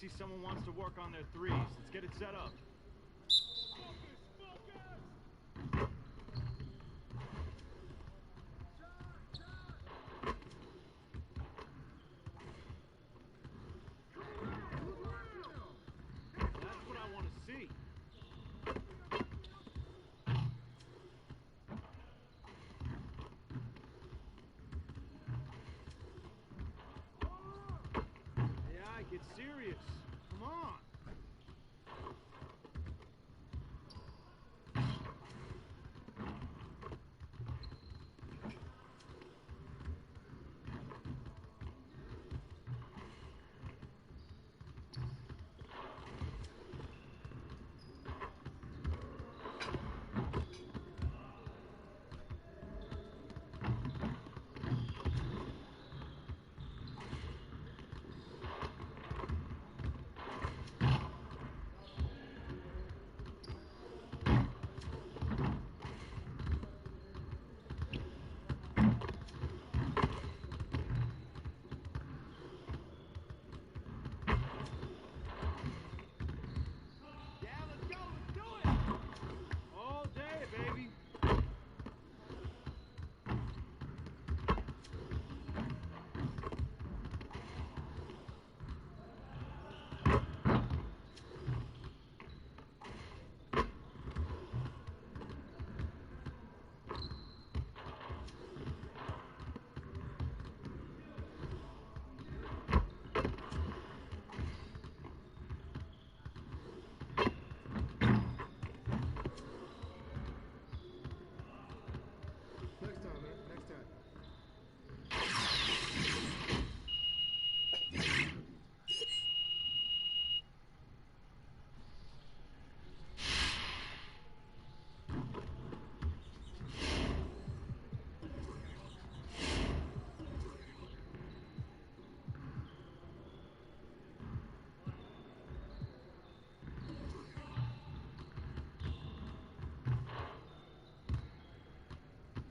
see someone wants to work on their threes. Let's get it set up. That's what I want to see. Yeah, get serious. Come on.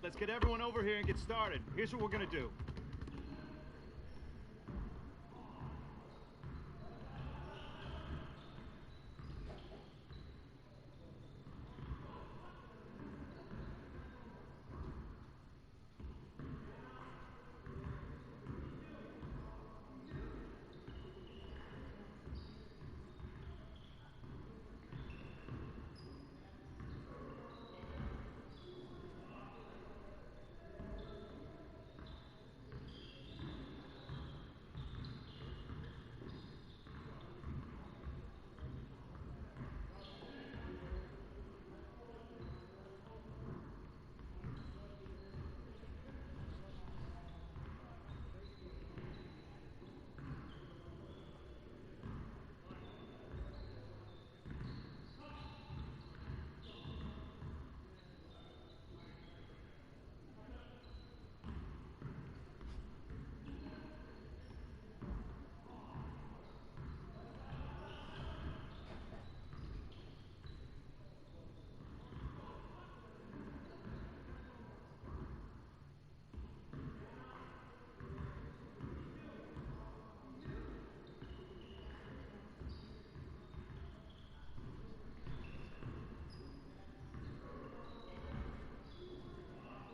Let's get everyone over here and get started. Here's what we're gonna do.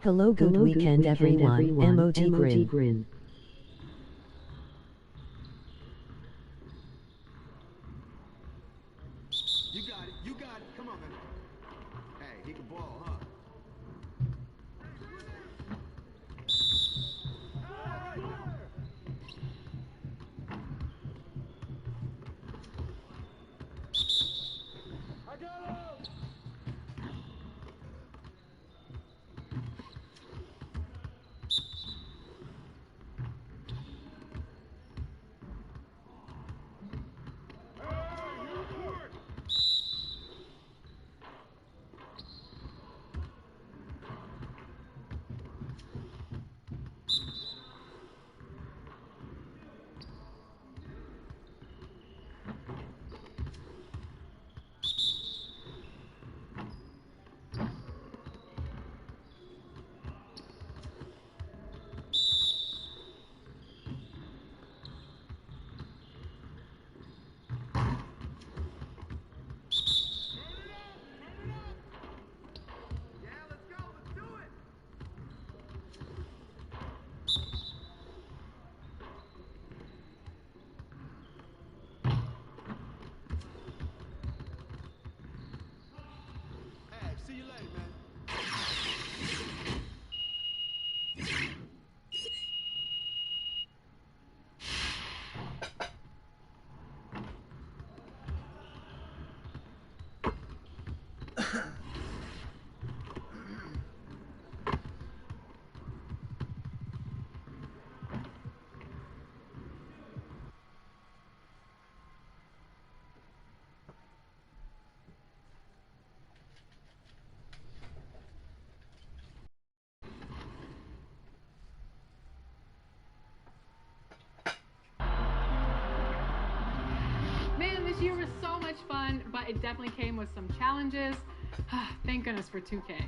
Hello, good weekend, everyone. MOT grin. You got it. You got it. Come on, man. Hey, he can ball, huh? I got him! much fun, but it definitely came with some challenges. Thank goodness for 2K.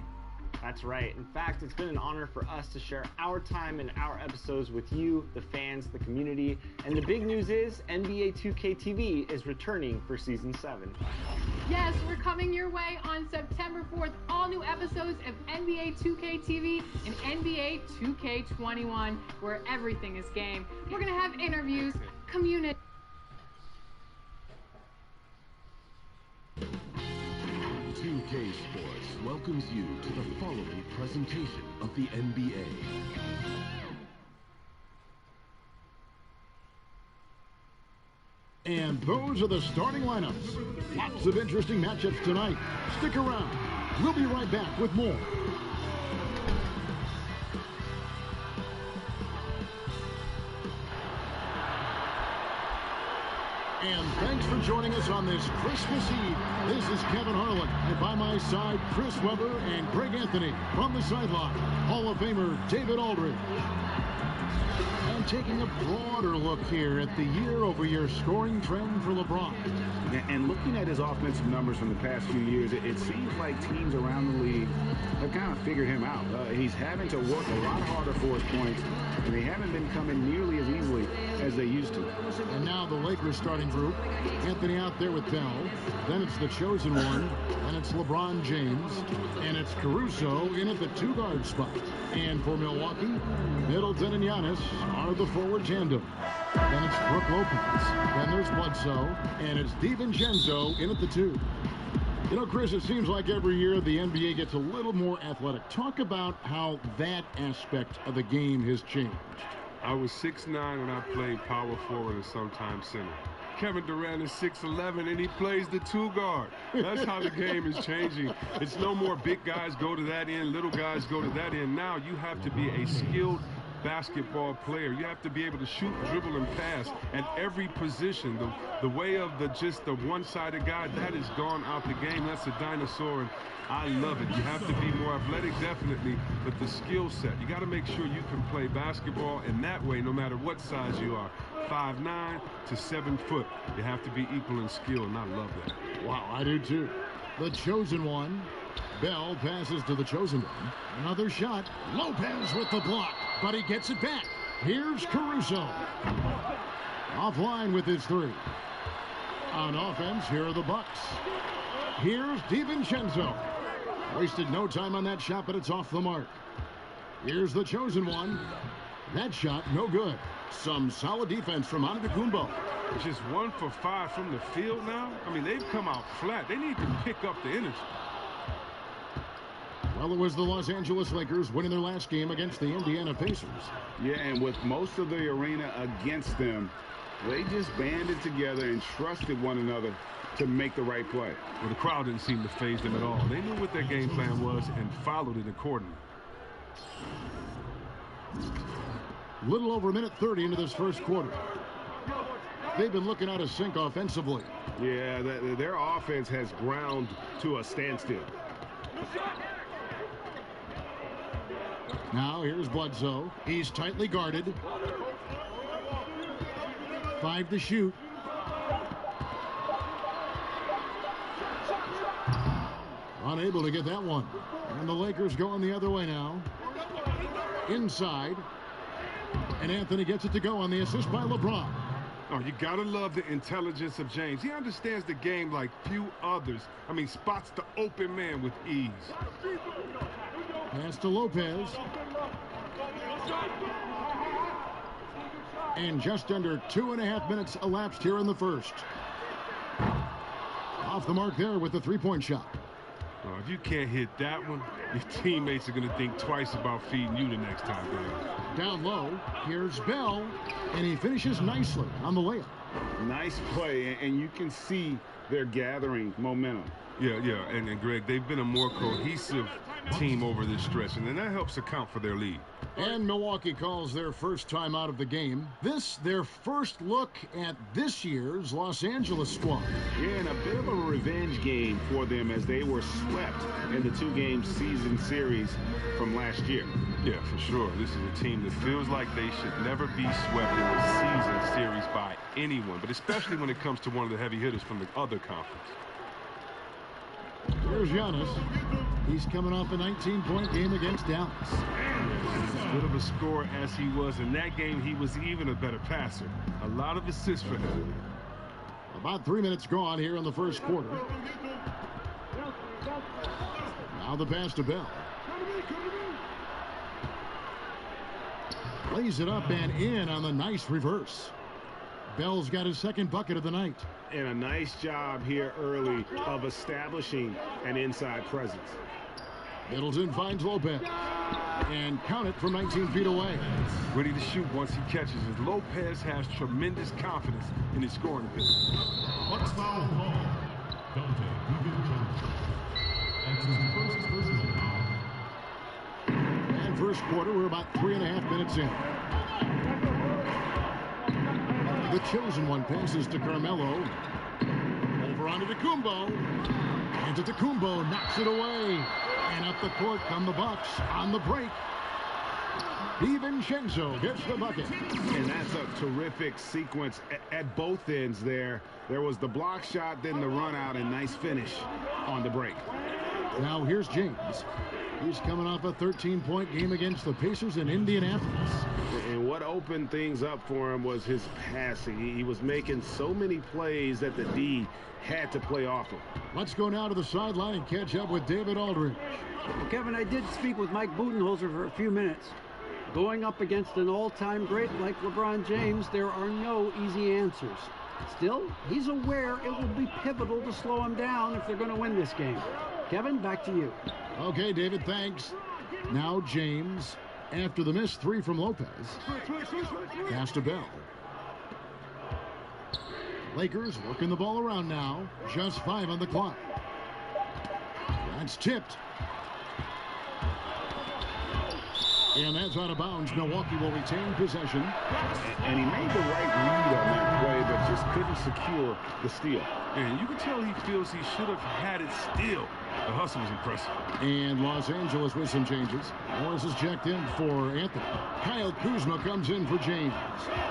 That's right. In fact, it's been an honor for us to share our time and our episodes with you, the fans, the community. And the big news is NBA 2K TV is returning for Season 7. Yes, we're coming your way on September 4th. All new episodes of NBA 2K TV and NBA 2K21, where everything is game. We're going to have interviews, community. 2K Sports welcomes you to the following presentation of the NBA. And those are the starting lineups. Lots of interesting matchups tonight. Stick around. We'll be right back with more. And thanks for joining us on this Christmas Eve. This is Kevin Harlan, and by my side, Chris Webber and Greg Anthony. From the sideline, Hall of Famer David Aldridge. And taking a broader look here at the year-over-year scoring trend for LeBron. And looking at his offensive numbers from the past few years, it seems like teams around the league have kind of figured him out. He's having to work a lot harder for his points, and they haven't been coming nearly as easily as they used to. And now the Lakers starting group. Anthony out there with Bell. Then it's the chosen one. And it's LeBron James. And it's Caruso in at the two-guard spot. And for Milwaukee, Middleton and Giannis are the forward tandem. Then it's Brook Lopez. Then there's Bledsoe. And it's DiVincenzo in at the two. You know, Chris, it seems like every year the NBA gets a little more athletic. Talk about how that aspect of the game has changed. I was 6'9" when I played power forward and sometimes center. Kevin Durant is 6'11", and he plays the two-guard. That's how the game is changing. It's no more big guys go to that end, little guys go to that end. Now you have to be a skilled basketball player. You have to be able to shoot, dribble, and pass at every position. The way of just the one-sided guy, that is gone out the game. That's a dinosaur, and I love it. You have to be more athletic, definitely, but the skill set. You got to make sure you can play basketball, and that way, no matter what size you are, 5'9" to 7 foot, you have to be equal in skill, and I love that. Wow, I do too. The chosen one. Bell passes to the chosen one. Another shot. Lopez with the block, but he gets it back. Here's Caruso. Offline with his three. On offense, here are the Bucks. Here's DiVincenzo. Wasted no time on that shot, but it's off the mark. Here's the chosen one. That shot, no good. Some solid defense from Antetokounmpo. Just 1 for 5 from the field now. I mean, they've come out flat. They need to pick up the energy. Well, it was the Los Angeles Lakers winning their last game against the Indiana Pacers. Yeah, and with most of the arena against them, they just banded together and trusted one another to make the right play. Well, the crowd didn't seem to faze them at all. They knew what their game plan was and followed it accordingly. Little over a minute 30 into this first quarter. They've been looking out of sync offensively. Yeah, their offense has ground to a standstill. Now here's Bledsoe. He's tightly guarded. 5 to shoot. Unable to get that one. And the Lakers going the other way now. Inside. And Anthony gets it to go on the assist by LeBron. Oh, you got to love the intelligence of James. He understands the game like few others. I mean, spots the open man with ease. Pass to Lopez. And just under 2.5 minutes elapsed here in the first. Off the mark there with the three-point shot. Well, if you can't hit that one, your teammates are going to think twice about feeding you the next time, man. Down low, here's Bell, and he finishes nicely on the layup. Nice play, and you can see they're gathering momentum. Yeah, and Greg, they've been a more cohesive team over this stretch, and then that helps account for their lead. And Milwaukee calls their first time out of the game. This, their first look at this year's Los Angeles squad. Yeah, and a bit of a revenge game for them as they were swept in the two-game season series from last year. Yeah, for sure. This is a team that feels like they should never be swept in the season series by anyone, but especially when it comes to one of the heavy hitters from the other conference. Here's Giannis. He's coming off a 19-point game against Dallas. As good of a scorer as he was in that game, he was even a better passer. A lot of assists for him. About 3 minutes gone here in the first quarter. Now the pass to Bell. Lays it up and in on the nice reverse. Bell's got his second bucket of the night. And a nice job here early of establishing an inside presence. Middleton finds Lopez. And count it from 19 feet away. Ready to shoot once he catches it. Lopez has tremendous confidence in his scoring ability. What's foul call? Dante Johnson. That's his first personal foul. And first quarter, we're about 3.5 minutes in. The chosen one passes to Carmelo. Over onto Tecumbo. And Tecumbo knocks it away. And up the court come the Bucks on the break. DiVincenzo gets the bucket. And that's a terrific sequence at both ends there. There was the block shot, then the run out, and nice finish on the break. Now here's James. He's coming off a 13-point game against the Pacers in Indianapolis. And what opened things up for him was his passing. He was making so many plays that the D had to play off him. Let's go now to the sideline and catch up with David Aldridge. Well, Kevin, I did speak with Mike Budenholzer for a few minutes. Going up against an all-time great like LeBron James, there are no easy answers. Still, he's aware it will be pivotal to slow him down if they're going to win this game. Kevin, back to you. Okay, David, thanks. Now James, after the missed three from Lopez. Pass to Bell. Lakers working the ball around now. Just 5 on the clock. That's tipped. And that's out of bounds. Milwaukee will retain possession. And he made the right read on that play, but just couldn't secure the steal. And you can tell he feels he should have had it still. The hustle was impressive. And Los Angeles with some changes. Morris is checked in for Anthony. Kyle Kuzma comes in for James.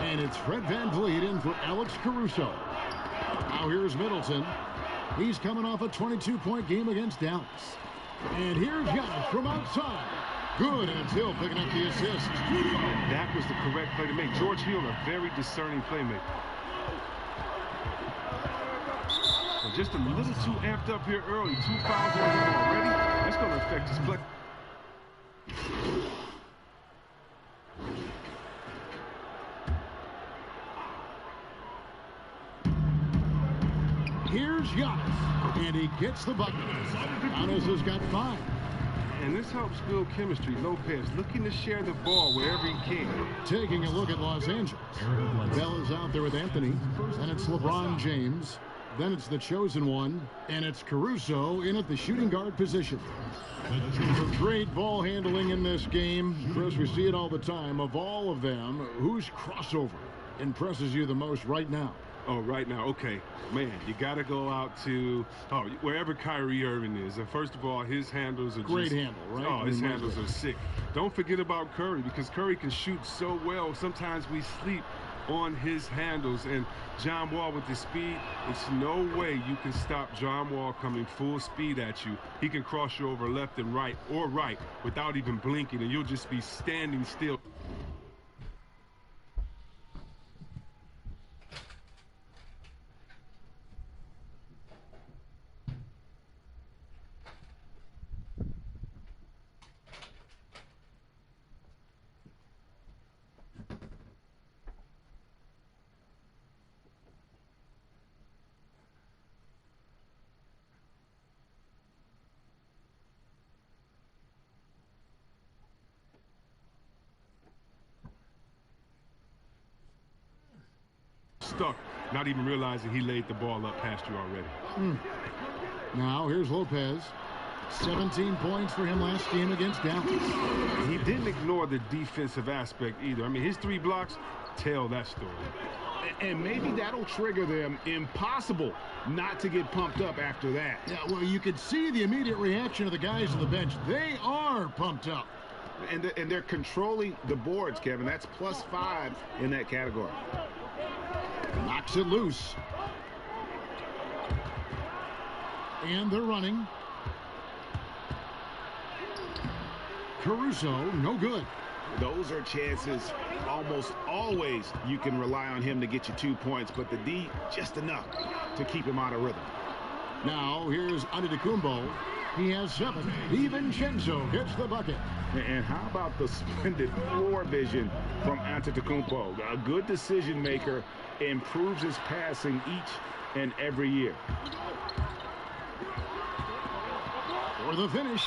And it's Fred VanVleet in for Alex Caruso. Now here's Middleton. He's coming off a 22-point game against Dallas. And here's Giannis from outside. Good, and it's Hill picking up the assist. That was the correct play to make. George Hill, a very discerning playmaker. And just a little too amped up here early. 2 fouls on him already. That's going to affect his play. Here's Giannis, and he gets the bucket. Giannis has got 5. And this helps build chemistry. Lopez looking to share the ball wherever he can. Taking a look at Los Angeles. Bell is out there with Anthony. Then it's LeBron James. Then it's the chosen one. And it's Caruso in at the shooting guard position. Great ball handling in this game. Chris, we see it all the time. Of all of them, whose crossover impresses you the most right now? Oh, right now, okay. Man, you got to go out to, wherever Kyrie Irving is. And first of all, his handles are great handle, right? Oh, his handles are sick. Don't forget about Curry, because Curry can shoot so well. Sometimes we sleep on his handles. And John Wall with the speed, it's no way you can stop John Wall coming full speed at you. He can cross you over left and right, or right, without even blinking, and you'll just be standing still. Stuck, not even realizing he laid the ball up past you already. Now here's Lopez. 17 points for him last game against Dallas. He didn't ignore the defensive aspect either. I mean, his 3 blocks tell that story. And maybe that'll trigger them. Impossible not to get pumped up after that. Yeah, well, you could see the immediate reaction of the guys on the bench. They are pumped up. And they're controlling the boards, Kevin. That's +5 in that category. Knocks it loose. And they're running. Caruso, no good. Those are chances almost always you can rely on him to get you 2 points, but the D just enough to keep him out of rhythm. Now here's Antetokounmpo. He has 7. DiVincenzo gets the bucket. And how about the splendid floor vision from Antetokounmpo? A good decision maker, improves his passing each and every year. For the finish.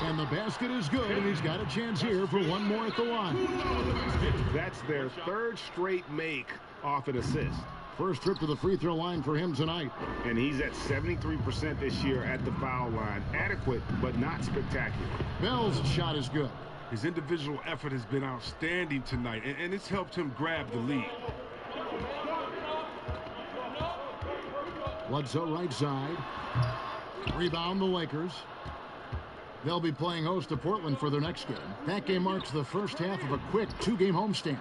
And the basket is good, and he's got a chance here for one more at the line. That's their 3rd straight make off an assist. First trip to the free throw line for him tonight. And he's at 73% this year at the foul line. Adequate, but not spectacular. Bell's shot is good. His individual effort has been outstanding tonight, and it's helped him grab the lead. Bledsoe right side. Rebound the Lakers. They'll be playing host to Portland for their next game. That game marks the first half of a quick 2-game homestand.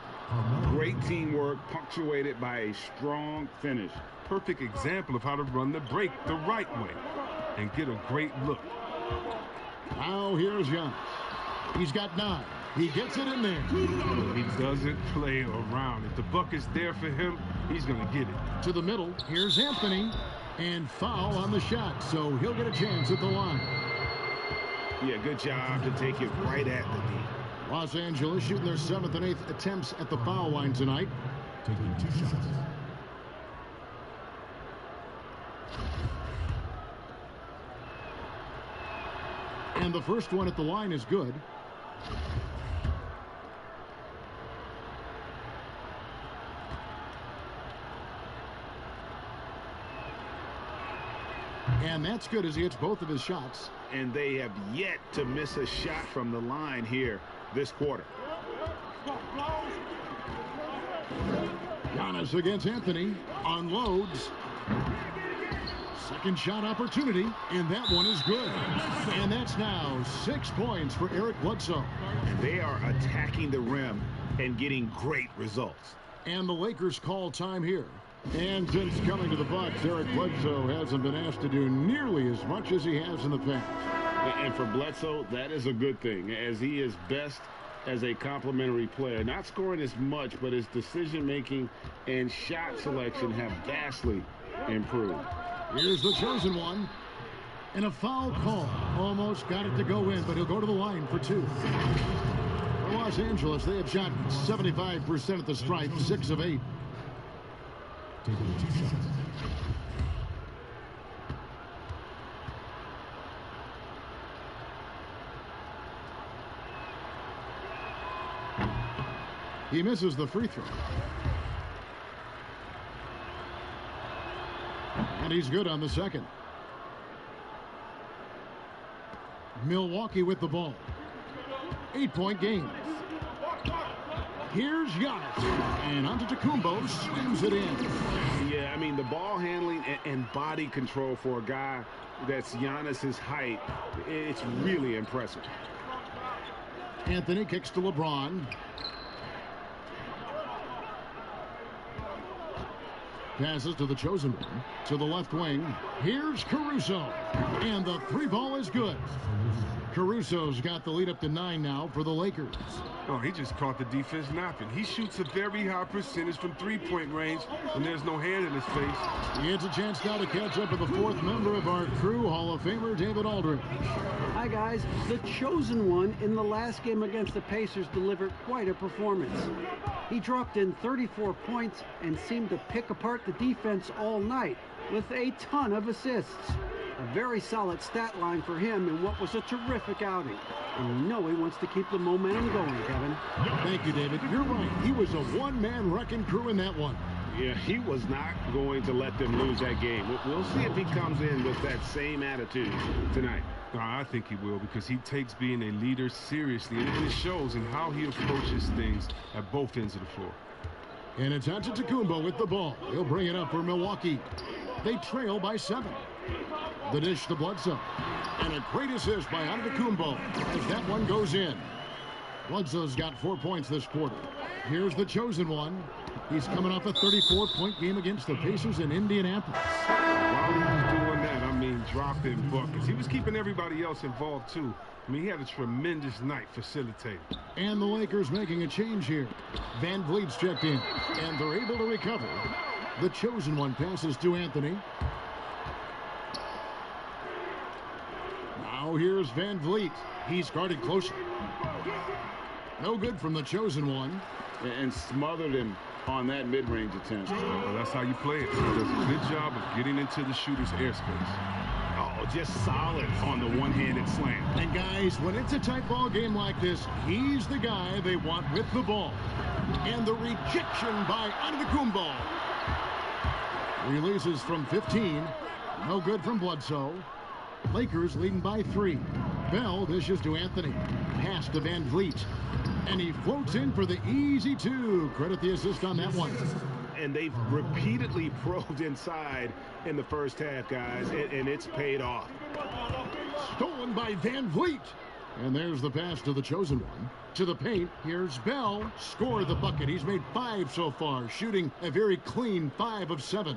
Great teamwork punctuated by a strong finish. Perfect example of how to run the break the right way and get a great look. Now here's Giannis. He's got 9. He gets it in there. He doesn't play around. If the bucket's there for him, he's going to get it. To the middle. Here's Anthony. And foul on the shot, so he'll get a chance at the line. Yeah, good job to take it right at the D. Los Angeles shooting their 7th and 8th attempts at the foul line tonight. Taking 2 shots. And the first one at the line is good. And that's good as he hits both of his shots. And they have yet to miss a shot from the line here this quarter. Giannis against Anthony. Unloads. Second shot opportunity. And that one is good. And that's now 6 points for Eric Bledsoe. And they are attacking the rim and getting great results. And the Lakers call time here. And since coming to the Bucks, Eric Bledsoe hasn't been asked to do nearly as much as he has in the past. And for Bledsoe, that is a good thing, as he is best as a complementary player. Not scoring as much, but his decision-making and shot selection have vastly improved. Here's the chosen one. And a foul call. Almost got it to go in, but he'll go to the line for 2. For Los Angeles, they have shot 75% at the stripe, 6 of 8. Taking 2 shots. He misses the free throw. And he's good on the second. Milwaukee with the ball. 8-point game. Here's Giannis. And Antetokounmpo slams it in. Yeah, I mean, the ball handling and body control for a guy that's Giannis's height, it's really impressive. Anthony kicks to LeBron. Passes to the chosen one. To the left wing. Here's Caruso. And the 3 ball is good. Caruso's got the lead up to 9 now for the Lakers. Oh, he just caught the defense napping. He shoots a very high percentage from 3-point range when there's no hand in his face. He gets a chance now to catch up with the 4th member of our crew, Hall of Famer David Aldridge. Hi, guys. The chosen one in the last game against the Pacers delivered quite a performance. He dropped in 34 points and seemed to pick apart the defense all night with a ton of assists. A very solid stat line for him in what was a terrific outing. And we know he wants to keep the momentum going, Kevin. Thank you, David. You're right. He was a one-man wrecking crew in that one. Yeah, he was not going to let them lose that game. We'll see if he comes in with that same attitude tonight. I think he will, because he takes being a leader seriously, and it shows in how he approaches things at both ends of the floor. And it's Antetokounmpo with the ball. He'll bring it up for Milwaukee. They trail by 7. The dish to Bledsoe. And a great assist by Antetokounmpo as that one goes in. Bledsoe's got 4 points this quarter. Here's the chosen one. He's coming off a 34-point game against the Pacers in Indianapolis. While he was doing that, I mean, dropping buckets. He was keeping everybody else involved, too. I mean, he had a tremendous night facilitating. And the Lakers making a change here. Van Vliet's checked in, and they're able to recover. The chosen one passes to Anthony. Now here's Van Vliet. He's guarded closely. No good from the chosen one. And smothered him on that mid-range attempt. Well, that's how you play it. He does a good job of getting into the shooter's airspace. Oh, just solid on the one-handed slam. And guys, when it's a tight ball game like this, he's the guy they want with the ball. And the rejection by Antetokounmpo. Releases from 15. No good from Bledsoe. Lakers leading by 3. Bell dishes to Anthony. Pass to Van Vliet. And he floats in for the easy 2. Credit the assist on that one. And they've repeatedly probed inside in the first half, guys, and it's paid off. Stolen by Van Vliet. And there's the pass to the chosen one. To the paint, here's Bell. Score the bucket. He's made 5 so far, shooting a very clean 5 of 7.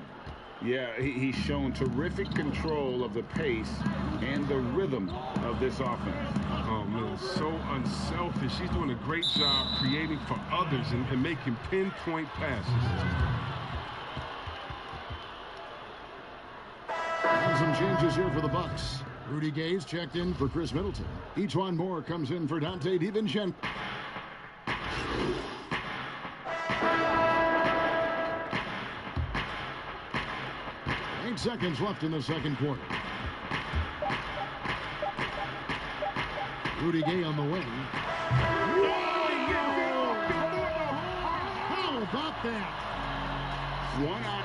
Yeah, he's shown terrific control of the pace and the rhythm of this offense. Oh, man, so unselfish. He's doing a great job creating for others and making pinpoint passes. And some changes here for the Bucks. Rudy Gay's checked in for Chris Middleton. Etuan Moore comes in for Dante DiVincenzo. 8 seconds left in the second quarter. Rudy Gay on the wing. How about that? One out.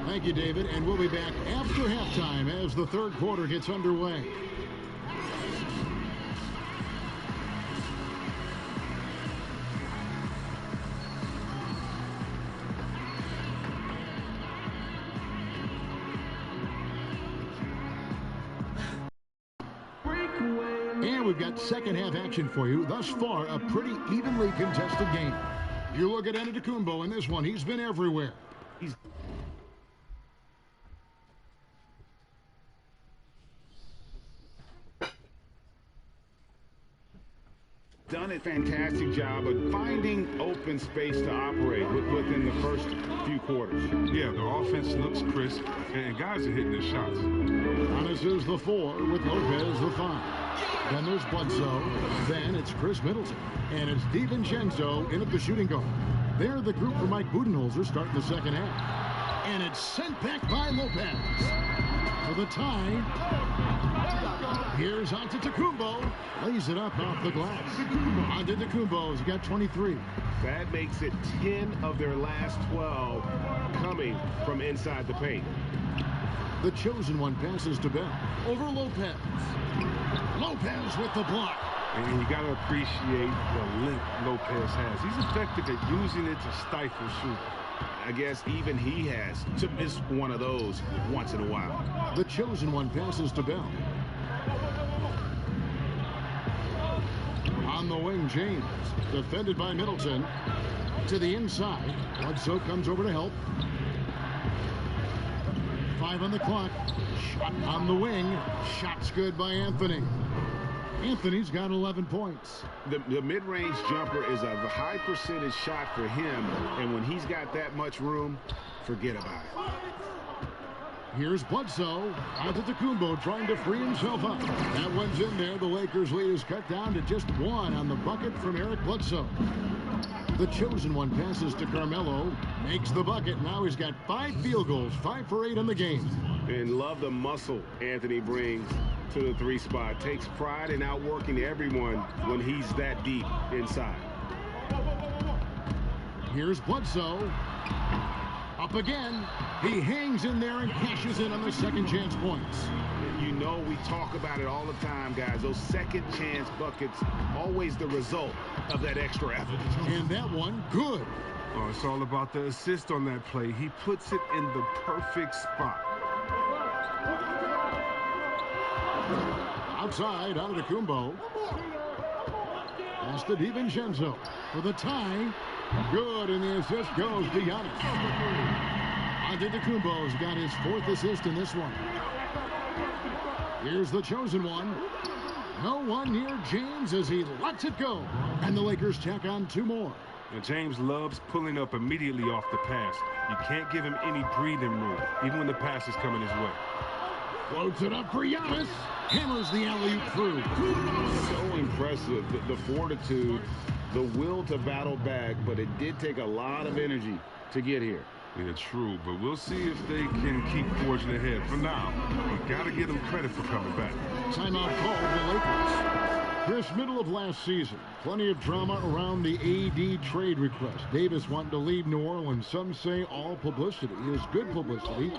Thank you, David, and we'll be back after halftime as the third quarter gets underway. And we've got second half action for you. Thus far, a pretty evenly contested game. You look at Antetokounmpo in this one. He's been everywhere. He's done a fantastic job of finding open space to operate within the first few quarters. Yeah, the offense looks crisp, and guys are hitting their shots. Giannis is the 4 with Lopez the 5. Then there's Bledsoe. Then it's Chris Middleton. And it's DiVincenzo in at the shooting guard. They're the group for Mike Budenholzer starting the second half. And it's sent back by Lopez. For the tie. Here's Antetokounmpo. Lays it up off the glass. Antetokounmpo's got 23. That makes it 10 of their last 12 coming from inside the paint. The chosen one passes to Bell. Over Lopez. Lopez with the block. And you got to appreciate the length Lopez has. He's effective at using it to stifle shooting. I guess even he has to miss one of those once in a while. The chosen one passes to Bell. On the wing, James. Defended by Middleton. To the inside. Bledsoe comes over to help. 5 on the clock. Shot on the wing. Shot's good by Anthony. Anthony's got 11 points. The mid-range jumper is a high percentage shot for him, and when he's got that much room, forget about it. Here's Bledsoe. Antetokounmpo trying to free himself up. That one's in there. The Lakers' lead is cut down to just 1 on the bucket from Eric Bledsoe. The chosen one passes to Carmelo. Makes the bucket. Now he's got 5 field goals. 5 for 8 on the game. And love the muscle Anthony brings to the 3 spot. Takes pride in outworking everyone when he's that deep inside. Here's Bledsoe. Up again. He hangs in there and cashes in on the second chance points. You know we talk about it all the time, guys. Those second chance buckets, always the result of that extra effort. And that one, good. Oh, it's all about the assist on that play. He puts it in the perfect spot. Outside, Antetokounmpo. Pass to DiVincenzo for the tie. Good, and the assist goes to Giannis. Antetokounmpo's got his 4th assist in this one. Here's the chosen one. No one near James as he lets it go. And the Lakers tack on 2 more. And James loves pulling up immediately off the pass. You can't give him any breathing room, even when the pass is coming his way. Floats it up for Giannis. Hammers the alley-oop through. So impressive, the fortitude, the will to battle back, but it did take a lot of energy to get here. Yeah, true, but we'll see if they can keep forging ahead. For now, you got to give them credit for coming back. Timeout called the Lakers. This middle of last season, plenty of drama around the AD trade request. Davis wanting to leave New Orleans. Some say all publicity is good publicity.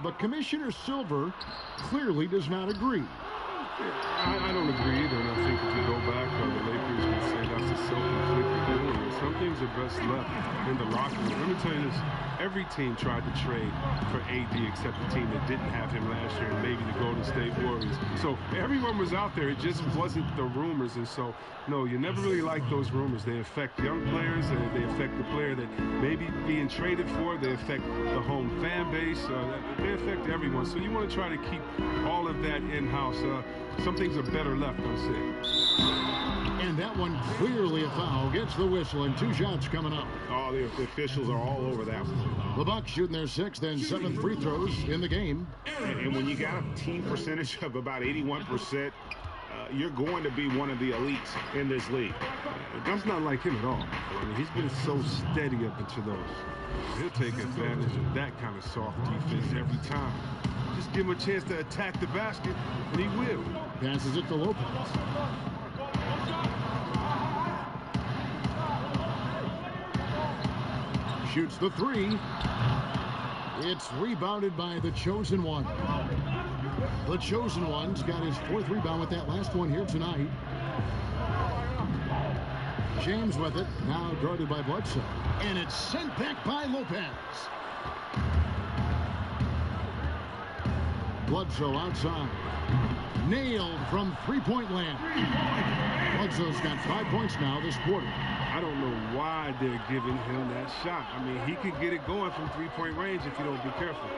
But Commissioner Silver clearly does not agree. I don't agree either, and I think if you go back, the Lakers would say that's a self-inflicted wound. Some things are best left in the locker room. Let me tell you this. Every team tried to trade for AD except the team that didn't have him last year, and maybe the Golden State Warriors. So everyone was out there. It just wasn't the rumors. And so, no, you never really like those rumors. They affect young players, and they affect the player that may be being traded for. They affect the home fan base. They affect everyone. So you want to try to keep all of that in-house. Some things are better left unsaid. And that one clearly a foul. Gets the whistle, and 2 shots coming up. Oh, the officials are all over that one. The Bucks shooting their 6th and 7th free throws in the game. And when you got a team percentage of about 81%, you're going to be one of the elites in this league. That's not like him at all. I mean, he's been so steady up into those. He'll take advantage of that kind of soft defense every time. Just give him a chance to attack the basket, and he will. Passes it to Lopez. Shoots the 3. It's rebounded by the chosen one. The chosen one's got his 4th rebound with that last one here tonight. James with it, now guarded by Bledsoe. And it's sent back by Lopez. Bledsoe outside. Nailed from 3-point land. Bledsoe's got 5 points now this quarter. I don't know why they're giving him that shot. I mean, he could get it going from 3-point range if you don't be careful.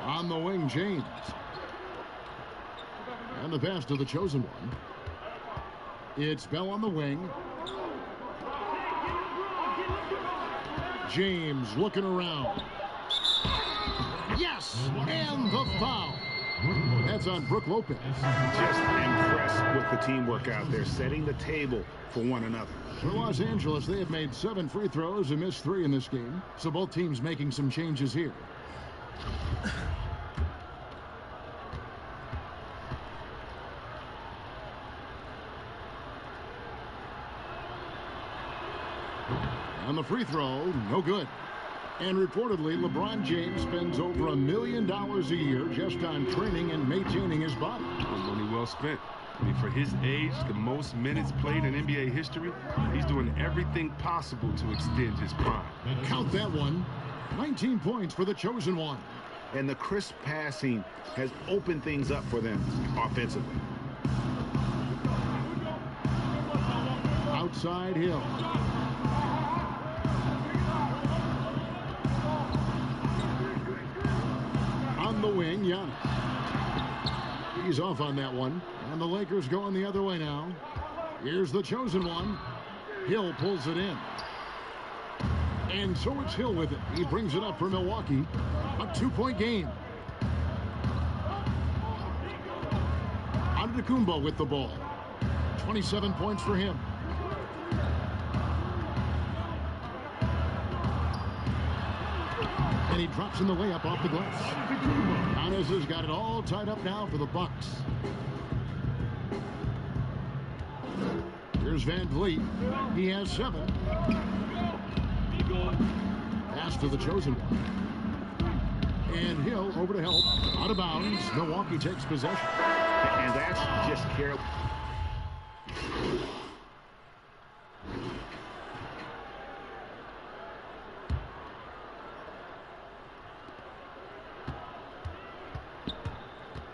On the wing, James. And the pass to the chosen one. It's Bell on the wing. James looking around. Yes! And the foul. That's on Brook Lopez. Just impressed with the teamwork out there, setting the table for one another. For Los Angeles, they have made 7 free throws and missed 3 in this game. So both teams making some changes here. On the free throw, no good. And reportedly, LeBron James spends over $1 million a year just on training and maintaining his body. Money well spent. I mean, for his age, the most minutes played in NBA history, he's doing everything possible to extend his prime. Count that one. 19 points for the chosen one. And the crisp passing has opened things up for them offensively. Outside Hill. On the wing, Giannis. He's off on that one. And the Lakers going the other way now. Here's the chosen one. Hill pulls it in. And so it's Hill with it. He brings it up for Milwaukee. A 2-point game. Antetokounmpo with the ball. 27 points for him. And he drops in the layup off the glass. Giannis has got it all tied up now for the Bucks. Here's Van Vliet. He has 7. Pass to the chosen one. And Hill over to help. Out of bounds. Milwaukee takes possession. And that's just careless.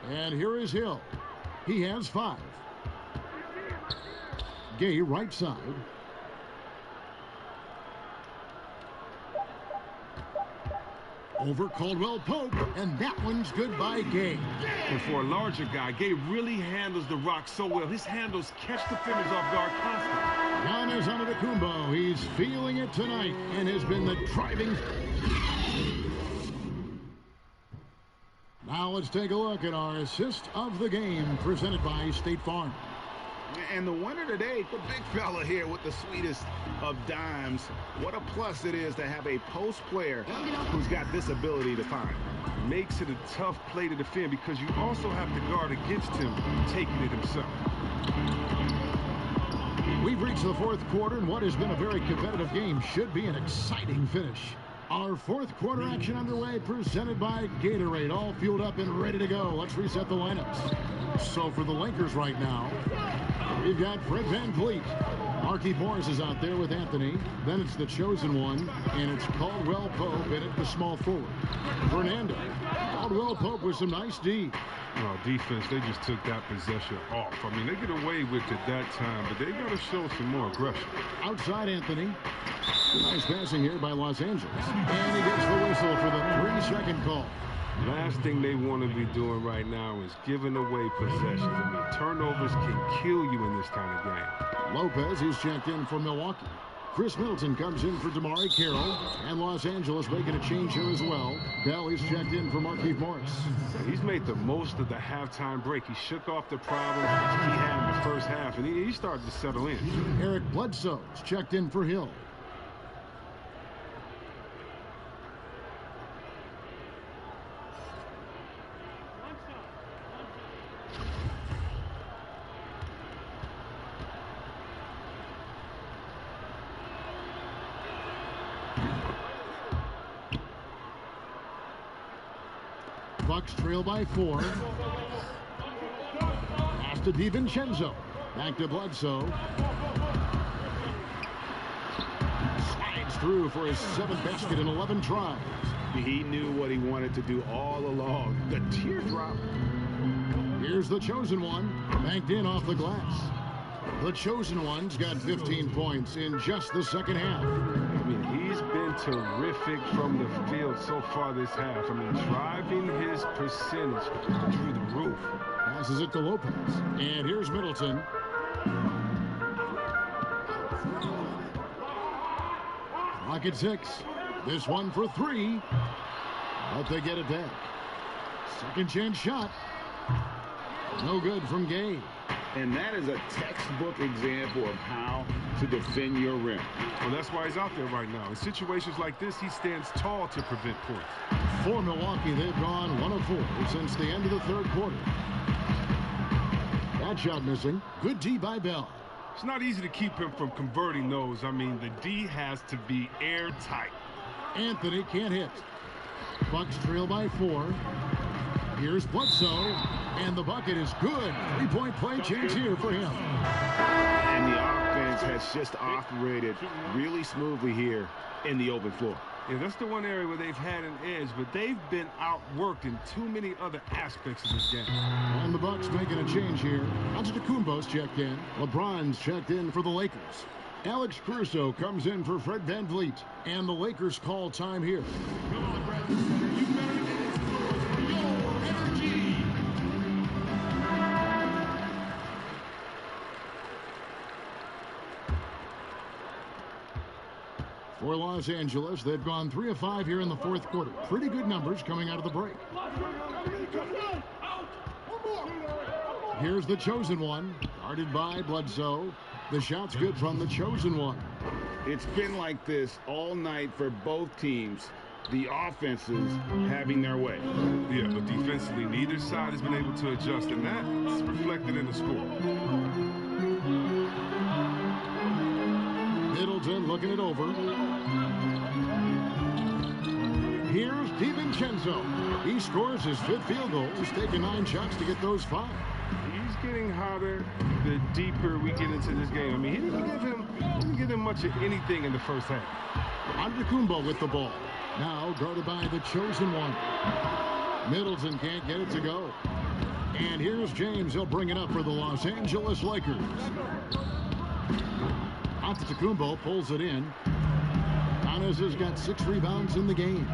And here is Hill. He has 5. Gay right side. Over Caldwell Pope, and that one's good by Gay. But for a larger guy, Gay really handles the rock so well. His handles catch defenders off guard constantly. Giannis Antetokounmpo, he's feeling it tonight and has been the driving. Now let's take a look at our assist of the game presented by State Farm. And the winner today, the big fella here with the sweetest of dimes. What a plus it is to have a post player who's got this ability to find. Makes it a tough play to defend because you also have to guard against him taking it himself. We've reached the fourth quarter, and what has been a very competitive game should be an exciting finish. Our fourth quarter action underway, presented by Gatorade. All fueled up and ready to go. Let's reset the lineups. So for the Lakers right now, we've got Fred VanVleet. Markieff Morris is out there with Anthony. Then it's the chosen one, and it's Caldwell Pope in at the small forward. Fernando. Caldwell Pope with some nice D. Oh, defense, they just took that possession off. I mean, they get away with it that time, but they got to show some more aggression. Outside Anthony. Nice passing here by Los Angeles. And he gets the whistle for the 3-second call. Last thing they want to be doing right now is giving away possessions. I mean, turnovers can kill you in this kind of game. Lopez, he's checked in for Milwaukee. Chris Middleton comes in for DeMarre Carroll. And Los Angeles making a change here as well. Bell, he's checked in for Markieff Morris. He's made the most of the halftime break. He shook off the problems he had in the first half, and he started to settle in. Eric Bledsoe's checked in for Hill. Bucks trail by 4. Pass to DiVincenzo. Back to Bledsoe. Slides through for his 7th basket in 11 tries. He knew what he wanted to do all along. The teardrop. Here's the chosen one. Banked in off the glass. The chosen one's got 15 points in just the second half. I mean, he's been terrific from the field so far this half. I mean, driving his percentage through the roof. Passes it to Lopez. And here's Middleton. Clock at 6. This one for 3. But they get it back. Second chance shot. No good from Gay. And that is a textbook example of how to defend your rim. Well, that's why he's out there right now. In situations like this, he stands tall to prevent points. For Milwaukee, they've gone 1 of 4 since the end of the third quarter. That shot missing. Good D by Bell. It's not easy to keep him from converting those. I mean, the D has to be airtight. Anthony can't hit. Bucks trail by 4. Here's Bledsoe, and the bucket is good. 3-point play chance here for him. And the offense has just operated really smoothly here in the open floor. Yeah, that's the one area where they've had an edge, but they've been outworked in too many other aspects of this game. And the Bucks making a change here. Antetokounmpo's checked in. LeBron's checked in for the Lakers. Alex Caruso comes in for Fred VanVleet. And the Lakers call time here. Come on, Bradley. You better get it. Your energy. For Los Angeles, they've gone 3 of 5 here in the fourth quarter. Pretty good numbers coming out of the break. Here's the chosen one, guarded by Bledsoe. The shot's good from the chosen one. It's been like this all night for both teams. The offenses having their way. Yeah, but defensively, neither side has been able to adjust, and that's reflected in the score. Middleton looking it over. Here's DiVincenzo. He scores his 5th field goal. He's taken 9 shots to get those 5. He's getting hotter the deeper we get into this game. I mean, he didn't give him much of anything in the first half. Antetokounmpo with the ball. Now guarded by the chosen one. Middleton can't get it to go. And here's James. He'll bring it up for the Los Angeles Lakers. Antetokounmpo pulls it in. Giannis has got 6 rebounds in the game.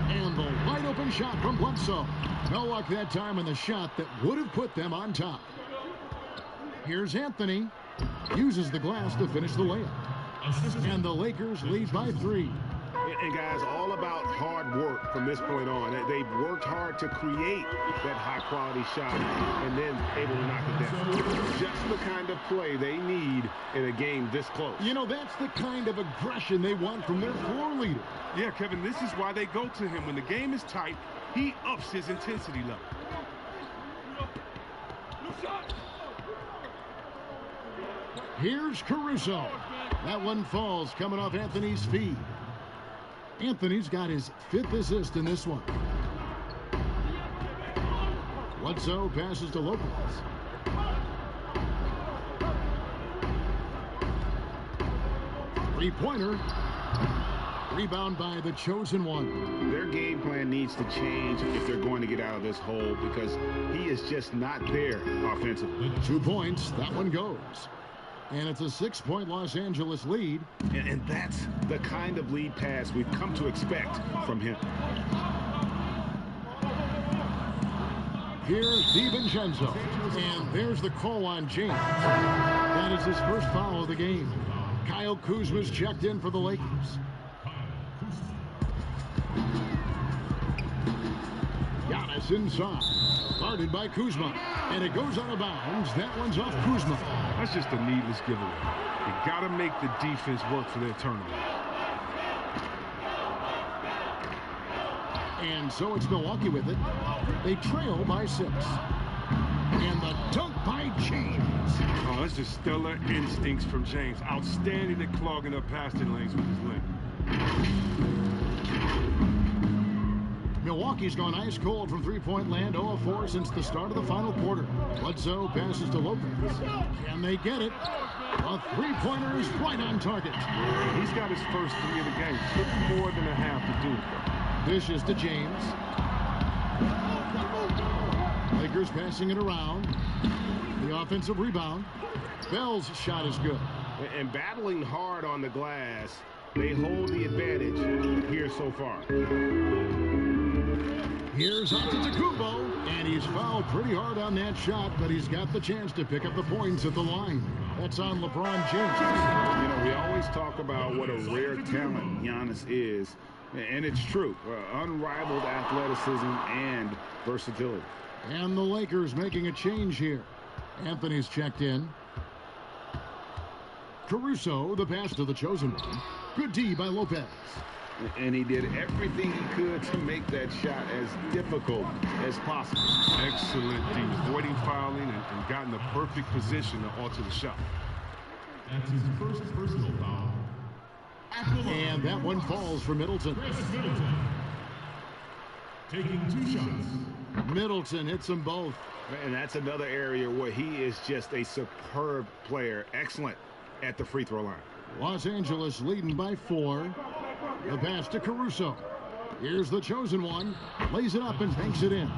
And the wide open shot from Bledsoe. No luck that time on the shot that would have put them on top. Here's Anthony. Uses the glass to finish the layup. And the Lakers lead by 3. And guys, all about hard work from this point on. They've worked hard to create that high-quality shot and then able to knock it down. Just the kind of play they need in a game this close. You know, that's the kind of aggression they want from their floor leader. Yeah, Kevin, this is why they go to him. When the game is tight, he ups his intensity level. Here's Caruso. That one falls coming off Anthony's feet. Anthony's got his 5th assist in this one. Bledsoe passes to Lopez. Three-pointer. Rebound by the chosen one. Their game plan needs to change if they're going to get out of this hole because he is just not there offensively. 2 points. That one goes. And it's a 6-point Los Angeles lead. And that's the kind of lead pass we've come to expect from him. Here's DiVincenzo. And there's the call on James. That is his first foul of the game. Kyle Kuzma's checked in for the Lakers. Giannis inside. Guarded by Kuzma. And it goes out of bounds. That one's off Kuzma. That's just a needless giveaway. You got to make the defense work for their turnover. And so it's Milwaukee with it. They trail by 6. And the dunk by James. Oh, that's just stellar instincts from James. Outstanding at clogging up passing lanes with his leg. Milwaukee's gone ice cold from three-point land, 0 of 4 since the start of the final quarter. Bledsoe passes to Lopez. Can they get it? A three-pointer is right on target. He's got his first 3 of the game. Took more than a half to do it. Dishes to James. Lakers passing it around. The offensive rebound. Bell's shot is good. And battling hard on the glass, they hold the advantage here so far. Here's Antetokounmpo, and he's fouled pretty hard on that shot, but he's got the chance to pick up the points at the line. That's on LeBron James. You know, we always talk about what a rare talent Giannis is, and it's true. Unrivaled athleticism and versatility. And the Lakers making a change here. Anthony's checked in. Caruso, the pass to the chosen one. Good D by Lopez. And he did everything he could to make that shot as difficult as possible. Excellent D, avoiding fouling and gotten the perfect position to alter the shot. That's his first personal foul. And that one falls for Middleton. Middleton. Taking 2 shots. Middleton hits them both. And that's another area where he is just a superb player. Excellent at the free throw line. Los Angeles leading by 4. The pass to Caruso. Here's the chosen one. Lays it up and banks it in.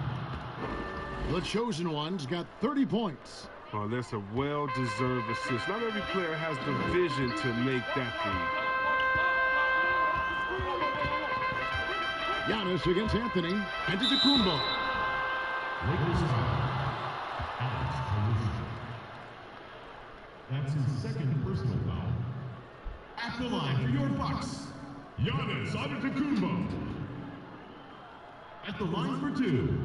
The chosen one's got 30 points. Oh, that's a well-deserved assist. Not every player has the vision to make that feed. Giannis against Anthony. Antetokounmpo. Lakers foul. Alex Caruso. That's his second personal foul. At the line for your Bucks, Giannis Antetokounmpo. At the line for 2.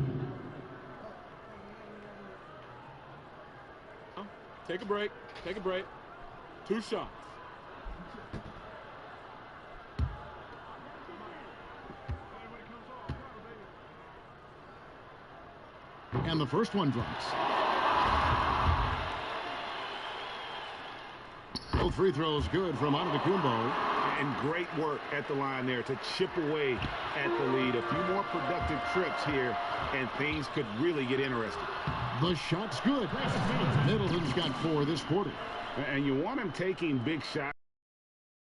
Take a break. Take a break. 2 shots. And the first one drops. Both free throws good from Antetokounmpo. And great work at the line there to chip away at the lead. A few more productive trips here, and things could really get interesting. The shot's good. Middleton's got 4 this quarter. And you want him taking big shot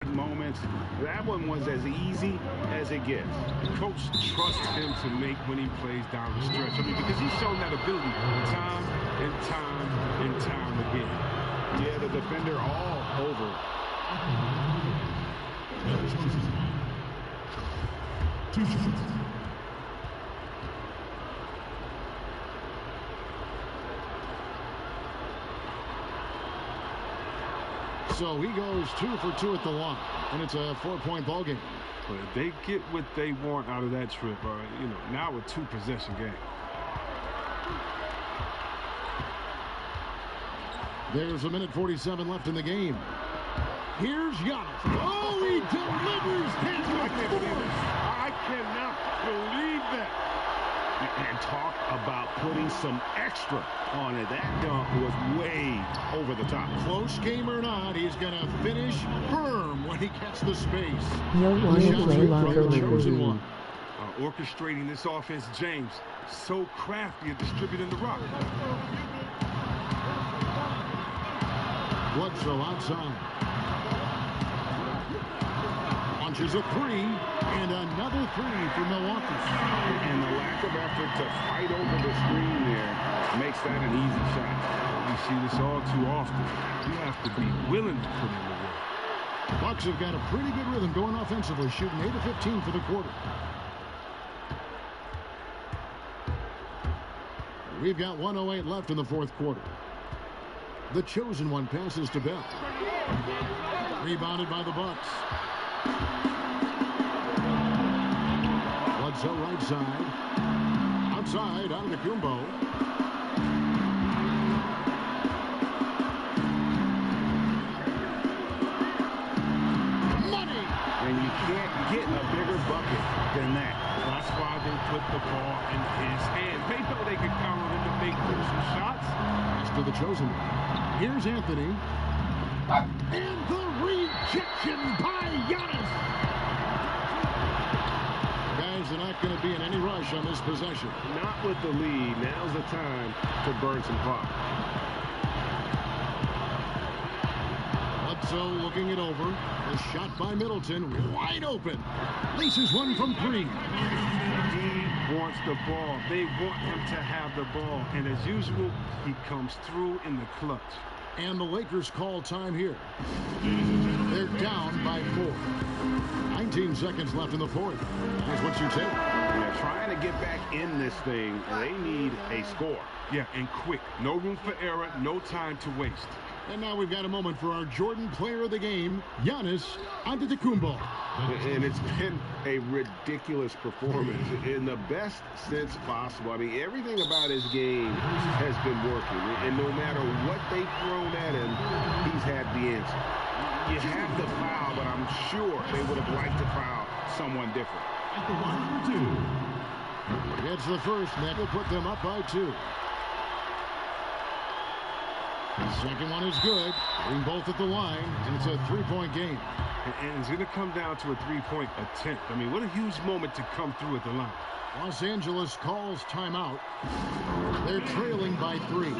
moments. offense, that one was as easy as it gets. Coach trusts him to make when he plays down the stretch. I mean, because he's shown that ability time and time and time again. Yeah, the defender all over. So he goes 2 for 2 at the line, and it's a 4-point ball game. But if they get what they want out of that trip, now a 2-possession game. There's a minute 47 left in the game. Here's Giannis. Oh, he delivers past the force. I cannot believe that. And talk about putting some extra on it. That dunk was way over the top. Close game or not, he's going to finish firm when he gets the space. No one will play longer room. Orchestrating this offense, James. So crafty at distributing the rock. Bledsoe outside. Launches a 3, and another 3 for Milwaukee. And the lack of effort to fight over the screen there makes that an easy shot. We see this all too often. You have to be willing to put in the work. Bucks have got a pretty good rhythm going offensively, shooting 8 of 15 for the quarter. We've got 1:08 left in the fourth quarter. The chosen one passes to Bell. Rebounded by the Bucks. Bledsoe right side. Outside, out of the Kumbo. Money! And you can't get a bigger bucket than that. That's why they put the ball in his hand. They know they could count on him to make crucial shots. Pass to the chosen one. Here's Anthony. And the rejection by Giannis. Guys are not going to be in any rush on this possession. Not with the lead. Now's the time to burn some clock. Bledsoe looking it over. A shot by Middleton. Wide open. Laces one from 3. He wants the ball. They want him to have the ball. And as usual, he comes through in the clutch. And the Lakers call time here. They're down by 4. 19 seconds left in the fourth. Here's what you take. Yeah, trying to get back in this thing, they need a score. Yeah, and quick. No room for error, no time to waste. And now we've got a moment for our Jordan player of the game, Giannis Antetokounmpo. And it's been a ridiculous performance in the best sense possible. I mean, everything about his game has been working. And no matter what they've thrown at him, he's had the answer. You have the foul, but I'm sure they would have liked to foul someone different. At the line for 2. Gets the first, and that will put them up by 2. The second one is good. Getting both at the line, and it's a 3-point game. And it's going to come down to a 3-point attempt. I mean, what a huge moment to come through at the line. Los Angeles calls timeout. They're trailing by 3.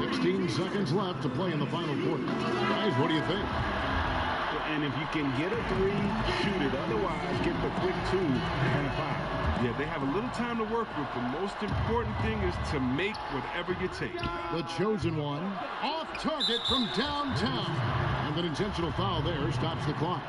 16 seconds left to play in the final quarter. Guys, what do you think? And if you can get a 3, shoot it. Otherwise, get the quick 2 and a foul. Yeah, they have a little time to work with. The most important thing is to make whatever you take. The chosen one, off target from downtown. And an intentional foul there stops the clock.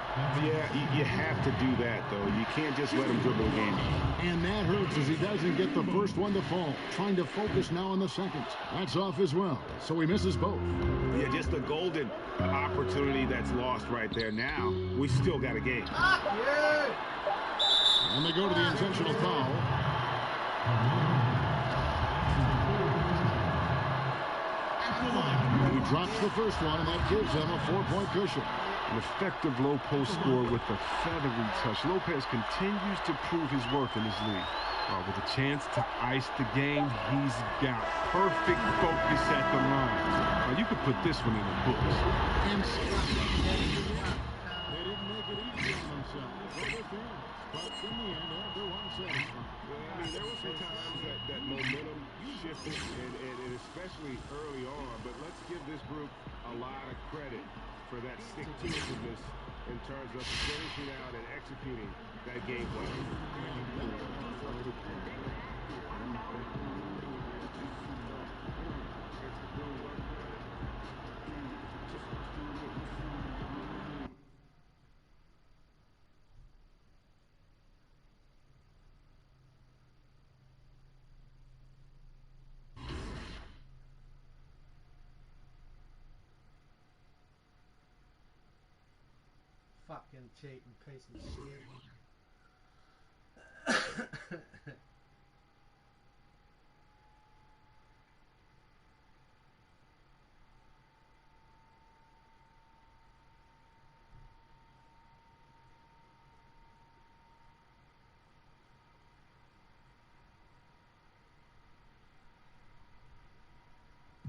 Yeah, you have to do that, though. You can't just let him dribble the game. And that hurts as he doesn't get the first one to fall. Trying to focus now on the second. That's off as well, so he misses both. Yeah, just a golden opportunity that's lost right there. Now, we still got a game. And they go to the intentional foul. He drops the first one, and that gives them a 4-point cushion. An effective low post score with a feathery touch. Lopez continues to prove his worth in this league. With a chance to ice the game, he's got perfect focus at the line. Now, you could put this one in the books. And they didn't make it easy on themselves. But in the end, everyone's satisfied. Well, I mean, there were some times that momentum shifted, and especially early on. But let's give this group a lot of credit for that stick-to-itiveness in terms of finishing out and executing that game plan. Fucking cheating piece of shit.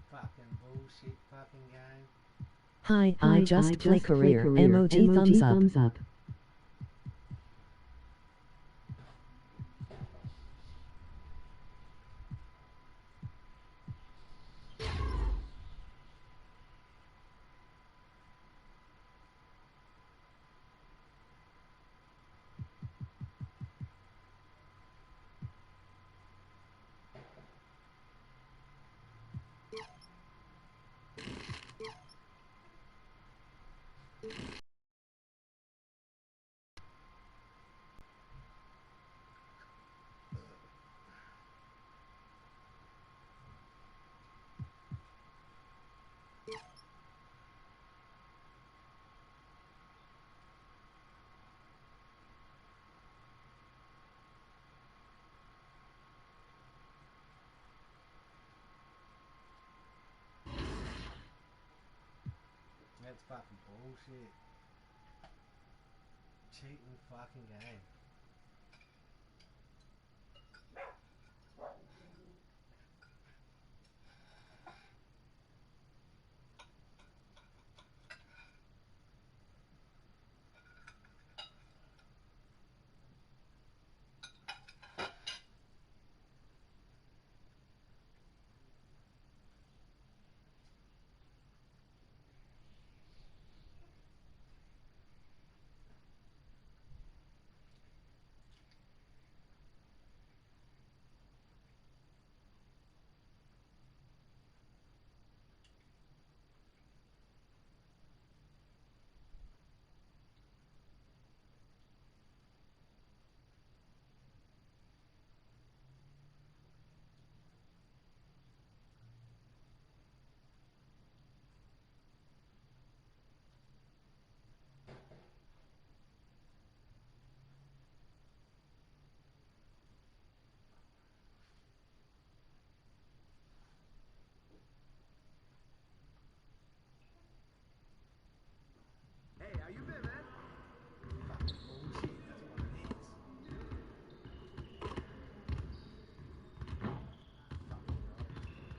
Fucking bullshit fucking game. Hi, I just play career. Emoji thumbs up. That's fucking bullshit. Cheating fucking game.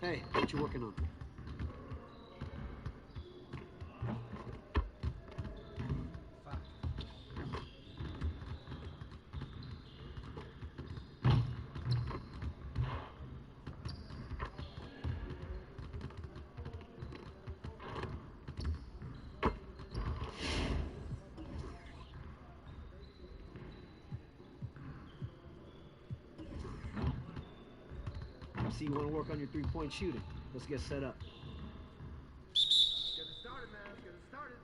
Hey, what you working on? See, you want to work on your three-point shooting. Let's get set up. Get it started, man. Let's get it started.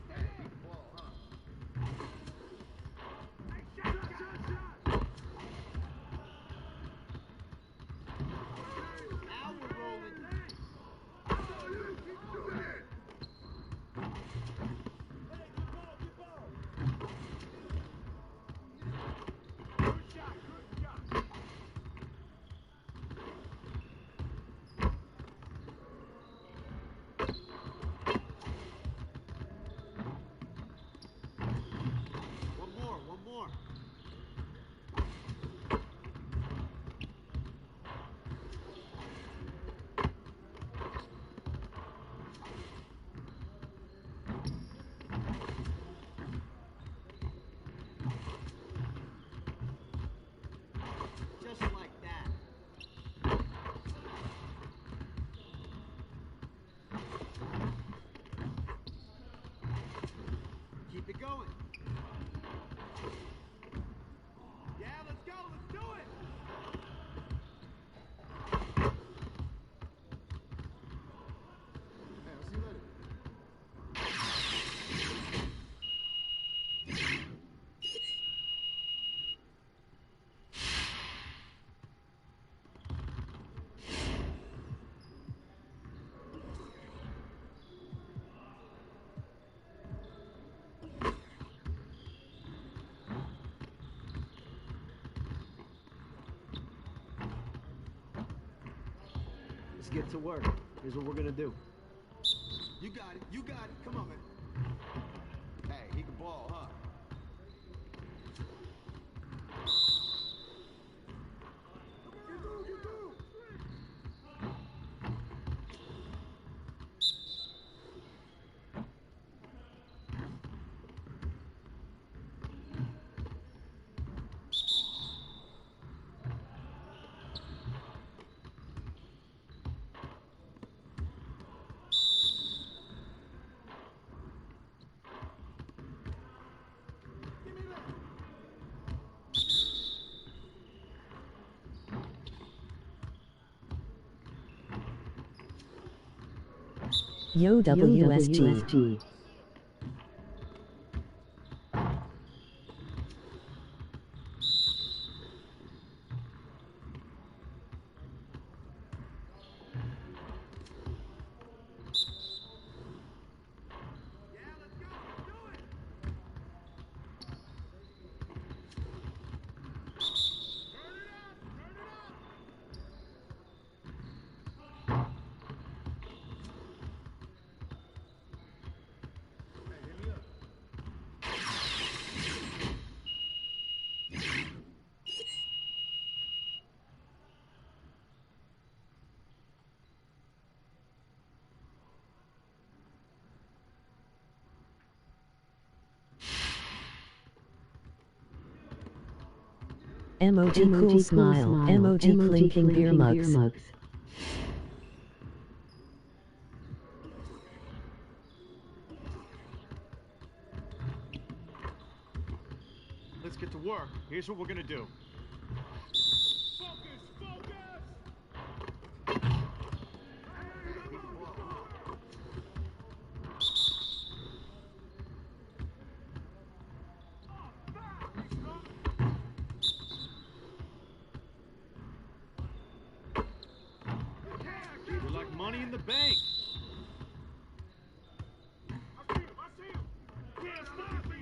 Hey, beat the ball, huh? Hey, shot! Now we're rolling. Keep doing it. One more. Just like that. Let's get to work. Here's what we're gonna do. You got it. You got it. Come on, man. Hey, he can ball, huh? Yo WSG. Emoji cool smile. Emoji clinking beer mugs. Let's get to work. Here's what we're gonna do. We're like money in the bank. I see him. Can't stop me.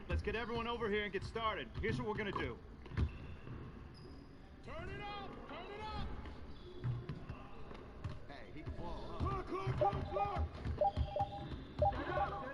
Let's get everyone over here and get started. Here's what we're gonna do. Turn it up! Turn it up! Hey, he can ball, huh? Clock! Get up!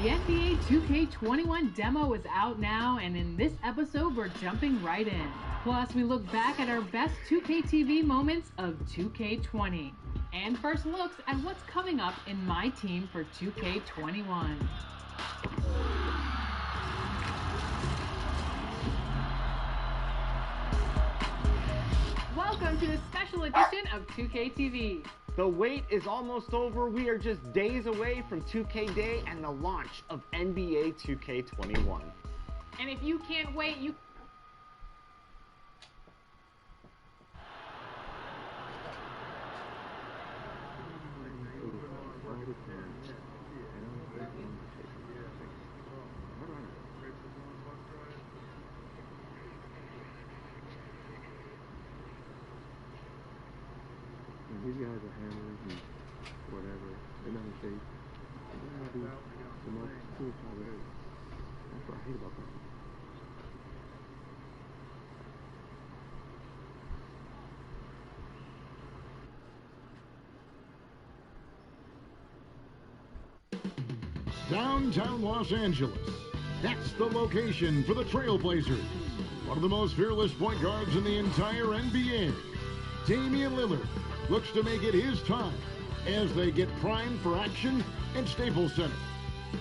The NBA 2K21 demo is out now, and in this episode, we're jumping right in. Plus, we look back at our best 2K TV moments of 2K20. And first looks at what's coming up in my team for 2K21. Welcome to the special edition of 2K TV. The wait is almost over. We are just days away from 2K Day and the launch of NBA 2K21. And if you can't wait, you... These guys are hammers and whatever. They're not in shape. They're not do the most suicide rate. That's what I hate about them. Downtown Los Angeles. That's the location for the Trailblazers. One of the most fearless point guards in the entire NBA. Damian Lillard looks to make it his time as they get primed for action at Staples Center.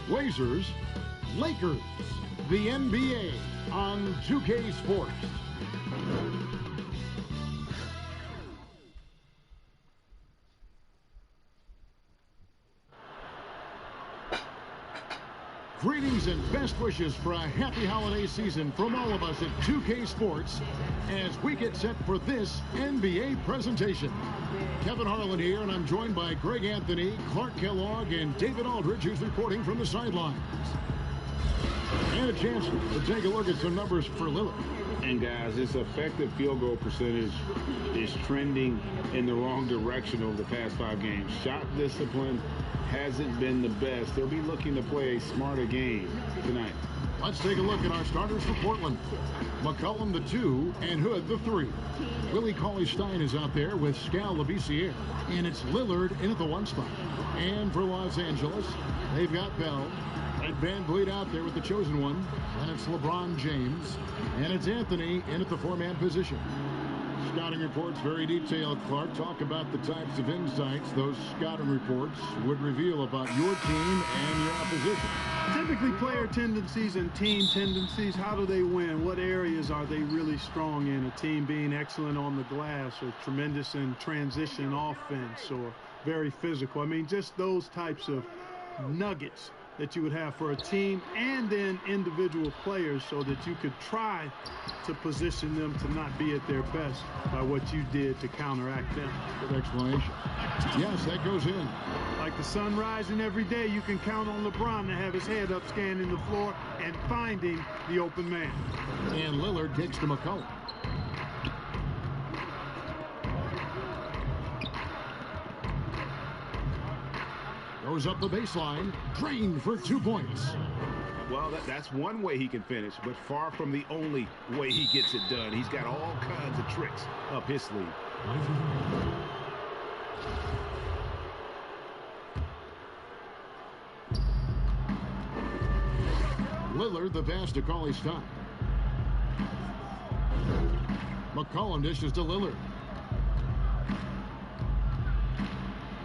Blazers, Lakers, the NBA on 2K Sports. Greetings and best wishes for a happy holiday season from all of us at 2K Sports as we get set for this NBA presentation. Kevin Harlan here, and I'm joined by Greg Anthony, Clark Kellogg, and David Aldridge, who's reporting from the sidelines. And a chance to take a look at some numbers for Lillard. And guys, his effective field goal percentage is trending in the wrong direction over the past 5 games. Shot discipline hasn't been the best. They'll be looking to play a smarter game tonight. Let's take a look at our starters for Portland. McCollum the 2 and Hood the 3. Willie Cauley-Stein is out there with Scal Labissiere. And it's Lillard in at the 1 spot. And for Los Angeles, they've got Bell. Red Van Vliet out there with the chosen one. And it's LeBron James. And it's Anthony in at the 4-man position. Scouting reports very detailed, Clark. Talk about the types of insights those scouting reports would reveal about your team and your opposition. Typically player tendencies and team tendencies. How do they win? What areas are they really strong in? A team being excellent on the glass or tremendous in transition offense or very physical. I mean, just those types of nuggets that you would have for a team and then individual players so that you could try to position them to not be at their best by what you did to counteract them. Good explanation. Yes, that goes in. Like the sun rising every day, you can count on LeBron to have his head up scanning the floor and finding the open man. And Lillard takes to McCollum. Goes up the baseline, drained for 2 points. Well, that's one way he can finish, but far from the only way he gets it done. He's got all kinds of tricks up his sleeve. Lillard the pass to Cauley-Stein. McCollum dishes to Lillard.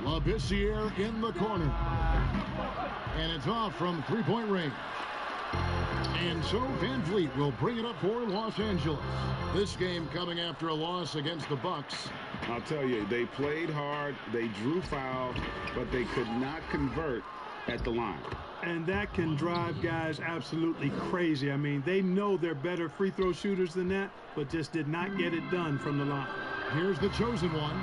Labissiere in the corner. And it's off from 3-point range. And so Van Vliet will bring it up for Los Angeles. This game coming after a loss against the Bucks. I'll tell you, they played hard, they drew foul, but they could not convert at the line. And that can drive guys absolutely crazy. I mean, they know they're better free throw shooters than that, but just did not get it done from the line. Here's the chosen one,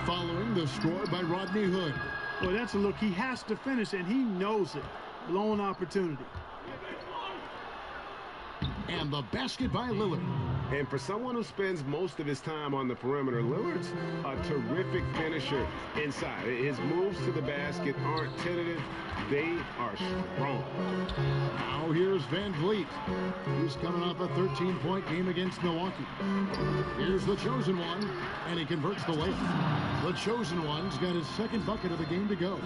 following the score by Rodney Hood. Well, that's a look. He has to finish, and he knows it. Blown opportunity. And the basket by Lillard. And for someone who spends most of his time on the perimeter, Lillard's a terrific finisher inside. His moves to the basket aren't tentative. They are strong. Now here's Van Vliet. He's coming off a 13-point game against Milwaukee. Here's the chosen one, and he converts the layup. The chosen one's got his second bucket of the game to go.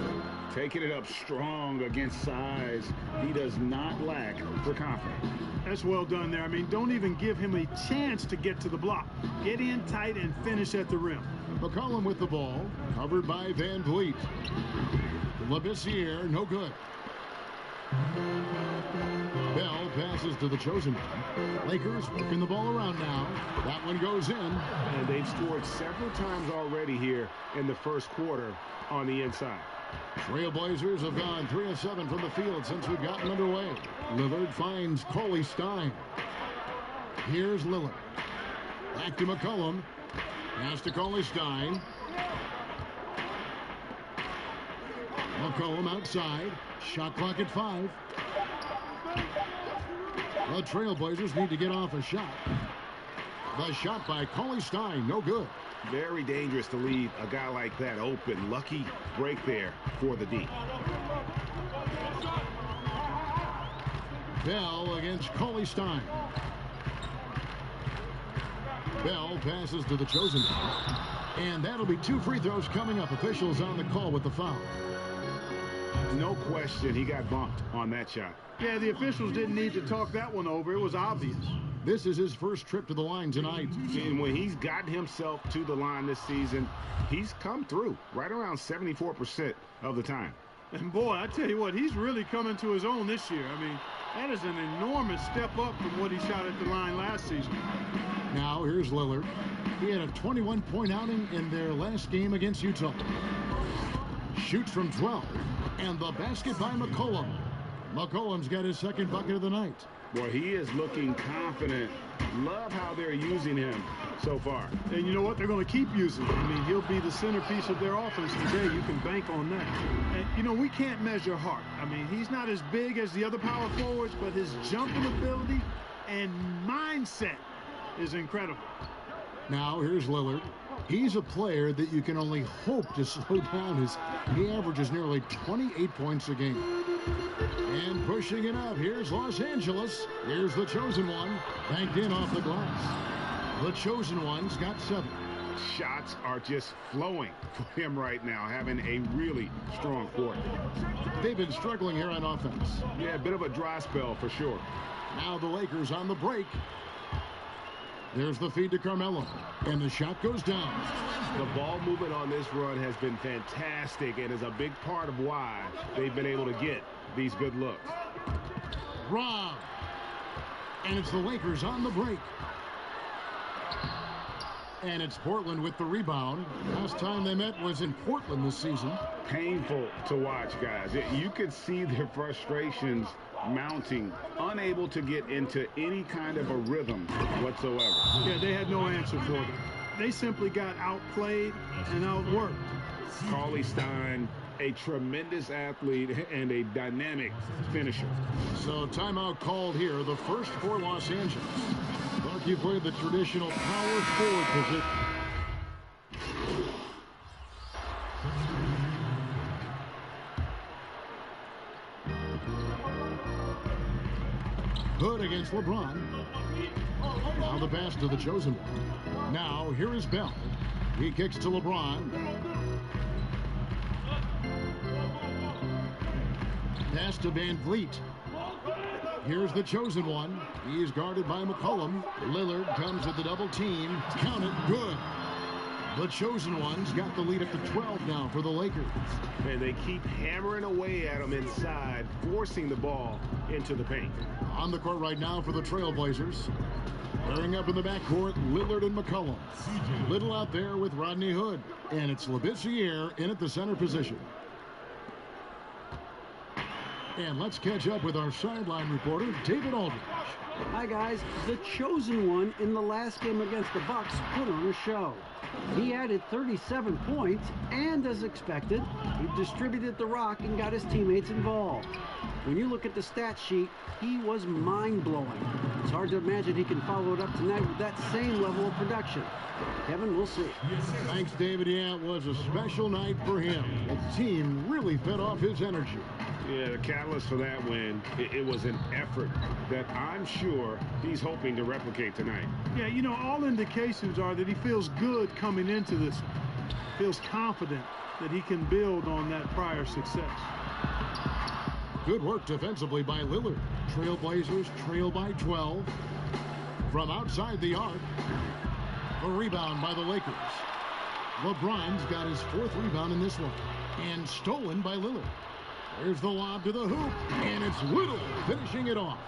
Taking it up strong against size. He does not lack for confidence. That's well done there. I mean, don't even give him a chance to get to the block. Get in tight and finish at the rim. McCollum with the ball, covered by Van Vliet. Labissiere, no good. Bell passes to the chosen one. Lakers working the ball around now. That one goes in. And they've scored several times already here in the first quarter on the inside. Trailblazers have gone 3 of 7 from the field since we've gotten underway. Lillard finds Cauley Stein. Here's Lillard. Back to McCollum. Pass to Cauley Stein. McCollum outside. Shot clock at 5. The Trailblazers need to get off a shot. The shot by Cauley Stein, no good. Very dangerous to leave a guy like that open. Lucky break there for the D. Bell against Cauley Stein. Bell passes to the chosen one. And that'll be 2 free throws coming up. Officials on the call with the foul. No question he got bumped on that shot. Yeah, the officials didn't need to talk that one over. It was obvious. This is his first trip to the line tonight. And when he's gotten himself to the line this season, he's come through right around 74% of the time. And boy, I tell you what, he's really coming to his own this year. I mean, that is an enormous step up from what he shot at the line last season. Now here's Lillard. He had a 21-point outing in their last game against Utah. Shoots from 12. And the basket by McCollum. McCollum's got his second bucket of the night. Boy, he is looking confident. Love how they're using him so far. And you know what? They're going to keep using him. I mean, he'll be the centerpiece of their offense today. You can bank on that. And, you know, we can't measure heart. I mean, he's not as big as the other power forwards, but his jumping ability and mindset is incredible. Now, here's Lillard. He's a player that you can only hope to slow down. He averages nearly 28 points a game. And pushing it up, here's Los Angeles. Here's the chosen one, banked in off the glass. The chosen one's got 7. Shots are just flowing for him right now, having a really strong quarter. They've been struggling here on offense. Yeah, a bit of a dry spell for sure. Now the Lakers on the break. There's the feed to Carmelo, and the shot goes down. The ball movement on this run has been fantastic and is a big part of why they've been able to get these good looks. Rob. And it's the Lakers on the break. And it's Portland with the rebound. Last time they met was in Portland this season. Painful to watch, guys. You could see their frustrations mounting, unable to get into any kind of a rhythm whatsoever. Yeah, they had no answer for them. They simply got outplayed and outworked. Cauley Stein, a tremendous athlete and a dynamic finisher. So timeout called here, the first for Los Angeles. Bucky played the traditional power forward position. Hood against LeBron. Now the pass to the chosen one. Now here is Bell. He kicks to LeBron. Pass to Van Vliet. Here's the chosen one. He's guarded by McCollum. Lillard comes at the double team. Count it, good. The chosen one's got the lead up to 12 now for the Lakers. And they keep hammering away at him inside, forcing the ball into the paint. On the court right now for the Trailblazers. Pairing up in the backcourt, Lillard and McCollum. Little out there with Rodney Hood. And it's Labissiere in at the center position. And let's catch up with our sideline reporter, David Aldridge. Hi, guys. The chosen one in the last game against the Bucks put on a show. He added 37 points, and as expected, he distributed the rock and got his teammates involved. When you look at the stat sheet, he was mind-blowing. It's hard to imagine he can follow it up tonight with that same level of production. Kevin, we'll see. Thanks, David. Yeah, it was a special night for him. The team really fed off his energy. Yeah, the catalyst for that win, it was an effort that I'm sure he's hoping to replicate tonight. Yeah, you know, all indications are that he feels good coming into this one. Feels confident that he can build on that prior success. Good work defensively by Lillard. Trailblazers trail by 12. From outside the arc, a rebound by the Lakers. LeBron's got his 4th rebound in this one. And stolen by Lillard. There's the lob to the hoop, and it's Whittle finishing it off.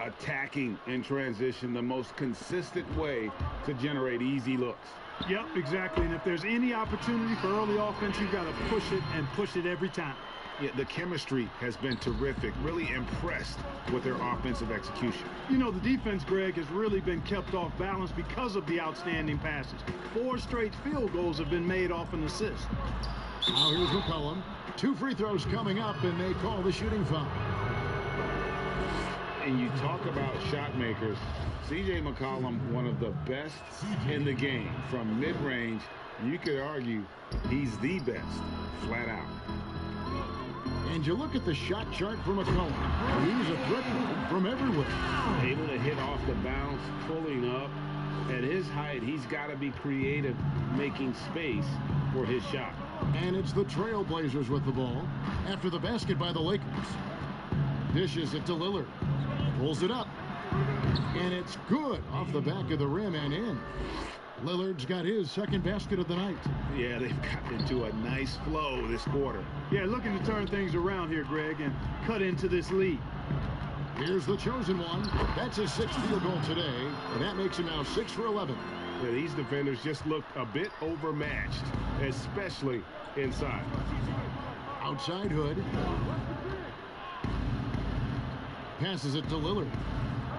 Attacking in transition, the most consistent way to generate easy looks. Yep, exactly. And if there's any opportunity for early offense, you've got to push it and push it every time. Yeah, the chemistry has been terrific. Really impressed with their offensive execution. You know, the defense, Greg, has really been kept off balance because of the outstanding passes. 4 straight field goals have been made off an assist. Now here's McCollum. 2 free throws coming up, and they call the shooting foul. And you talk about shot makers. C.J. McCollum, one of the best in the game. From mid-range, you could argue he's the best, flat out. And you look at the shot chart for McCollum. He's a threat from everywhere. Able to hit off the bounce, pulling up. At his height, he's got to be creative, making space for his shot. And it's the Trailblazers with the ball after the basket by the Lakers. Dishes it to Lillard. Pulls it up. And it's good off the back of the rim and in. Lillard's got his 2nd basket of the night. Yeah, they've got into a nice flow this quarter. Yeah, looking to turn things around here, Greg, and cut into this lead. Here's the chosen one. That's his 6th field goal today, and that makes him now 6 for 11. Yeah, these defenders just looked a bit overmatched, especially inside. Outside Hood. Passes it to Lillard.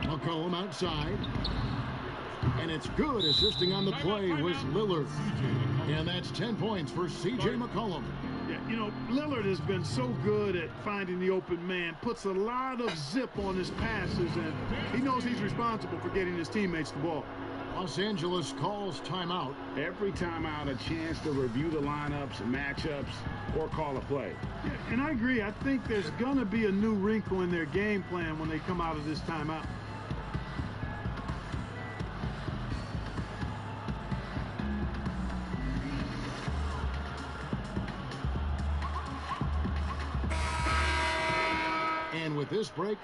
McCollum outside. And it's good. Assisting on the play was Lillard. And that's 10 points for C.J. McCollum. Yeah, you know, Lillard has been so good at finding the open man. Puts a lot of zip on his passes, and he knows he's responsible for getting his teammates the ball. Los Angeles calls timeout. Every timeout, a chance to review the lineups, matchups, or call a play. Yeah, and I agree. I think there's going to be a new wrinkle in their game plan when they come out of this timeout. And with this break...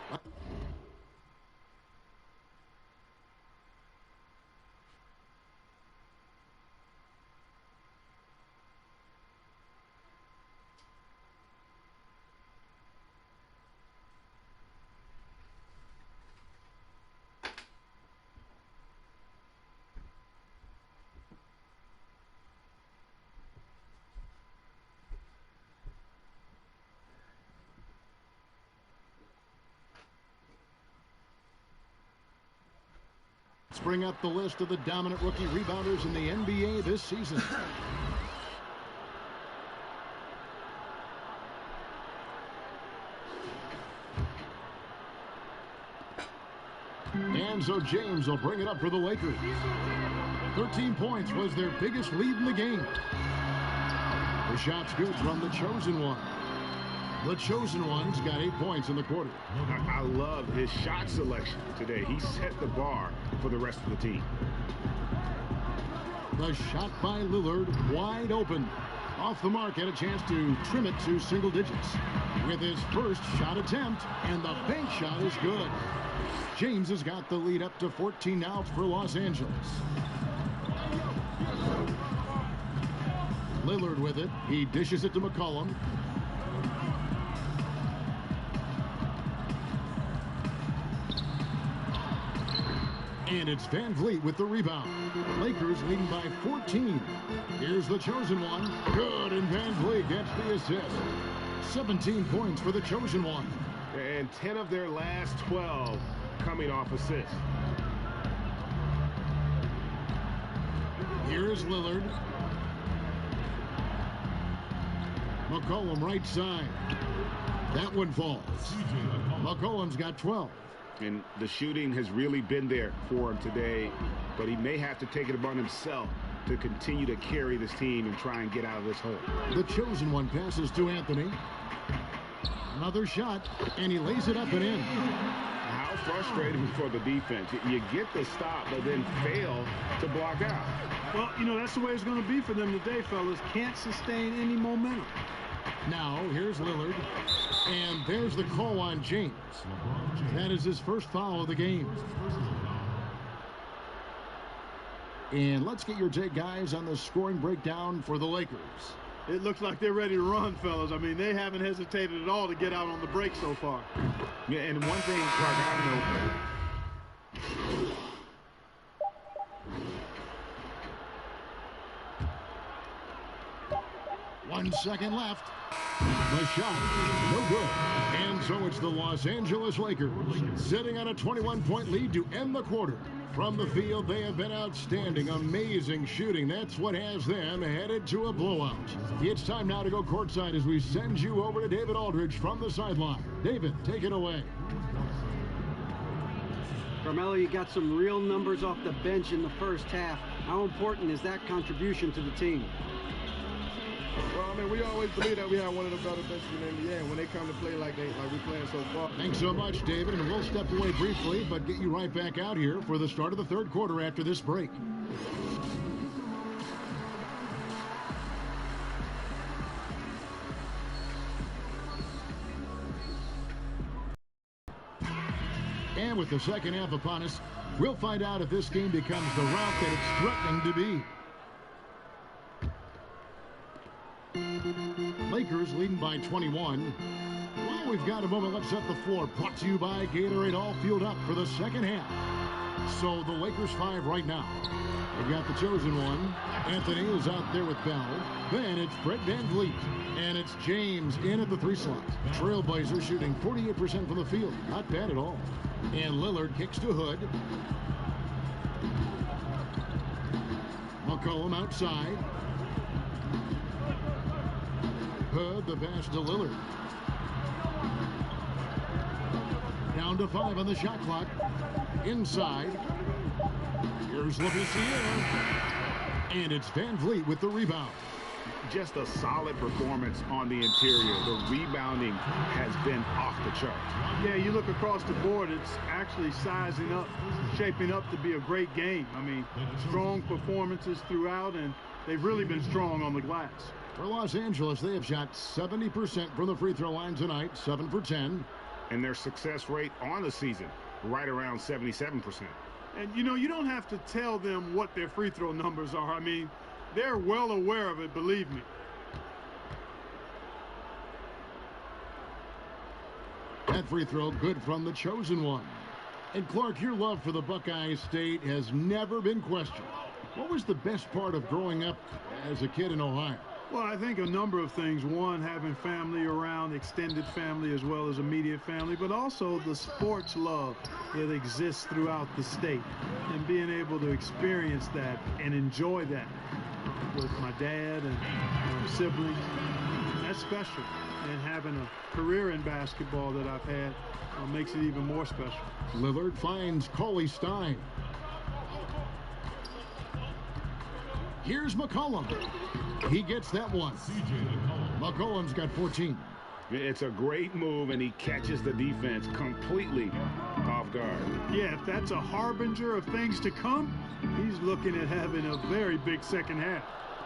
Let's bring up the list of the dominant rookie rebounders in the NBA this season. And so James will bring it up for the Lakers. 13 points was their biggest lead in the game. The shot's good from the chosen one. The chosen one's got 8 points in the quarter. I love his shot selection today. He set the bar for the rest of the team. The shot by Lillard, wide open. Off the mark, had a chance to trim it to single digits. With his first shot attempt, and the bank shot is good. James has got the lead up to 14 now for Los Angeles. Lillard with it. He dishes it to McCollum. And it's Van Vliet with the rebound. Lakers leading by 14. Here's the chosen one. Good, and Van Vliet gets the assist. 17 points for the chosen one. And 10 of their last 12 coming off assists. Here's Lillard. McCollum right side. That one falls. McCollum's got 12. And the shooting has really been there for him today, but he may have to take it upon himself to continue to carry this team and try and get out of this hole. The chosen one passes to Anthony. Another shot, and he lays it up and in. How frustrating for the defense. You get the stop, but then fail to block out. Well, you know, that's the way it's going to be for them today, fellas. Can't sustain any momentum. Now, here's Lillard, and there's the call on James. That is his first foul of the game. And let's get your take, guys, on the scoring breakdown for the Lakers. It looks like they're ready to run, fellas. I mean, they haven't hesitated at all to get out on the break so far. Yeah, and one thing, Clark, I know. 1 second left. The shot, no good. And so it's the Los Angeles Lakers sitting on a 21-point lead to end the quarter. From the field, they have been outstanding, amazing shooting. That's what has them headed to a blowout. It's time now to go courtside as we send you over to David Aldridge from the sideline. David, take it away. Carmelo, you got some real numbers off the bench in the first half. How important is that contribution to the team? Well, I mean, we always believe that we have one of the better benches in the NBA, and when they come to play like we're playing so far. Thanks so much, David, and we'll step away briefly, but get you right back out here for the start of the third quarter after this break. And with the second half upon us, we'll find out if this game becomes the route that it's threatening to be. Lakers leading by 21. Well, we've got a moment left set the floor. Brought to you by Gatorade, all fueled up for the second half. So the Lakers 5 right now. They've got the chosen one. Anthony is out there with Bell. Then it's Fred VanVleet. And it's James in at the 3 slot. Trailblazers shooting 48% from the field. Not bad at all. And Lillard kicks to Hood. McCollum outside. Hood, the pass to Lillard. Down to 5 on the shot clock. Inside. Here's Labissiere. And it's VanVleet with the rebound. Just a solid performance on the interior. The rebounding has been off the charts. Yeah, you look across the board, it's actually sizing up, shaping up to be a great game. I mean, strong performances throughout, and they've really been strong on the glass. For Los Angeles, they have shot 70% from the free throw line tonight, 7 for 10. And their success rate on the season, right around 77%. And, you know, you don't have to tell them what their free throw numbers are. I mean, they're well aware of it, believe me. That free throw good from the chosen one. And Clark, your love for the Buckeye State has never been questioned. What was the best part of growing up as a kid in Ohio? Well, I think a number of things. One, having family around, extended family as well as immediate family, but also the sports love that exists throughout the state and being able to experience that and enjoy that with my dad and siblings. That's special. And having a career in basketball that I've had makes it even more special. Lillard finds Cauley Stein. Here's McCollum. He gets that one. McCollum's got 14. It's a great move, and he catches the defense completely off guard. Yeah, if that's a harbinger of things to come, he's looking at having a very big second half.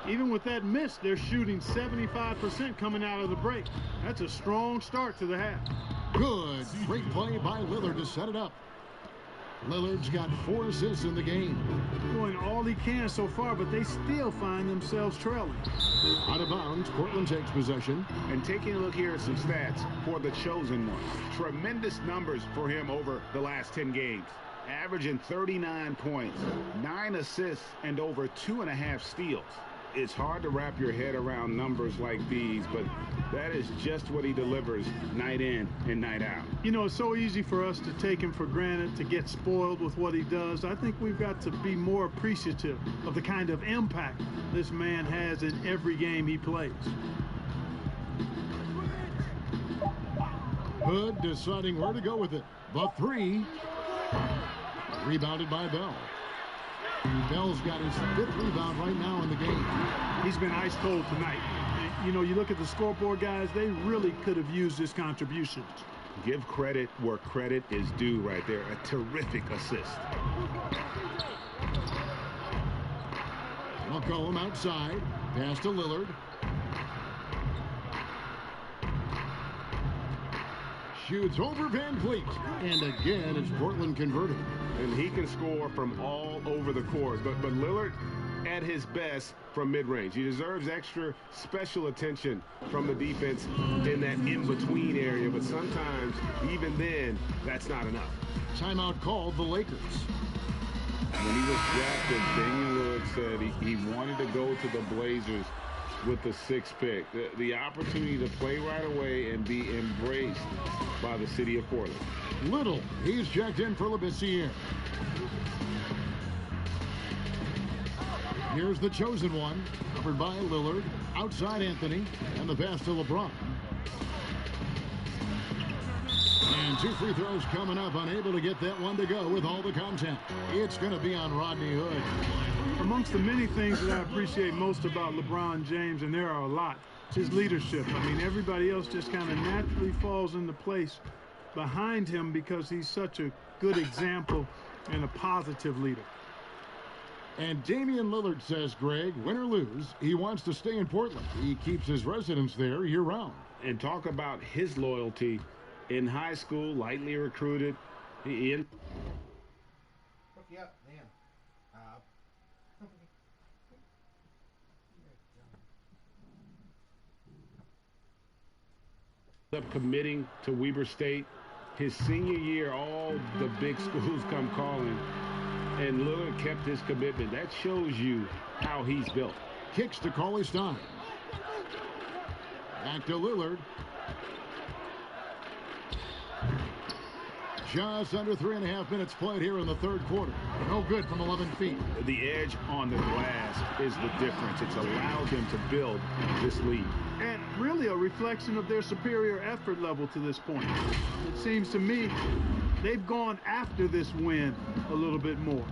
Even with that miss, they're shooting 75% coming out of the break. That's a strong start to the half. Good. Great play by Lillard to set it up. Lillard's got 4 assists in the game. Doing all he can so far, but they still find themselves trailing. Out of bounds, Portland takes possession. And taking a look here at some stats for the chosen one. Tremendous numbers for him over the last 10 games. Averaging 39 points, 9 assists, and over 2.5 steals. It's hard to wrap your head around numbers like these, but that is just what he delivers night in and night out. You know, it's so easy for us to take him for granted, to get spoiled with what he does. I think we've got to be more appreciative of the kind of impact this man has in every game he plays. Hood deciding where to go with it. The 3. Rebounded by Bell. Bell's got his 5th rebound right now in the game. He's been ice cold tonight. you know, you look at the scoreboard guys, they really could have used this contribution. Give credit where credit is due right there. A terrific assist. McCollum outside. Pass to Lillard. Shoots over Van Fleet. And again, it's Portland converted. And he can score from all over the court. But Lillard at his best from mid-range. He deserves extra special attention from the defense in that in-between area. But sometimes, even then, that's not enough. Timeout called the Lakers. When he was drafted, Damian Lillard said he wanted to go to the Blazers with the 6th pick. The opportunity to play right away and be embraced by the city of Portland. Little, he's checked in for Labissiere. Here's the chosen one, covered by Lillard. Outside Anthony, and the pass to LeBron. And 2 free throws coming up, unable to get that one to go with all the contact. It's going to be on Rodney Hood. Amongst the many things that I appreciate most about LeBron James, and there are a lot, it's his leadership. I mean, everybody else just kind of naturally falls into place behind him because he's such a good example and a positive leader. And Damian Lillard says, Greg, win or lose, he wants to stay in Portland. He keeps his residence there year-round. And talk about his loyalty. In high school, lightly recruited. Hook you up, Up committing to Weber State. His senior year, all the big schools come calling. And Lillard kept his commitment. That shows you how he's built. Kicks to Cauley-Stein. Back to Lillard. Just under 3.5 minutes played here in the third quarter. No good from 11 feet. The edge on the glass is the difference. It's allowed them to build this lead. And really a reflection of their superior effort level to this point. It seems to me they've gone after this win a little bit more.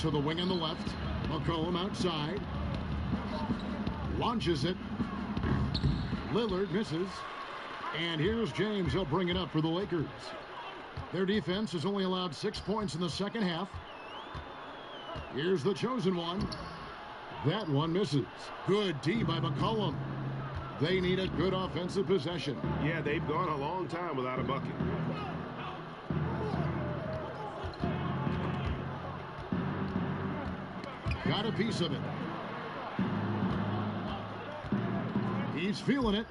To the wing on the left. McCollum outside. Launches it. Lillard misses. And here's James. He'll bring it up for the Lakers. Their defense has only allowed 6 points in the second half. Here's the chosen one. That one misses. Good D by McCollum. They need a good offensive possession. Yeah, they've gone a long time without a bucket. Got a piece of it. He's feeling it.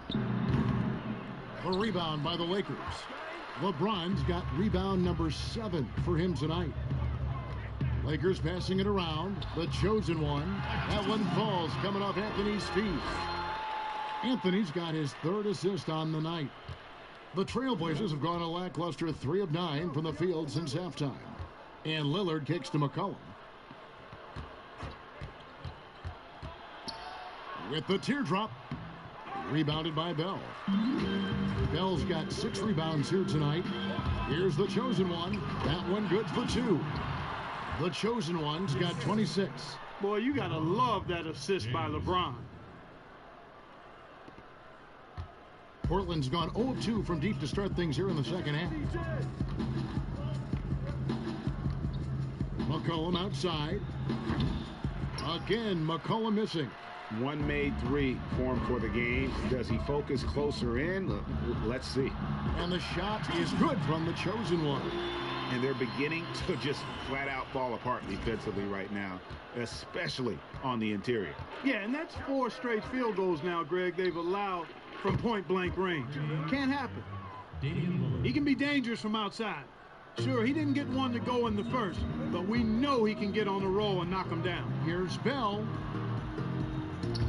A rebound by the Lakers. LeBron's got rebound number 7 for him tonight. Lakers passing it around. The chosen one. That one falls coming off Anthony's feet. Anthony's got his 3rd assist on the night. The Trailblazers have gone a lackluster 3 of 9 from the field since halftime. And Lillard kicks to McCollum. With the teardrop. Rebounded by Bell. Bell's got 6 rebounds here tonight. Here's the chosen one. That one good for 2. The chosen one's got 26. Boy, you got to love that assist by LeBron. Portland's gone 0-2 from deep to start things here in the second half. McCollum outside. Again, McCollum missing. One made 3 for him for the game. Does he focus closer in? Let's see. And the shot is good from the chosen one. And they're beginning to just flat out fall apart defensively right now, especially on the interior. Yeah, and that's 4 straight field goals now, Greg, they've allowed from point-blank range. Can't happen. He can be dangerous from outside. Sure, he didn't get one to go in the first, but we know he can get on a roll and knock them down. Here's Bell.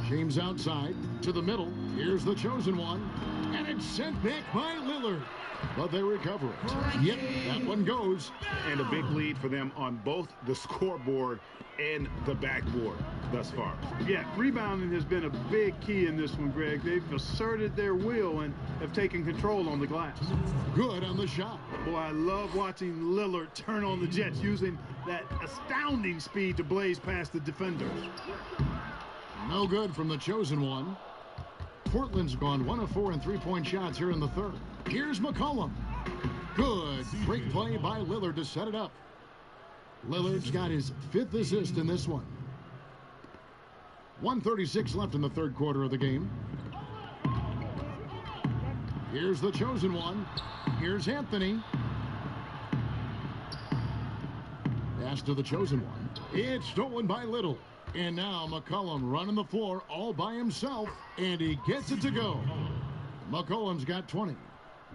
James outside to the middle. Here's the chosen one. And it's sent back by Lillard. But they recover it. Yep, that one goes. And a big lead for them on both the scoreboard and the backboard thus far. Yeah, rebounding has been a big key in this one, Greg. They've asserted their will and have taken control on the glass. Good on the shot. Boy, I love watching Lillard turn on the Jets, using that astounding speed to blaze past the defenders. No good from the chosen one. Portland's gone 1 of 4 in three-point shots here in the third. Here's McCollum. Good. Great play by Lillard to set it up. Lillard's got his 5th assist in this one. 1:36 left in the third quarter of the game. Here's the chosen one. Here's Anthony. Pass to the chosen one. It's stolen by Little. And now McCollum running the floor all by himself, and he gets it to go. McCollum's got 20.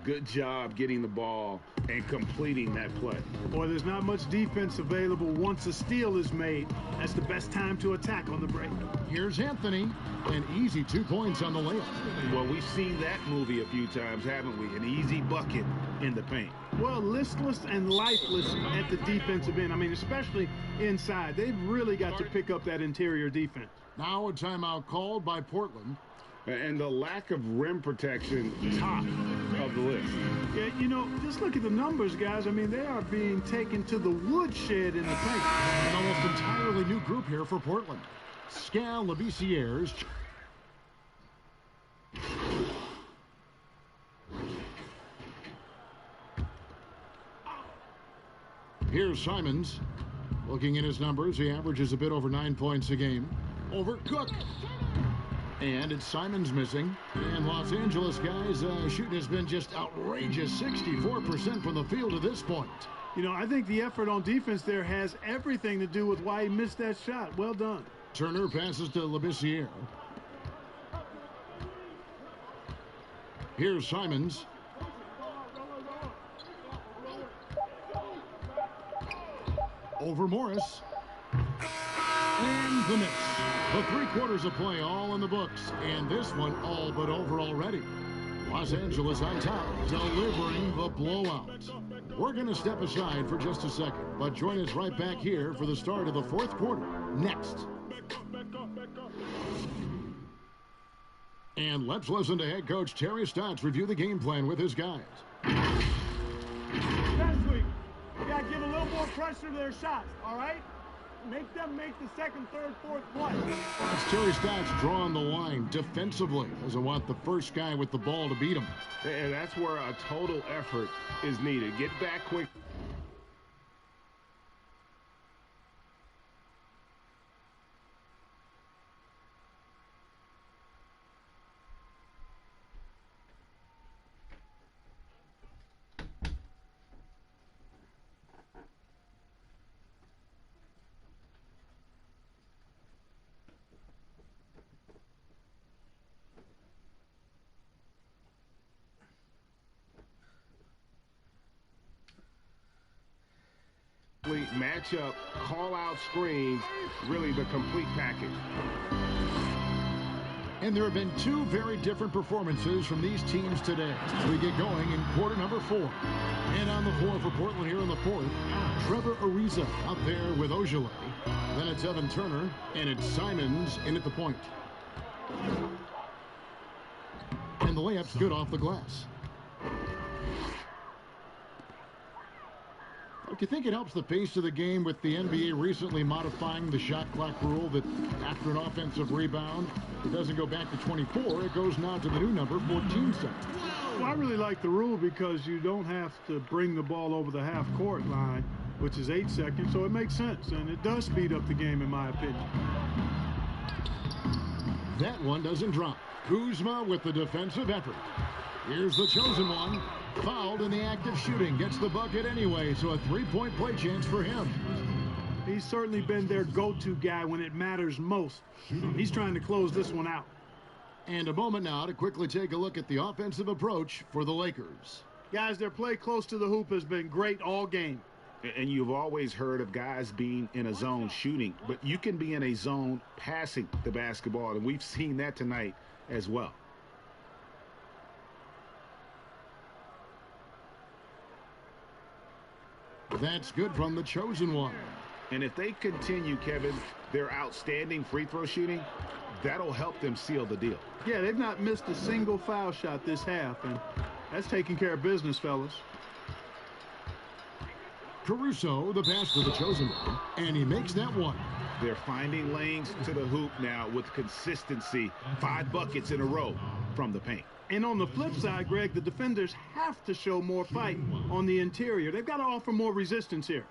Good job getting the ball and completing that play. Boy, there's not much defense available once a steal is made. That's the best time to attack on the break. Here's Anthony. An easy 2 points on the layup. Well, we've seen that movie a few times, haven't we? An easy bucket in the paint. Well, listless and lifeless at the defensive end. I mean, especially inside. They've really got to pick up that interior defense. Now a timeout called by Portland. And the lack of rim protection, top of the list. Yeah, you know, just look at the numbers, guys. I mean, they are being taken to the woodshed in the paint. An almost entirely new group here for Portland. Scal Labissières. Here's Simons. Looking at his numbers, he averages a bit over 9 points a game. Over Cook. And it's Simons missing. And Los Angeles guys, shooting has been just outrageous. 64% from the field at this point. You know, I think the effort on defense there has everything to do with why he missed that shot. Well done. Turner passes to Labissière. Here's Simons. Over Morris. And the miss. The 3 quarters of play all in the books. And this one all but over already. Los Angeles on top, delivering the blowout. We're going to step aside for just a second, but join us right back here for the start of the 4th quarter. Next. And let's listen to head coach Terry Stotts review the game plan with his guys. Next week, you got to give a little more pressure to their shots, all right? Make them make the second, third, fourth play. That's Terry Stotts drawing the line defensively. Doesn't want the first guy with the ball to beat him. And that's where a total effort is needed. Get back quick. Matchup, call-out screens, really the complete package. And there have been 2 very different performances from these teams today as we get going in quarter number 4. And on the floor for Portland here in the 4th, Trevor Ariza out there with Ojale. Then it's Evan Turner, and it's Simons in at the point. And the layup's good off the glass. Do you think it helps the pace of the game with the NBA recently modifying the shot clock rule that after an offensive rebound, it doesn't go back to 24, it goes now to the new number, 14 seconds? Well, I really like the rule because you don't have to bring the ball over the half-court line, which is 8 seconds, so it makes sense, and it does speed up the game in my opinion. That one doesn't drop. Kuzma with the defensive effort. Here's the chosen one. Fouled in the act of shooting. Gets the bucket anyway, so a 3-point play chance for him. He's certainly been their go-to guy when it matters most. He's trying to close this one out. And a moment now to quickly take a look at the offensive approach for the Lakers. Guys, their play close to the hoop has been great all game. And you've always heard of guys being in a zone shooting, but you can be in a zone passing the basketball, and we've seen that tonight as well. That's good from the chosen one. And if they continue, Kevin, their outstanding free throw shooting, that'll help them seal the deal. Yeah, they've not missed a single foul shot this half, and that's taking care of business, fellas. Caruso, the pass to the chosen one, and he makes that one. They're finding lanes to the hoop now with consistency. 5 buckets in a row from the paint. And on the flip side, Greg, the defenders have to show more fight on the interior. They've got to offer more resistance here.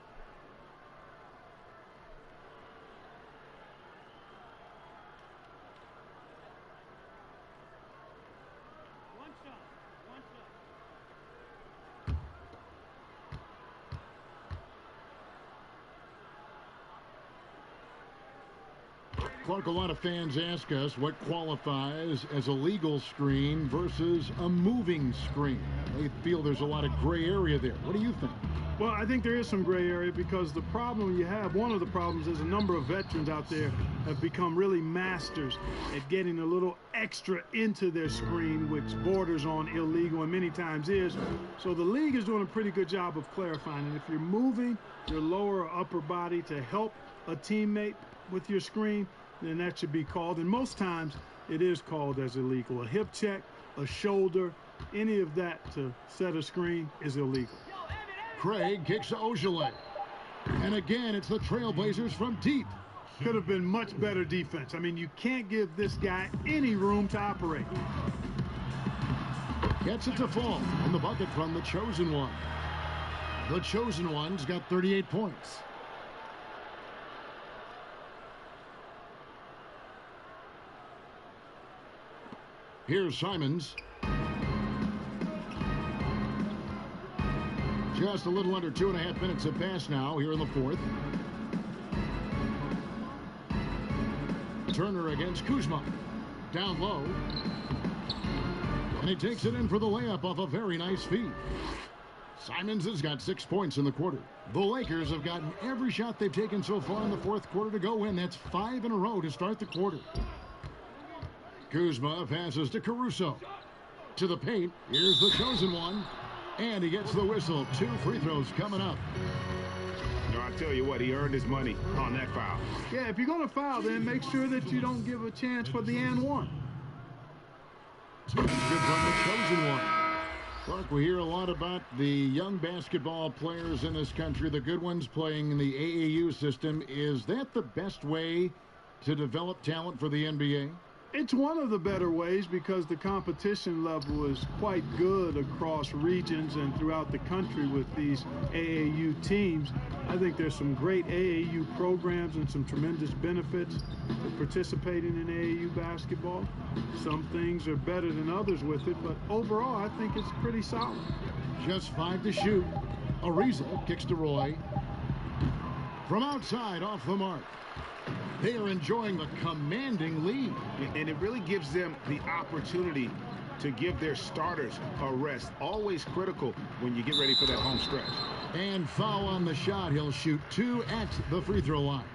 Clark, a lot of fans ask us what qualifies as a legal screen versus a moving screen. They feel there's a lot of gray area there. What do you think? Well, I think there is some gray area because the problem you have, one of the problems is a number of veterans out there have become really masters at getting a little extra into their screen, which borders on illegal and many times is. So the league is doing a pretty good job of clarifying. And if you're moving your lower or upper body to help a teammate with your screen, then that should be called. And most times it is called as illegal. A hip check, a shoulder, any of that to set a screen is illegal. Craig kicks to Ogilvy. And again, it's the Trailblazers from deep. Could have been much better defense. I mean, you can't give this guy any room to operate. Gets it to fall. And the bucket from the chosen one. The chosen one's got 38 points. Here's Simons. Just a little under 2.5 minutes have passed now here in the fourth. Turner against Kuzma. Down low. And he takes it in for the layup off a very nice feed. Simons has got 6 points in the quarter. The Lakers have gotten every shot they've taken so far in the fourth quarter to go in. That's 5 in a row to start the quarter. Kuzma passes to Caruso. To the paint. Here's the chosen one. And he gets the whistle. 2 free throws coming up. No, I tell you what, he earned his money on that foul. Yeah, if you're going to foul, then make sure that you don't give a chance for the and one. Good from the chosen one. Look, we hear a lot about the young basketball players in this country, the good ones playing in the AAU system. Is that the best way to develop talent for the NBA? It's one of the better ways because the competition level is quite good across regions and throughout the country with these AAU teams. I think there's some great AAU programs and some tremendous benefits to participating in AAU basketball. Some things are better than others with it, but overall I think it's pretty solid. Just 5 to shoot. Ariza kicks to Roy. From outside, off the mark. They are enjoying the commanding lead. And it really gives them the opportunity to give their starters a rest. Always critical when you get ready for that home stretch. And foul on the shot. He'll shoot 2 at the free throw line.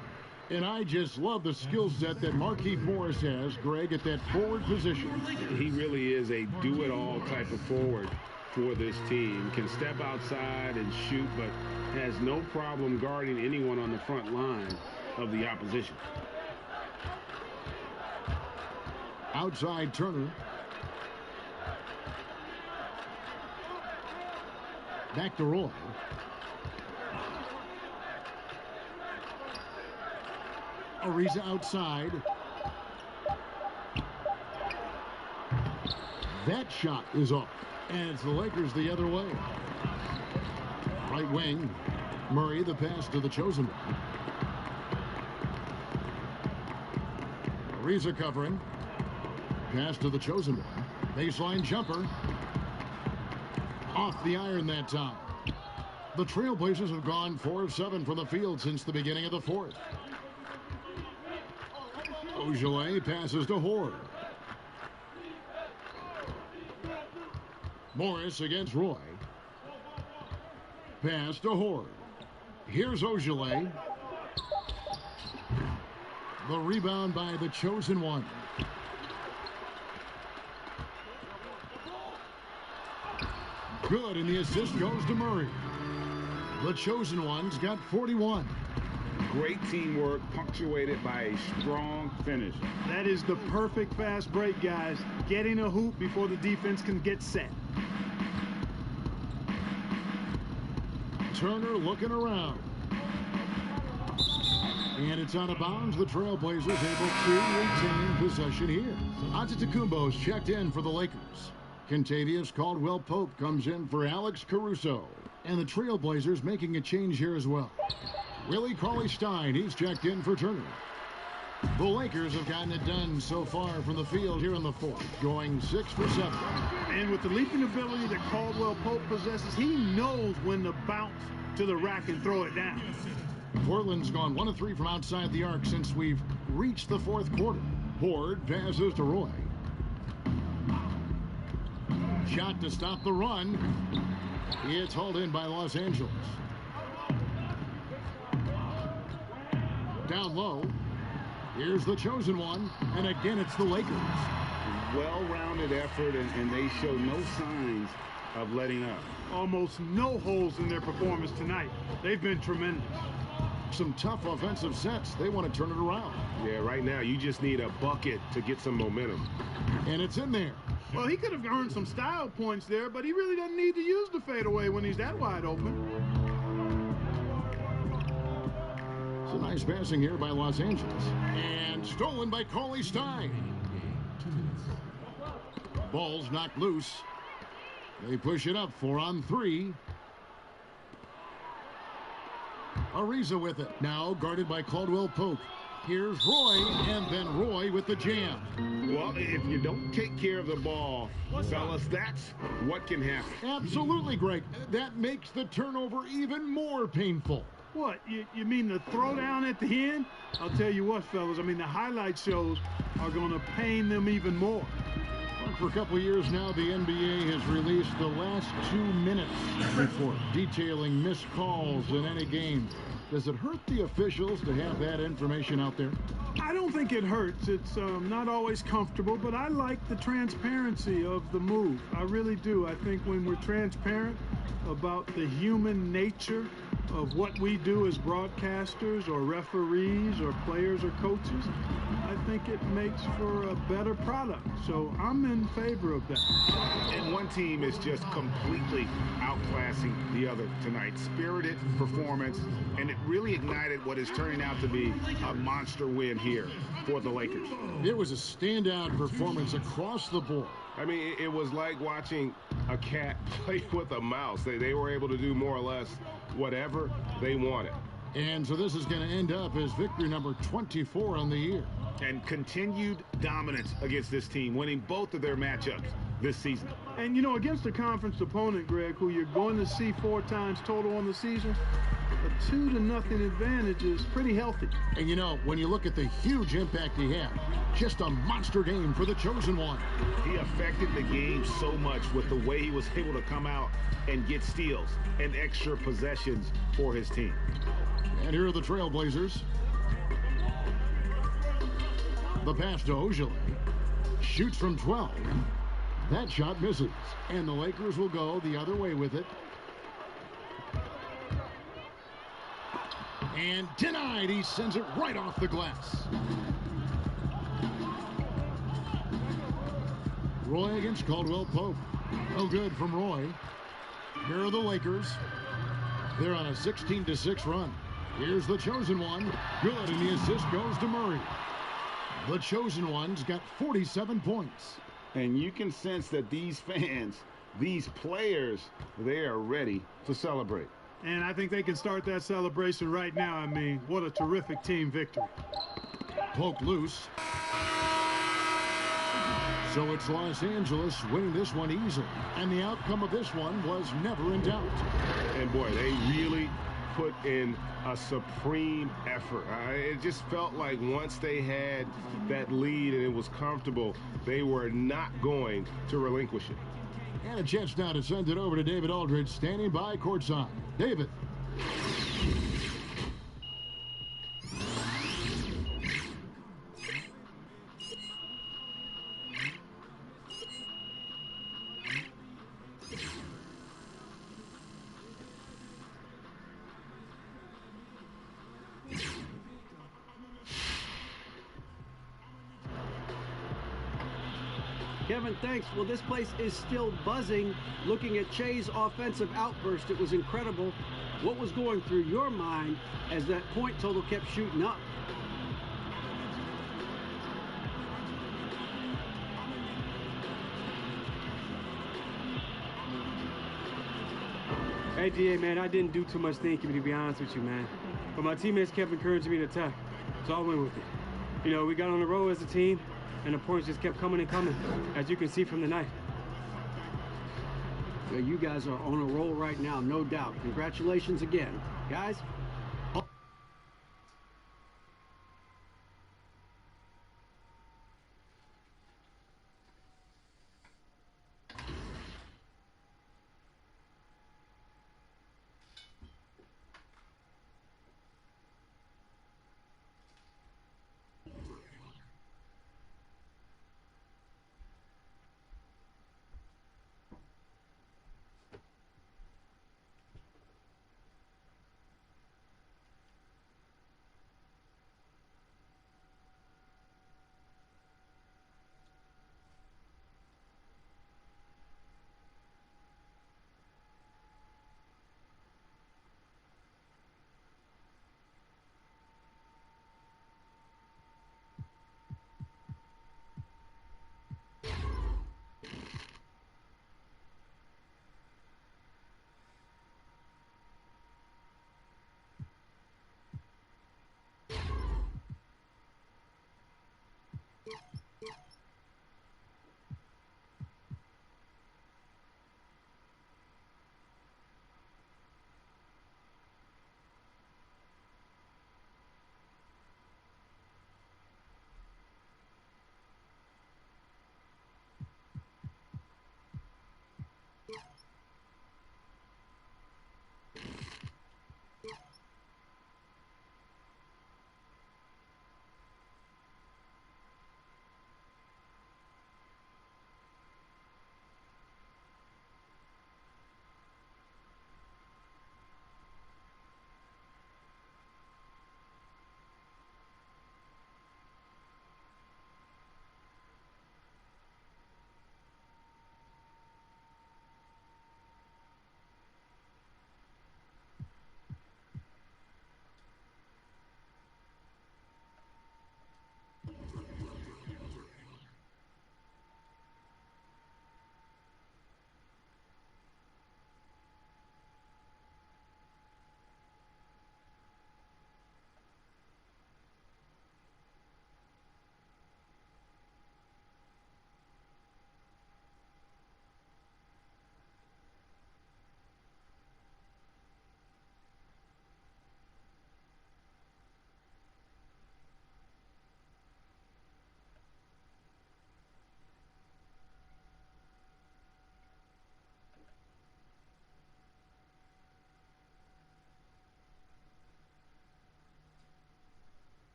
And I just love the skill set that Markieff Morris has, Greg, at that forward position. He really is a do-it-all type of forward for this team. Can step outside and shoot, but has no problem guarding anyone on the front line of the opposition. Outside Turner. Back to Roy. Ariza outside. That shot is off. And it's the Lakers the other way. Right wing. Murray, the pass to the chosen one. Ariza covering. Pass to the chosen one. Baseline jumper. Off the iron that time. The Trailblazers have gone 4 of 7 from the field since the beginning of the fourth. Ogilvy passes to Horde. Morris against Roy. Pass to Horde. Here's Ogilvy. The rebound by the chosen one. Good, and the assist goes to Murray. The chosen one's got 41. Great teamwork, punctuated by a strong finish. That is the perfect fast break, guys. Getting a hoop before the defense can get set. Turner looking around. And it's out of bounds. The Trailblazers able to retain possession here. Antetokounmpo's checked in for the Lakers. Kentavious Caldwell-Pope comes in for Alex Caruso. And the Trailblazers making a change here as well. Willie Cauley-Stein, he's checked in for Turner. The Lakers have gotten it done so far from the field here in the fourth, going 6 for 7. And with the leaping ability that Caldwell-Pope possesses, he knows when to bounce to the rack and throw it down. Portland's gone 1 of 3 from outside the arc since we've reached the fourth quarter. Horde passes to Roy. Shot to stop the run. It's hauled in by Los Angeles. Down low. Here's the chosen one. And again, it's the Lakers. Well-rounded effort, and they show no signs of letting up. Almost no holes in their performance tonight. They've been tremendous. Some tough offensive sets. They want to turn it around. Yeah, right now you just need a bucket to get some momentum. And it's in there. Well, he could have earned some style points there, but he really doesn't need to use the fadeaway when he's that wide open. It's a nice passing here by Los Angeles. And stolen by Cauley-Stein. Ball's knocked loose. They push it up 4 on 3. Ariza with it. Now guarded by Caldwell-Pope. Here's Roy, and then Roy with the jam. Well, if you don't take care of the ball, fellas, that's what can happen. Absolutely, Greg. That makes the turnover even more painful. What, you mean the throwdown at the end? I'll tell you what, fellas, I mean, the highlight shows are going to pain them even more. For a couple of years now, the NBA has released the last 2 minutes report detailing missed calls in any game. Does it hurt the officials to have that information out there? I don't think it hurts. It's not always comfortable, but I like the transparency of the move. I really do. I think when we're transparent about the human nature of what we do as broadcasters or referees or players or coaches, I think it makes for a better product. So I'm in favor of that. And one team is just completely outclassing the other tonight. Spirited performance, and it really ignited what is turning out to be a monster win here for the Lakers. It was a standout performance across the board. I mean, it was like watching a cat play with a mouse. They were able to do more or less whatever they wanted. And so this is going to end up as victory number 24 on the year. And continued dominance against this team, winning both of their matchups this season. And, you know, against a conference opponent, Greg, who you're going to see 4 times total on the season, a 2-0 advantage is pretty healthy. And, you know, when you look at the huge impact he had, just a monster game for the chosen one. He affected the game so much with the way he was able to come out and get steals and extra possessions for his team. And here are the Trailblazers. The pass to Ogilvy. Shoots from 12. That shot misses. And the Lakers will go the other way with it. And denied. He sends it right off the glass. Roy against Caldwell-Pope. No good from Roy. Here are the Lakers. They're on a 16-6 run. Here's the chosen one. Good, and the assist goes to Murray. The chosen one's got 47 points. And you can sense that these fans, these players, they are ready to celebrate. And I think they can start that celebration right now. I mean, what a terrific team victory. Poked loose. So it's Los Angeles winning this one easily. And the outcome of this one was never in doubt. And boy, they really put in a supreme effort. It just felt like once they had that lead and it was comfortable, they were not going to relinquish it. And a chance now to send it over to David Aldridge, standing by courtside. David. Kevin, thanks. Well, this place is still buzzing. Looking at Che's offensive outburst, it was incredible. What was going through your mind as that point total kept shooting up? Hey, DA, man, I didn't do too much thinking, to be honest with you, man. But my teammates kept encouraging me to attack, so I went with it. You know, we got on the road as a team, and the points just kept coming and coming, as you can see from the night. Well, you guys are on a roll right now, no doubt. Congratulations again. Guys?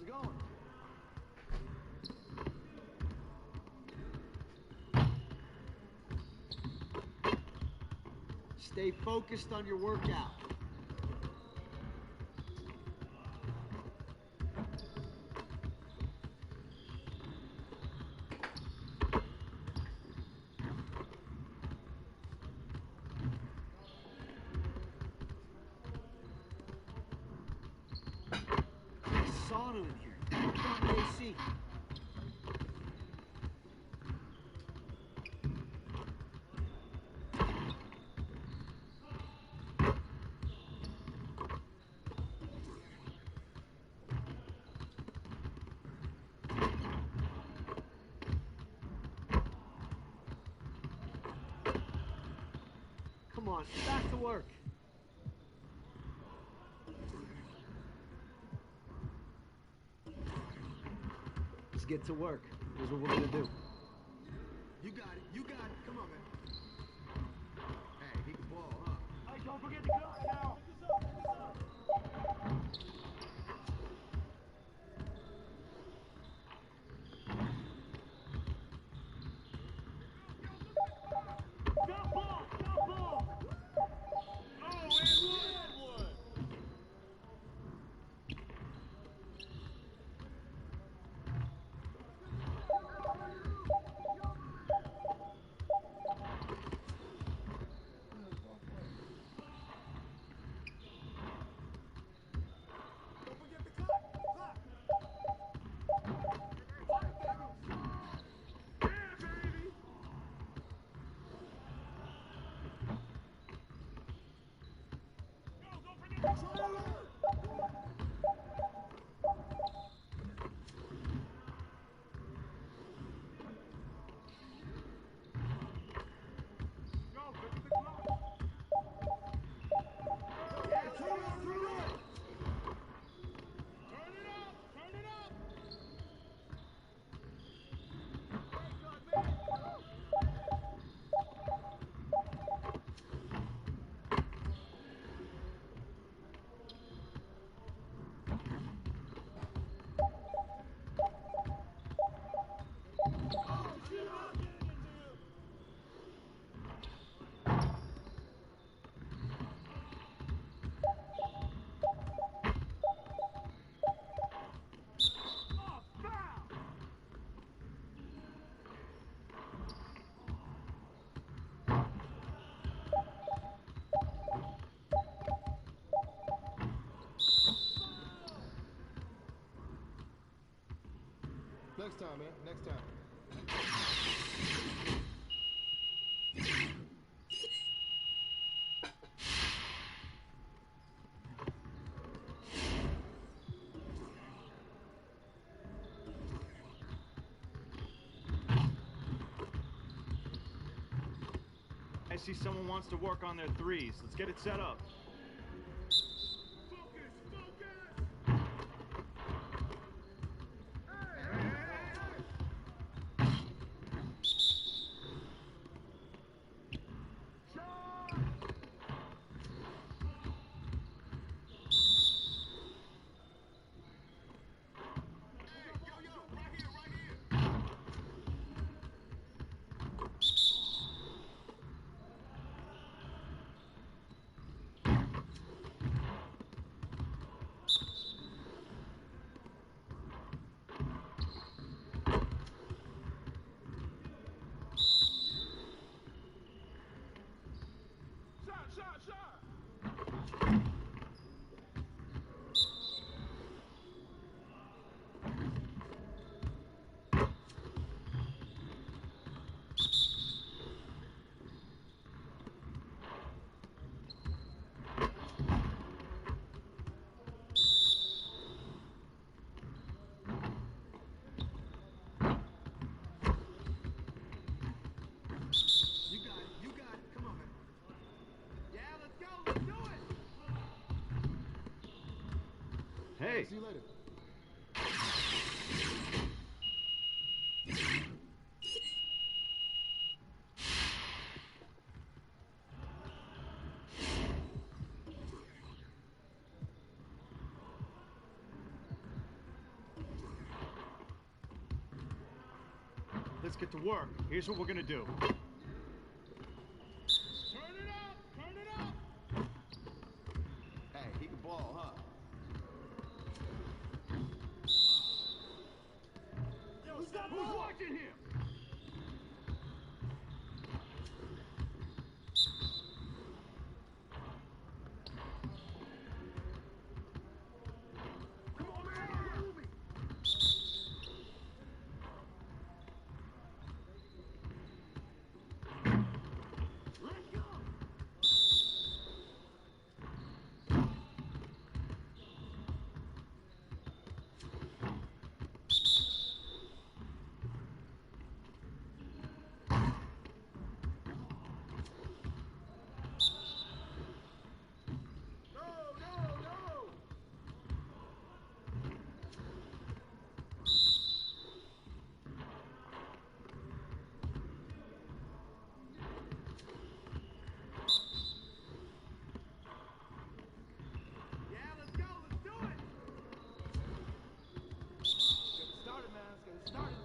How's it going? Stay focused on your workout. Sauna in here. Turn the AC. Come on, back to work. Let's get to work. Here's what we're gonna do. You got it. You got it. Come on, man. Hey, he can ball, huh? Hey, don't forget the clock now. Stop ball! Stop ball! Oh, and one! Next time, man. Next time. I see someone wants to work on their threes. Let's get it set up. Hey. See you later. let's get to work. Here's what we're gonna do. Turn it up! Turn it up! Hey, he can ball, huh? Who's watching him? Come on, man! Move it! Let's go! No, no, no! Yeah, let's go, let's do it! Let's get it started, man, let's get it started.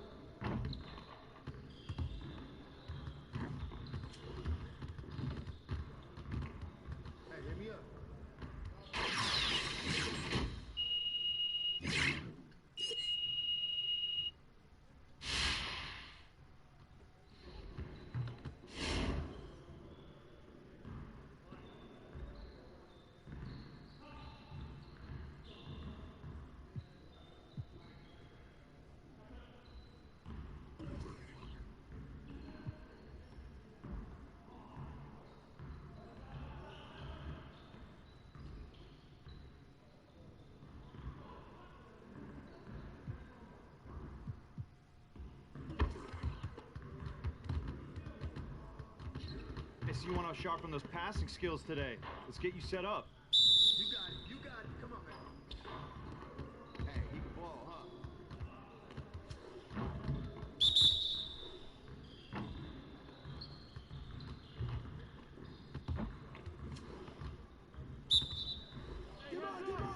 Hey, hit me up. I see you want to sharpen those passing skills today. Let's get you set up. You got it, you got it. Come on, man. Hey, he can ball, huh? Come on, come on!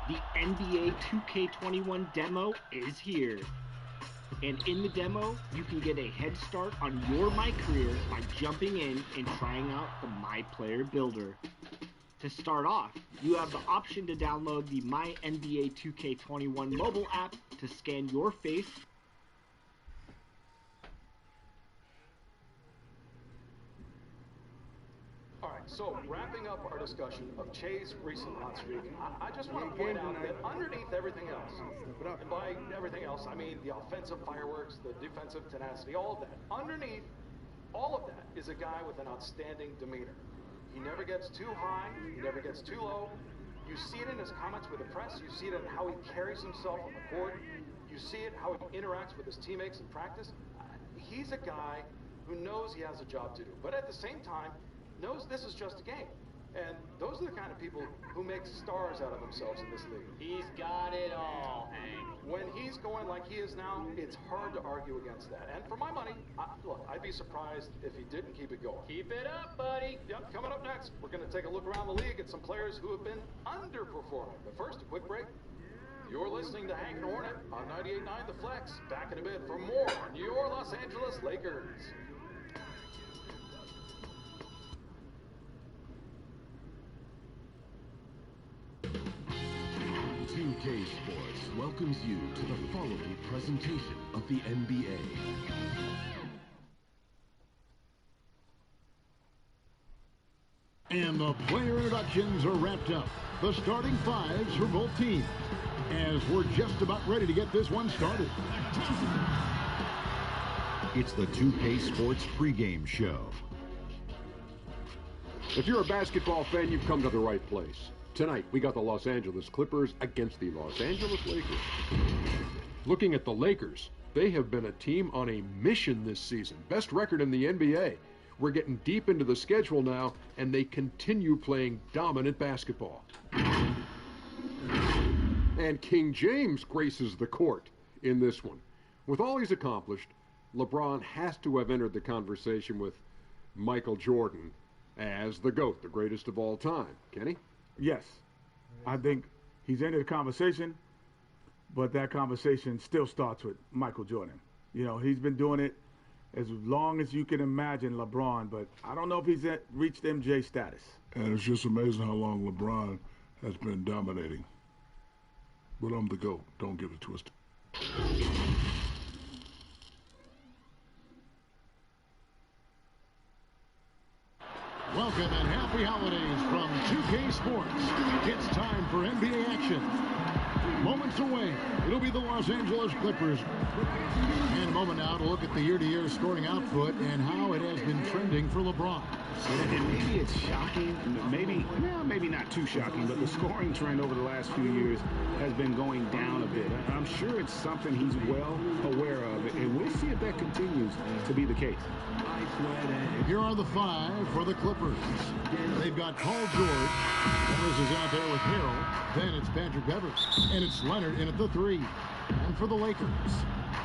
The NBA 2K21 demo is here. And in the demo, you can get a head start on your My Career by jumping in and trying out the My Player Builder. To start off, you have the option to download the My NBA 2K21 mobile app to scan your face. All right, so wrapping up our discussion of Che's recent hot streak, I just want to point out that underneath everything else, and by everything else, I mean the offensive fireworks, the defensive tenacity, all of that. Underneath all of that is a guy with an outstanding demeanor. He never gets too high, he never gets too low. You see it in his comments with the press, you see it in how he carries himself on the court, you see it how he interacts with his teammates in practice. He's a guy who knows he has a job to do, but at the same time, knows this is just a game. And those are the kind of people who make stars out of themselves in this league. He's got it all, Hank. When he's going like he is now, it's hard to argue against that. And for my money, look, I'd be surprised if he didn't keep it going. Keep it up, buddy. Yep, coming up next, we're going to take a look around the league at some players who have been underperforming. But first, a quick break. You're listening to Hank and Hornet on 98.9 The Flex. Back in a bit for more on your Los Angeles Lakers. 2K Sports welcomes you to the following presentation of the NBA. And the player introductions are wrapped up. The starting fives for both teams, as we're just about ready to get this one started. It's the 2K Sports pregame show. If you're a basketball fan, you've come to the right place. Tonight, we got the Los Angeles Clippers against the Los Angeles Lakers. Looking at the Lakers, they have been a team on a mission this season. Best record in the NBA. We're getting deep into the schedule now, and they continue playing dominant basketball. And King James graces the court in this one. With all he's accomplished, LeBron has to have entered the conversation with Michael Jordan as the GOAT, the greatest of all time. Kenny? Yes, I think he's entered the conversation, but that conversation still starts with Michael Jordan. You know, he's been doing it as long as you can imagine LeBron, but I don't know if he's reached MJ status. And it's just amazing how long LeBron has been dominating. But I'm the GOAT. Don't get it twisted. Welcome and happy holidays from 2K Sports. It's time for NBA action. Moments away, it'll be the Los Angeles Clippers. And a moment now to look at the year-to-year scoring output and how it has been trending for LeBron. And maybe it's shocking, maybe not too shocking, but the scoring trend over the last few years has been going down a bit. I'm sure it's something he's well aware of, and we'll see if that continues to be the case. Here are the five for the Clippers. They've got Paul George. Ellis is out there with Harold. Then it's Patrick Beverly. And it's Leonard in at the three. And for the Lakers,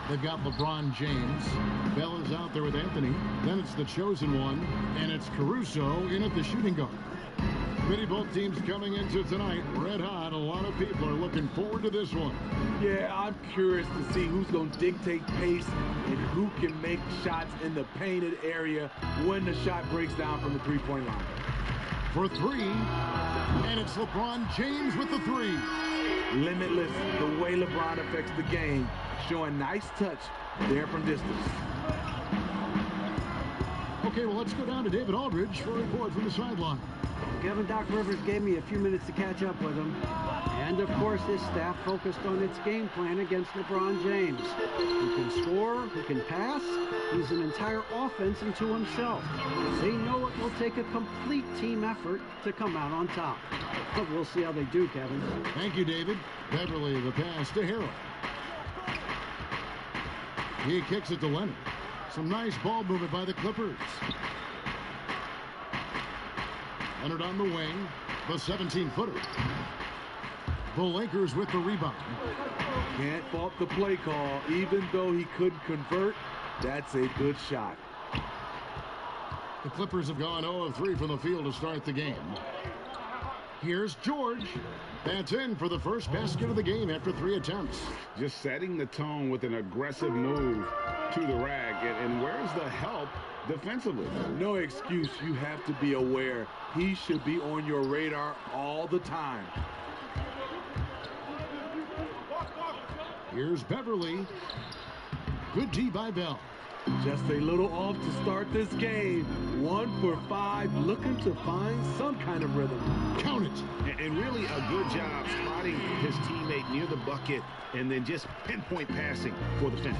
they've got LeBron James. Bell is out there with Anthony. Then it's the chosen one. And it's Caruso in at the shooting guard. Pretty both teams coming into tonight red hot. A lot of people are looking forward to this one. Yeah, I'm curious to see who's going to dictate pace and who can make shots in the painted area when the shot breaks down from the three-point line. For three, and it's LeBron James with the three. Limitless, the way LeBron affects the game, showing nice touch there from distance. Okay, well, let's go down to David Aldridge for a report from the sideline. Kevin, Doc Rivers gave me a few minutes to catch up with him. And, of course, his staff focused on its game plan against LeBron James. Who can score, who can pass. He's an entire offense unto himself. They know it will take a complete team effort to come out on top. But we'll see how they do, Kevin. Thank you, David. Beverly, the pass to Harold. He kicks it to Leonard. Some nice ball movement by the Clippers. Leonard on the wing, the 17-footer. The Lakers with the rebound. Can't fault the play call. Even though he couldn't convert, that's a good shot. The Clippers have gone 0 of 3 from the field to start the game. Here's George. That's in for the first basket of the game after 3 attempts. Just setting the tone with an aggressive move to the rack. And where's the help defensively? No excuse. You have to be aware. He should be on your radar all the time. Here's Beverly. Good D by Bell. Just a little off to start this game. 1 for 5, looking to find some kind of rhythm. Count it. And really a good job spotting his teammate near the bucket and then just pinpoint passing for the finish.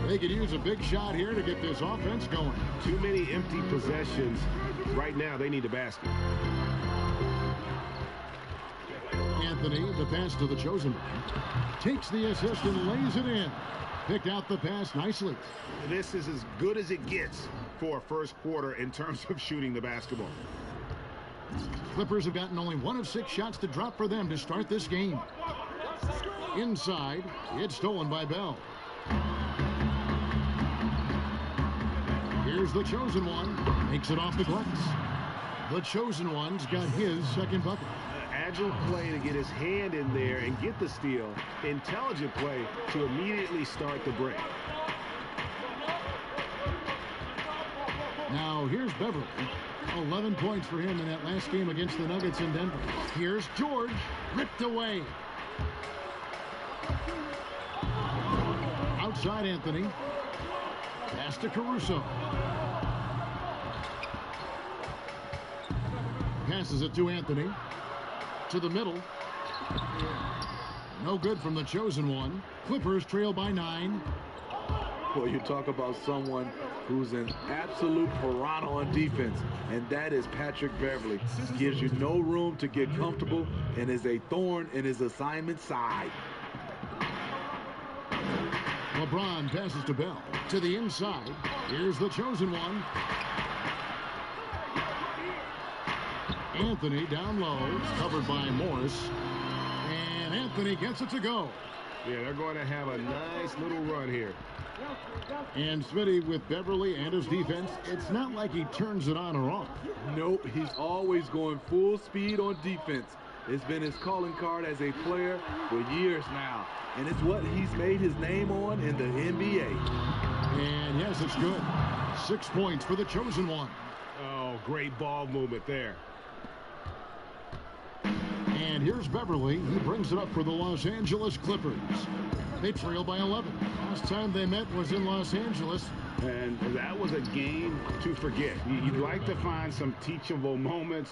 They could use a big shot here to get this offense going. Too many empty possessions. Right now, they need a basket. Anthony, the pass to the chosen one. Takes the assist and lays it in. Picked out the pass nicely. This is as good as it gets for a first quarter in terms of shooting the basketball. Clippers have gotten only 1 of 6 shots to drop for them to start this game. Inside, it's stolen by Bell. Here's the chosen one. Makes it off the glass. The chosen one's got his second bucket. Agile play to get his hand in there and get the steal. Intelligent play to immediately start the break. Now here's Beverly. 11 points for him in that last game against the Nuggets in Denver. Here's George. Ripped away. Outside Anthony. Pass to Caruso. Passes it to Anthony. To the middle. No good from the chosen one. Clippers trail by 9. Well, you talk about someone who's an absolute piranha on defense, and that is Patrick Beverly. Gives you no room to get comfortable and is a thorn in his assignment side. LeBron passes to Bell. To the inside. Here's the chosen one. Anthony down low, covered by Morris, and Anthony gets it to go. Yeah, they're going to have a nice little run here. And Smitty with Beverly and his defense, it's not like he turns it on or off. Nope, he's always going full speed on defense. It's been his calling card as a player for years now, and it's what he's made his name on in the NBA. And yes, it's good. 6 points for the chosen one. Oh, great ball movement there. And here's Beverly. He brings it up for the Los Angeles Clippers. They trail by 11. Last time they met was in Los Angeles. And that was a game to forget. You'd like to find some teachable moments,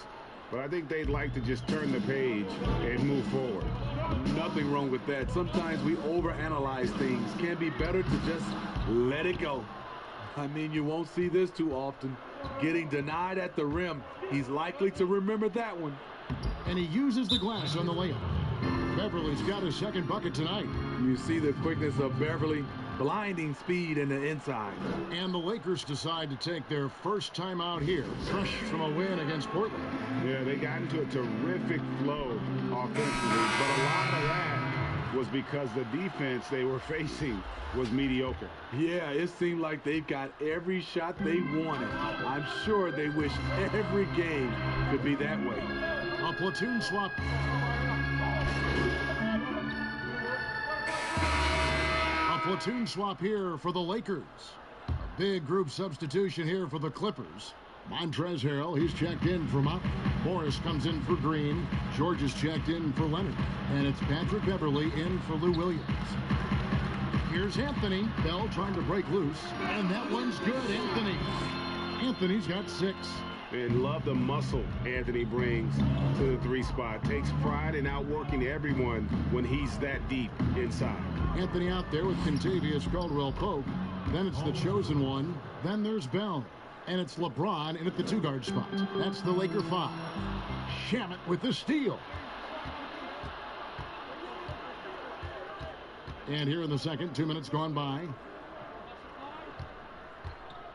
but I think they'd like to just turn the page and move forward. Nothing wrong with that. Sometimes we overanalyze things. Can be better to just let it go. I mean, you won't see this too often. Getting denied at the rim. He's likely to remember that one. And he uses the glass on the layup. Beverly's got his second bucket tonight. You see the quickness of Beverly, blinding speed in the inside. And the Lakers decide to take their first time out here, fresh from a win against Portland. Yeah, they got into a terrific flow offensively, but a lot of that was because the defense they were facing was mediocre. Yeah, it seemed like they've got every shot they wanted. I'm sure they wish every game could be that way. A platoon swap. A platoon swap here for the Lakers. A big group substitution here for the Clippers. Montrezl Harrell, he's checked in for Mott. Morris comes in for Green. George is checked in for Leonard. And it's Patrick Beverly in for Lou Williams. Here's Anthony. Bell trying to break loose. And that one's good, Anthony. Anthony's got 6. And love the muscle Anthony brings to the 3 spot. Takes pride in outworking everyone when he's that deep inside. Anthony out there with Contavious Caldwell-Pope. Then it's the chosen one. Then there's Bell. And it's LeBron in at the 2-guard spot. That's the Laker 5. Shamet with the steal. And here in the second, 2 minutes gone by.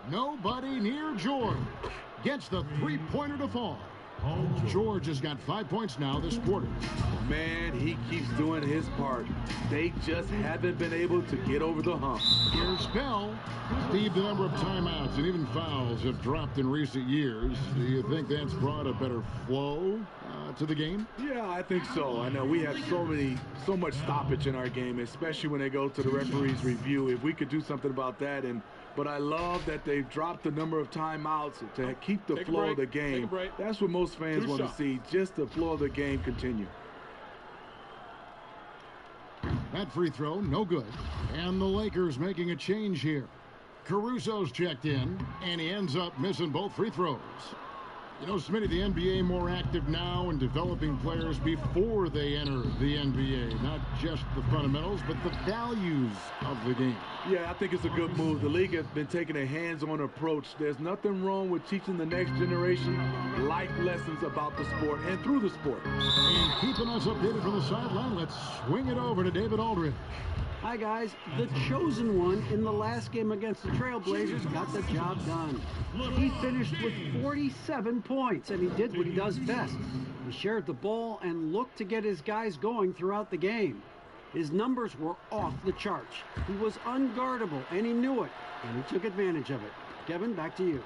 Nobody near George. Gets the 3-pointer to fall. George has got 5 points now this quarter. Man, he keeps doing his part. They just haven't been able to get over the hump. Here's Bell. Steve, the number of timeouts and even fouls have dropped in recent years. Do you think that's brought a better flow? to the game? Yeah, I think so. I know we have so much stoppage in our game, especially when they go to the referee's review. If we could do something about that, but I love that they've dropped the number of timeouts to keep the flow of the game. That's what most fans want to see, just the flow of the game continue. That free throw, no good. And the Lakers making a change here. Caruso's checked in, and he ends up missing both free throws. You know, Smitty, the NBA more active now in developing players before they enter the NBA. Not just the fundamentals, but the values of the game. Yeah, I think it's a good move. The league has been taking a hands-on approach. There's nothing wrong with teaching the next generation life lessons about the sport and through the sport. And keeping us updated from the sideline, let's swing it over to David Aldridge. Hi, guys. The chosen one in the last game against the Trailblazers got the job done. He finished with 47 points, and he did what he does best. He shared the ball and looked to get his guys going throughout the game. His numbers were off the charts. He was unguardable, and he knew it, and he took advantage of it. Kevin, back to you.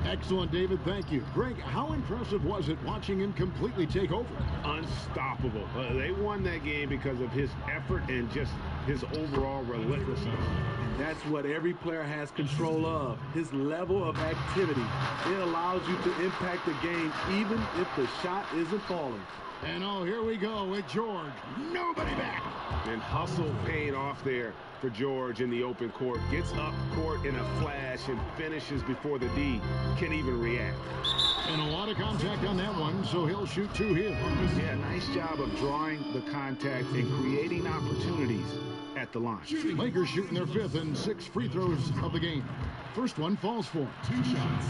Excellent, David. Thank you. Greg, how impressive was it watching him completely take over? Unstoppable. They won that game because of his effort and just his overall relentlessness. And that's what every player has control of, his level of activity. It allows you to impact the game even if the shot isn't falling. And here we go with George. Nobody back. And hustle paid off there for George in the open court. Gets up court in a flash and finishes before the D can even react. And a lot of contact on that one, so he'll shoot two here. Yeah, nice job of drawing the contact and creating opportunities at the line. Lakers shooting their fifth and 6 free throws of the game. First one falls for him. 2 shots.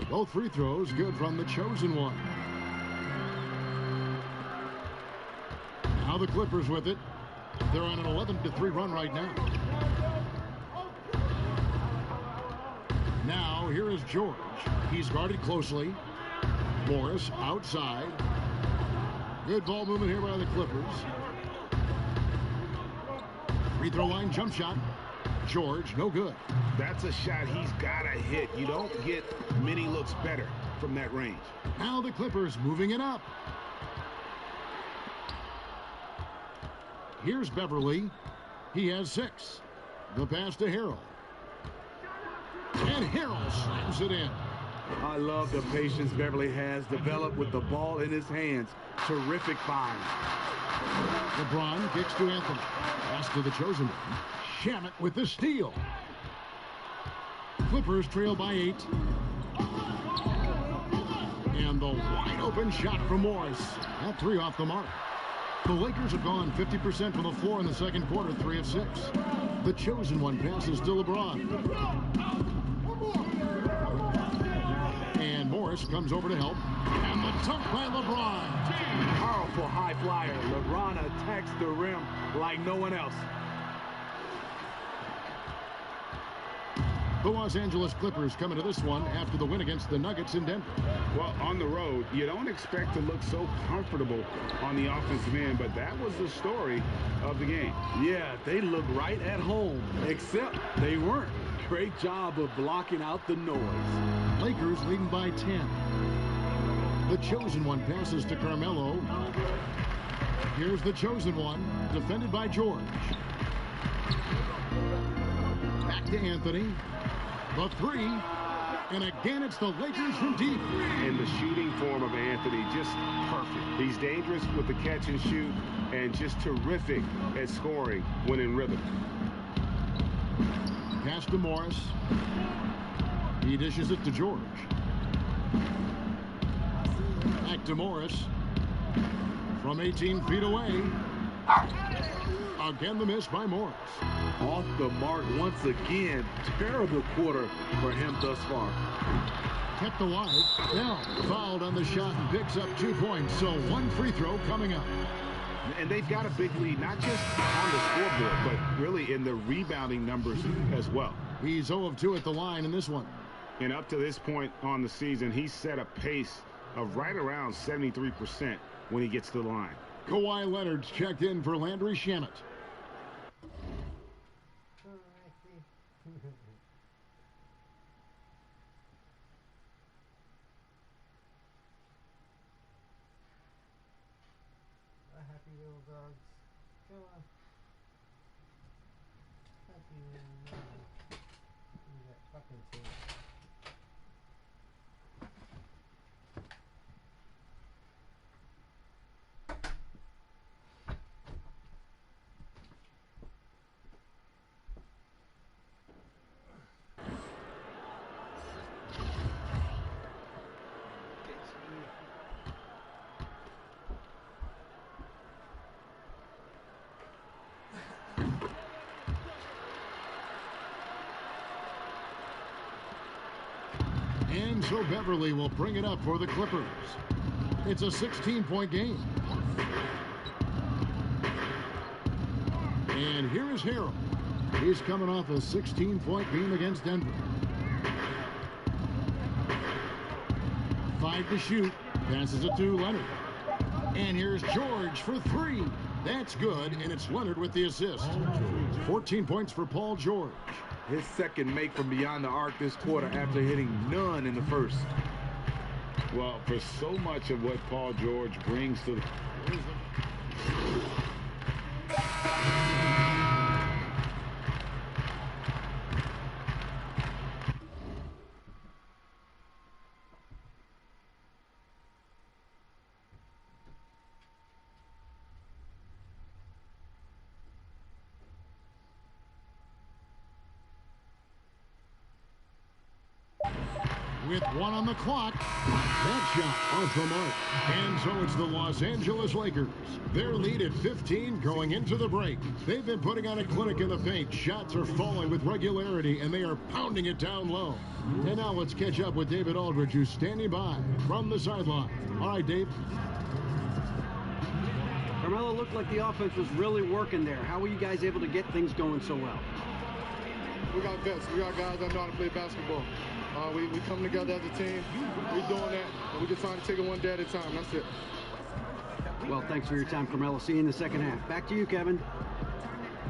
Both free throws good from the chosen one. Now the Clippers with it. They're on an 11-3 run right now. Now here is George. He's guarded closely. Morris outside. Good ball movement here by the Clippers. Free throw line jump shot. George, no good. That's a shot he's got to hit. You don't get many looks better from that range. Now the Clippers moving it up. Here's Beverly. He has 6. The pass to Harrell. And Harrell slams it in. I love the patience Beverly has developed with the ball in his hands. Terrific find. Lebron kicks to Anthony. Pass to the chosen one. Shamet with the steal. Clippers trail by 8. And the wide open shot from Morris. That 3 off the mark. The Lakers have gone 50% from the floor in the second quarter, 3 of 6. The chosen one passes to LeBron. And Morris comes over to help. And the dunk by LeBron. Powerful high flyer. LeBron attacks the rim like no one else. The Los Angeles Clippers come into this one after the win against the Nuggets in Denver. Well, on the road, you don't expect to look so comfortable on the offensive end, but that was the story of the game. Yeah, they looked right at home, except they weren't. Great job of blocking out the noise. Lakers leading by 10. The chosen one passes to Carmelo. Here's the chosen one, defended by George. Back to Anthony. The 3, and again it's the Lakers from deep. And the shooting form of Anthony, just perfect. He's dangerous with the catch and shoot, and just terrific at scoring when in rhythm. Pass to Morris. He dishes it to George. Back to Morris. From 18 feet away. Again, the miss by Morris. Off the mark once again. Terrible quarter for him thus far. Kept alive. Now fouled on the shot and picks up 2 points. So 1 free throw coming up. And they've got a big lead, not just on the scoreboard, but really in the rebounding numbers as well. He's 0 of 2 at the line in this one. And up to this point on the season, he's set a pace of right around 73% when he gets to the line. Kawhi Leonard's checked in for Landry Shamet. Bulldogs. Come on. Happy New Year. That fucking team. And so Beverly will bring it up for the Clippers. It's a 16-point game. And here is Harold. He's coming off a 16-point game against Denver. 5 to shoot. Passes it to Leonard. And here's George for 3. That's good, and it's Leonard with the assist. 14 points for Paul George. His second make from beyond the arc this quarter after hitting none in the first. Well, for so much of what Paul George brings to the... With 1 on the clock, that shot off the mark. And so it's the Los Angeles Lakers. Their lead at 15 going into the break. They've been putting on a clinic in the paint. Shots are falling with regularity, and they are pounding it down low. And now let's catch up with David Aldridge, who's standing by from the sideline. All right, Dave. Carmelo, looked like the offense was really working there. How were you guys able to get things going so well? We got vets. We got guys that know how to play basketball. We come together as a team. We're doing that, and we're just trying to take it one day at a time. That's it. Well, thanks for your time, Carmelo. See you in the second half. Back to you, Kevin.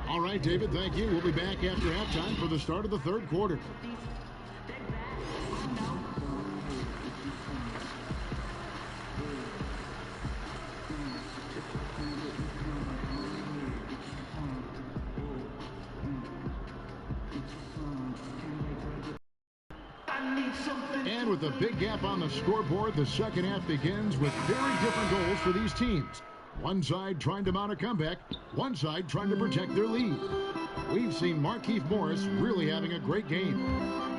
All right, David, thank you. We'll be back after halftime for the start of the third quarter. And with a big gap on the scoreboard, the second half begins with very different goals for these teams. One side trying to mount a comeback, one side trying to protect their lead. We've seen Markieff Morris really having a great game.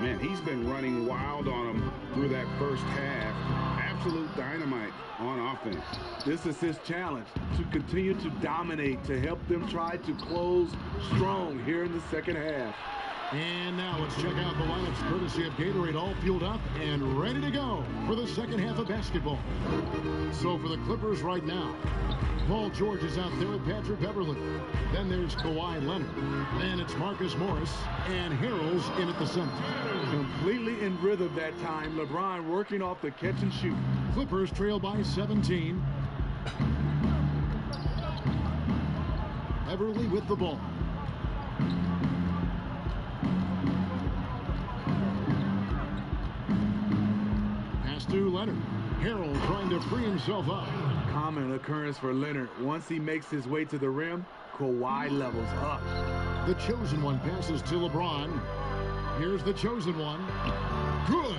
Man, he's been running wild on them through that first half. Absolute dynamite on offense. This is his challenge, to continue to dominate, to help them try to close strong here in the second half. And now let's check out the lineups courtesy of Gatorade, all fueled up and ready to go for the second half of basketball. So for the Clippers right now, Paul George is out there with Patrick Beverly. Then there's Kawhi Leonard. And it's Marcus Morris. And Harold's in at the center. Completely in rhythm that time. LeBron working off the catch and shoot. Clippers trail by 17. Beverly with the ball. To Leonard. Harold trying to free himself up. Common occurrence for Leonard. Once he makes his way to the rim, Kawhi levels up. The chosen one passes to LeBron. Here's the chosen one. Good.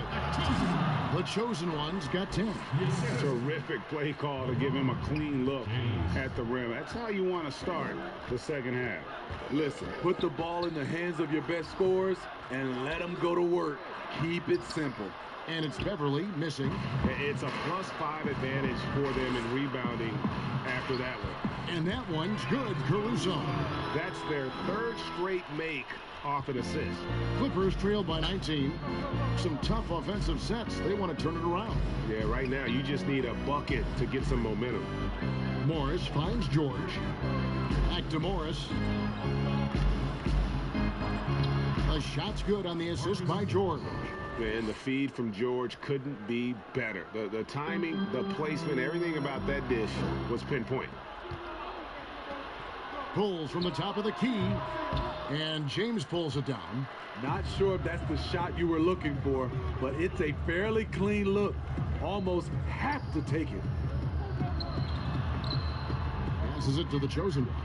The chosen one's got 10. Terrific play call to give him a clean look at the rim. That's how you want to start the second half. Listen, put the ball in the hands of your best scorers and let them go to work. Keep it simple. And it's Beverly missing. It's a +5 advantage for them in rebounding after that one. And that one's good, Caruso. That's their third straight make off an assist. Clippers trail by 19. Some tough offensive sets. They want to turn it around. Yeah, right now you just need a bucket to get some momentum. Morris finds George. Back to Morris. The shot's good on the assist by George. Man, the feed from George couldn't be better. The timing, the placement, everything about that dish was pinpoint. Pulls from the top of the key, and James pulls it down. Not sure if that's the shot you were looking for, but it's a fairly clean look. Almost have to take it. passes it to the chosen one.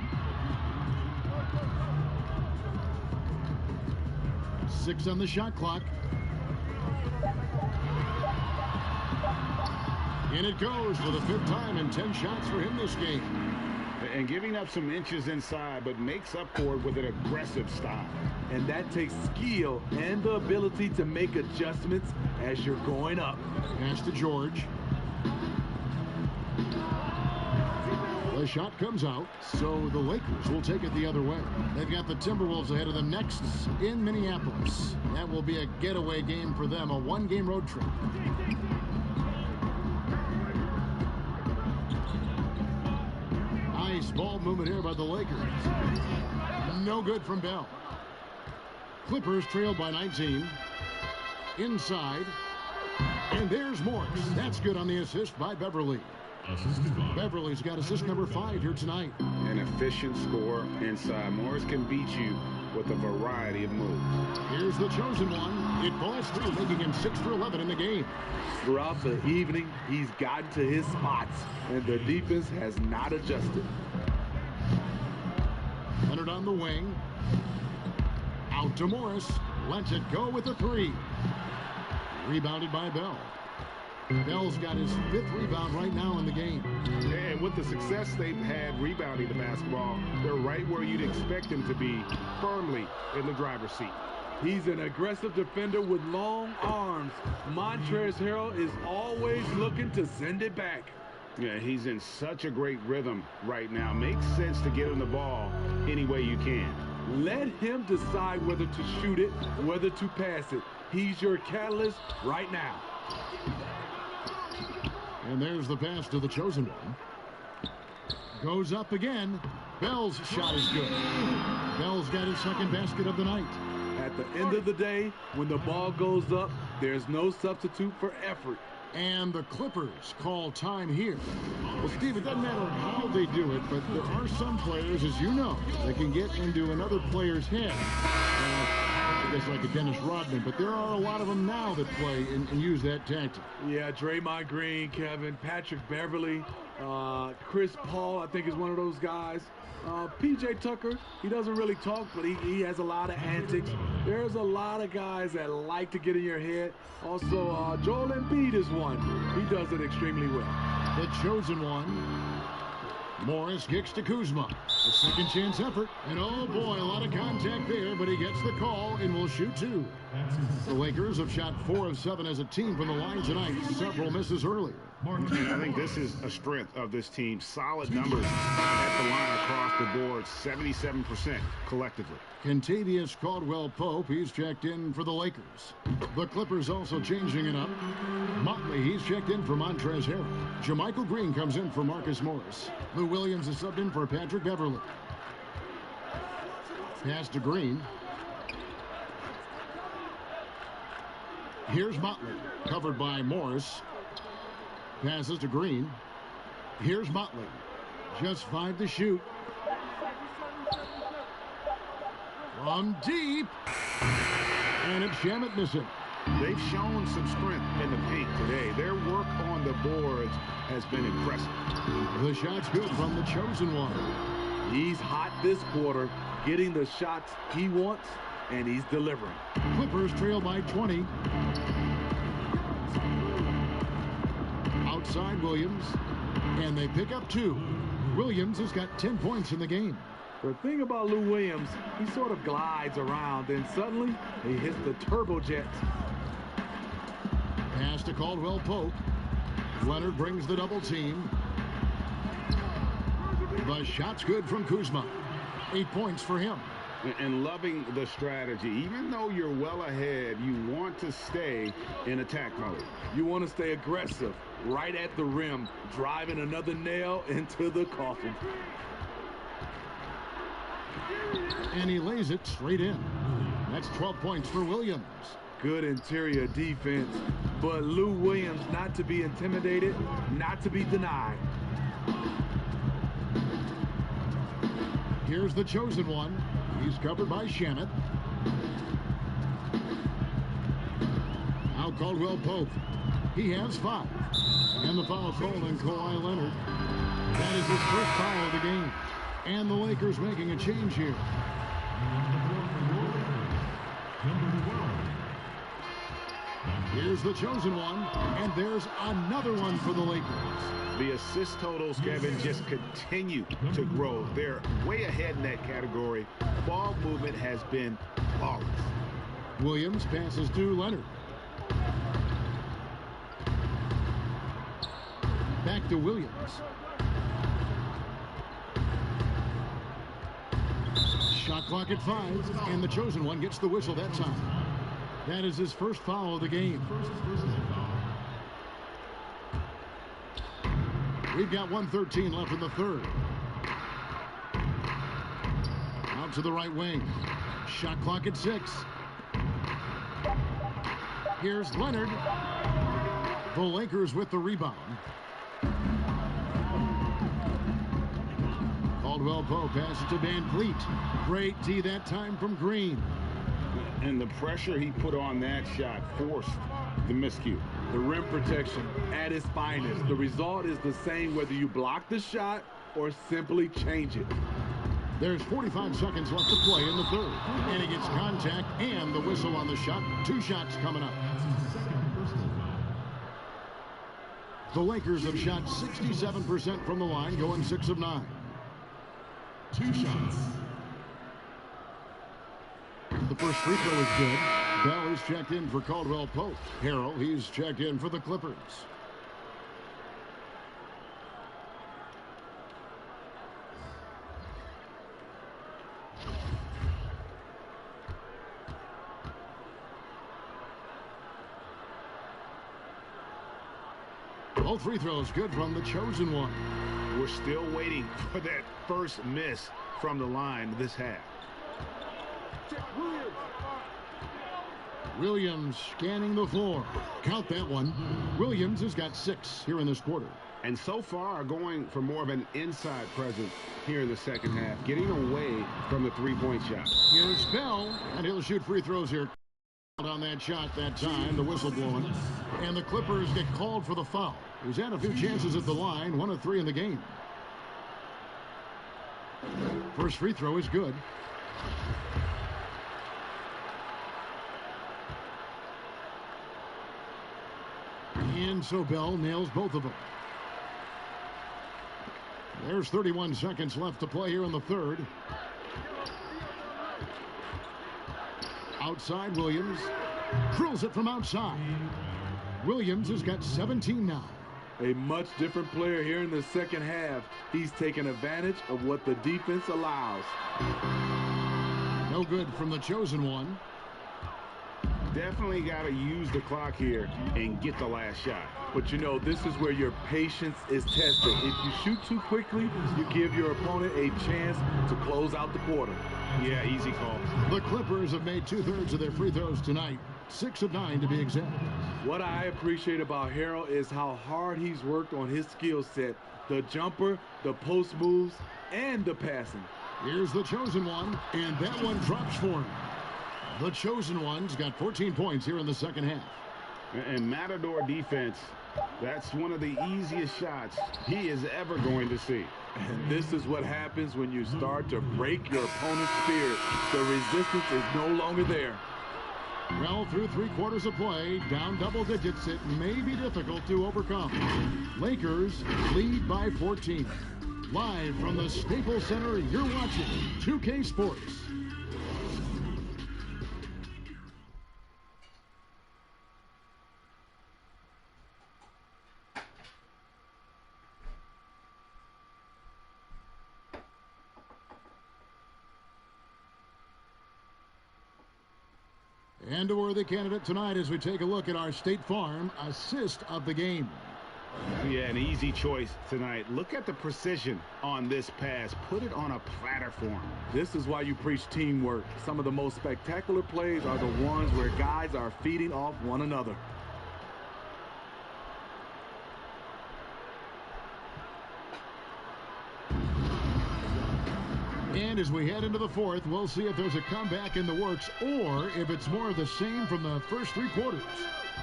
6 on the shot clock. And it goes for the 5th time and 10 shots for him this game. And giving up some inches inside, but makes up for it with an aggressive style. And that takes skill and the ability to make adjustments as you're going up. Pass to George. The shot comes out, so the Lakers will take it the other way. They've got the Timberwolves ahead of them next in Minneapolis. That will be a getaway game for them, a 1-game road trip. Nice ball movement here by the Lakers. No good from Bell. Clippers trailed by 19. Inside. And there's Morris. That's good on the assist by Beverly. Beverly's got assist number 5 here tonight. An efficient score inside. Morris can beat you with a variety of moves. Here's the chosen one. It falls through, making him 6 for 11 in the game. Throughout the evening, he's gotten to his spots, and the defense has not adjusted. Leonard on the wing. Out to Morris. Lets it go with a 3. Rebounded by Bell. Bell's got his 5th rebound right now in the game. And with the success they've had rebounding the basketball, they're right where you'd expect them to be, firmly in the driver's seat. He's an aggressive defender with long arms. Montrezl Harrell is always looking to send it back. Yeah, he's in such a great rhythm right now. Makes sense to get him the ball any way you can. Let him decide whether to shoot it, whether to pass it. He's your catalyst right now. And there's the pass to the chosen one. Goes up again. Bell's shot is good. Bell's got his 2nd basket of the night. At the end of the day, when the ball goes up, there's no substitute for effort. And the Clippers call time here. Well, Steve, it doesn't matter how they do it, but there are some players, as you know, that can get into another player's head. I guess like a Dennis Rodman, but there are a lot of them now that play and use that tactic. Yeah, Draymond Green, Kevin, Patrick Beverly, Chris Paul, I think is one of those guys. P.J. Tucker, he doesn't really talk, but he has a lot of antics. There's a lot of guys that like to get in your head. Also, Joel Embiid is one. He does it extremely well. The chosen one. Morris kicks to Kuzma. A 2nd chance effort. And oh boy, a lot of contact there, but he gets the call and will shoot 2. The Lakers have shot 4 of 7 as a team from the line tonight. Several misses earlier. I think this is a strength of this team. Solid numbers at the line across the board. 77% collectively. Kentavious Caldwell-Pope, he's checked in for the Lakers. The Clippers also changing it up. Motley, he's checked in for Montrezl Harrell. Jermichael Green comes in for Marcus Morris. Lou Williams is subbed in for Patrick Beverly. Pass to Green. Here's Motley, covered by Morris. Passes to Green. Here's Motley. Just 5 to shoot. From deep. And it's Shamet missing. They've shown some strength in the paint today. Their work on the boards has been impressive. The shot's good from the chosen one. He's hot this quarter, getting the shots he wants, and he's delivering. Clippers trail by 20. Outside Williams, and they pick up 2. Williams has got 10 points in the game. The thing about Lou Williams, he sort of glides around, and suddenly he hits the turbojet. Pass to Caldwell-Pope. Leonard brings the double team. The shot's good from Kuzma. 8 points for him. And loving the strategy. Even though you're well ahead, you want to stay in attack mode. You want to stay aggressive, right at the rim, driving another nail into the coffin. And he lays it straight in. That's 12 points for Williams. Good interior defense, but Lou Williams not to be intimidated, not to be denied. Here's the chosen one. He's covered by Shamet. Now Caldwell-Pope. He has 5. And the foul called on Kawhi Leonard. That is his first foul of the game. And the Lakers making a change here. Here's the chosen one, and there's another one for the Lakers. The assist totals, Kevin, just continue to grow. They're way ahead in that category. Ball movement has been flawless. Williams passes to Leonard. Back to Williams. Shot clock at 5, and the chosen one gets the whistle that time. That is his first foul of the game. We've got 1:13 left in the third. Out to the right wing. Shot clock at 6. Here's Leonard. The Lakers with the rebound. Caldwell Pope passes to Van Vliet. Great D that time from Green. And the pressure he put on that shot forced the miscue. The rim protection at its finest. The result is the same whether you block the shot or simply change it. There's 45 seconds left to play in the third. And he gets contact and the whistle on the shot. 2 shots coming up. The Lakers have shot 67% from the line, going 6 of 9. 2 shots. The first free throw is good. Bell is checked in for Caldwell Pope. Harrell, he's checked in for the Clippers. Both free throws good from the chosen one. We're still waiting for that first miss from the line this half. Williams scanning the floor. Count that one. Williams has got 6 here in this quarter. And so far going for more of an inside presence here in the second half, getting away from the three-point shot. Here's Bell, and he'll shoot free throws here. On that shot that time, the whistle blowing. And the Clippers get called for the foul. He's had a few chances at the line, 1 of 3 in the game. First free throw is good. And so Bell nails both of them. There's 31 seconds left to play here in the third. Outside Williams. Drills it from outside. Williams has got 17 now. A much different player here in the second half. He's taking advantage of what the defense allows. No good from the chosen one. Definitely got to use the clock here and get the last shot. But you know, this is where your patience is tested. If you shoot too quickly, you give your opponent a chance to close out the quarter. Yeah, easy call. The Clippers have made 2/3 of their free throws tonight. 6 of 9 to be exact. What I appreciate about Harrell is how hard he's worked on his skill set. The jumper, the post moves, and the passing. Here's the chosen one, and that one drops for him. The chosen one's got 14 points here in the second half. And Matador defense, that's one of the easiest shots he is ever going to see. And this is what happens when you start to break your opponent's spirit. The resistance is no longer there. Well, through 3/4 of play, down double digits, it may be difficult to overcome. Lakers lead by 14. Live from the Staples Center, you're watching 2K Sports. And a worthy candidate tonight as we take a look at our State Farm assist of the game. Yeah, an easy choice tonight. Look at the precision on this pass. Put it on a platter for him. This is why you preach teamwork. Some of the most spectacular plays are the ones where guys are feeding off one another. And as we head into the fourth, we'll see if there's a comeback in the works or if it's more of the same from the first 3/4.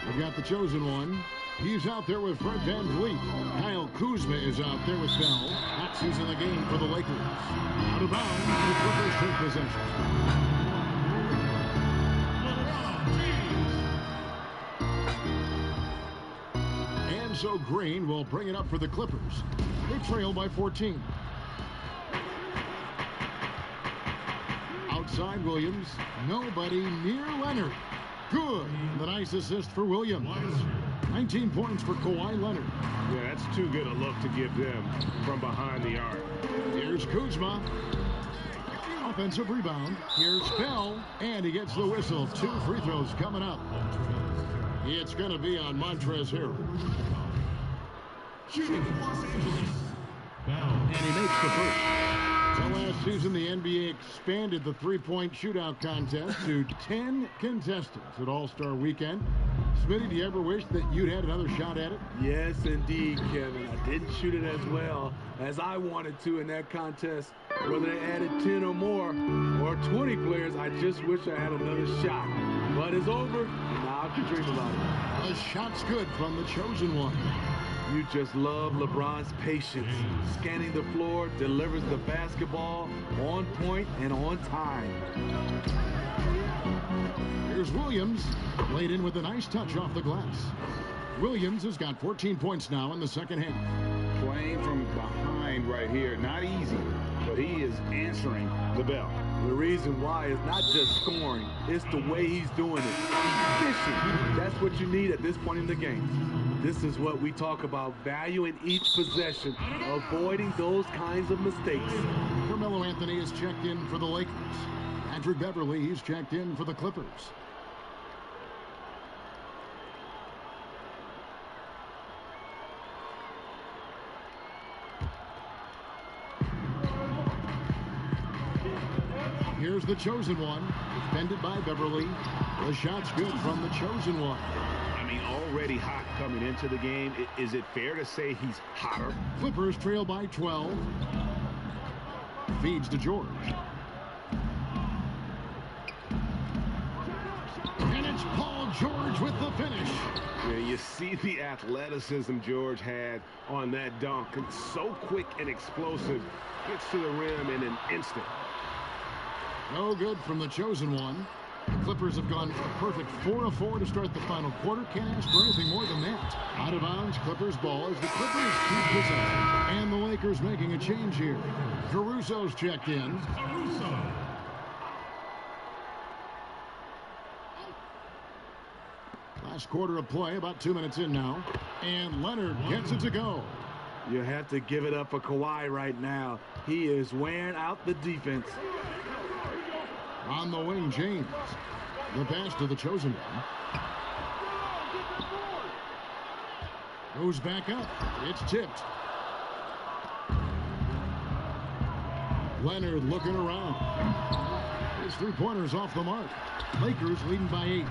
We've got the chosen one. He's out there with Fred VanVleet. Kyle Kuzma is out there with Bell. That's who's in the game for the Lakers. Out of bounds, the Clippers take possession. And so Green will bring it up for the Clippers. They trail by 14. Outside Williams, nobody near Leonard. Good. The nice assist for Williams. 19 points for Kawhi Leonard. Yeah, that's too good a look to give them from behind the arc. Here's Kuzma. Offensive rebound. Here's Bell. And he gets the whistle. 2 free throws coming up. It's going to be on Montrezl Harrell. And he makes the first. So last season, the NBA expanded the three-point shootout contest to 10 contestants at All-Star Weekend. Smitty, do you ever wish that you'd had another shot at it? Yes, indeed, Kevin. I didn't shoot it as well as I wanted to in that contest. Whether they added 10 or more, or 20 players, I just wish I had another shot. But it's over, and now I can dream about it. A shot's good from the chosen one. You just love LeBron's patience. Scanning the floor, delivers the basketball on point and on time. Here's Williams, laid in with a nice touch off the glass. Williams has got 14 points now in the second half. Playing from behind right here, not easy, but he is answering the bell. The reason why is not just scoring, it's the way he's doing it. Efficient. That's what you need at this point in the game. This is what we talk about, valuing each possession, avoiding those kinds of mistakes. Carmelo Anthony is checked in for the Lakers. Andrew Beverly, he's checked in for the Clippers. Here's the chosen one, defended by Beverly. The shot's good from the chosen one. Already hot coming into the game. Is it fair to say he's hotter? Clippers trail by 12. Feeds to George. And it's Paul George with the finish. Yeah, you see the athleticism George had on that dunk. It's so quick and explosive. Gets to the rim in an instant. No good from the chosen one. The Clippers have gone a perfect 4 of 4 to start the final quarter. Can't ask for anything more than that. Out of bounds, Clippers ball as the Clippers keep possession. And the Lakers making a change here. Caruso's checked in. Last quarter of play, about 2 minutes in now. And Leonard gets it to go. You have to give it up for Kawhi right now. He is wearing out the defense. On the wing, James. The pass to the chosen one. Goes back up. It's tipped. Leonard looking around. His three-pointers off the mark. Lakers leading by 8.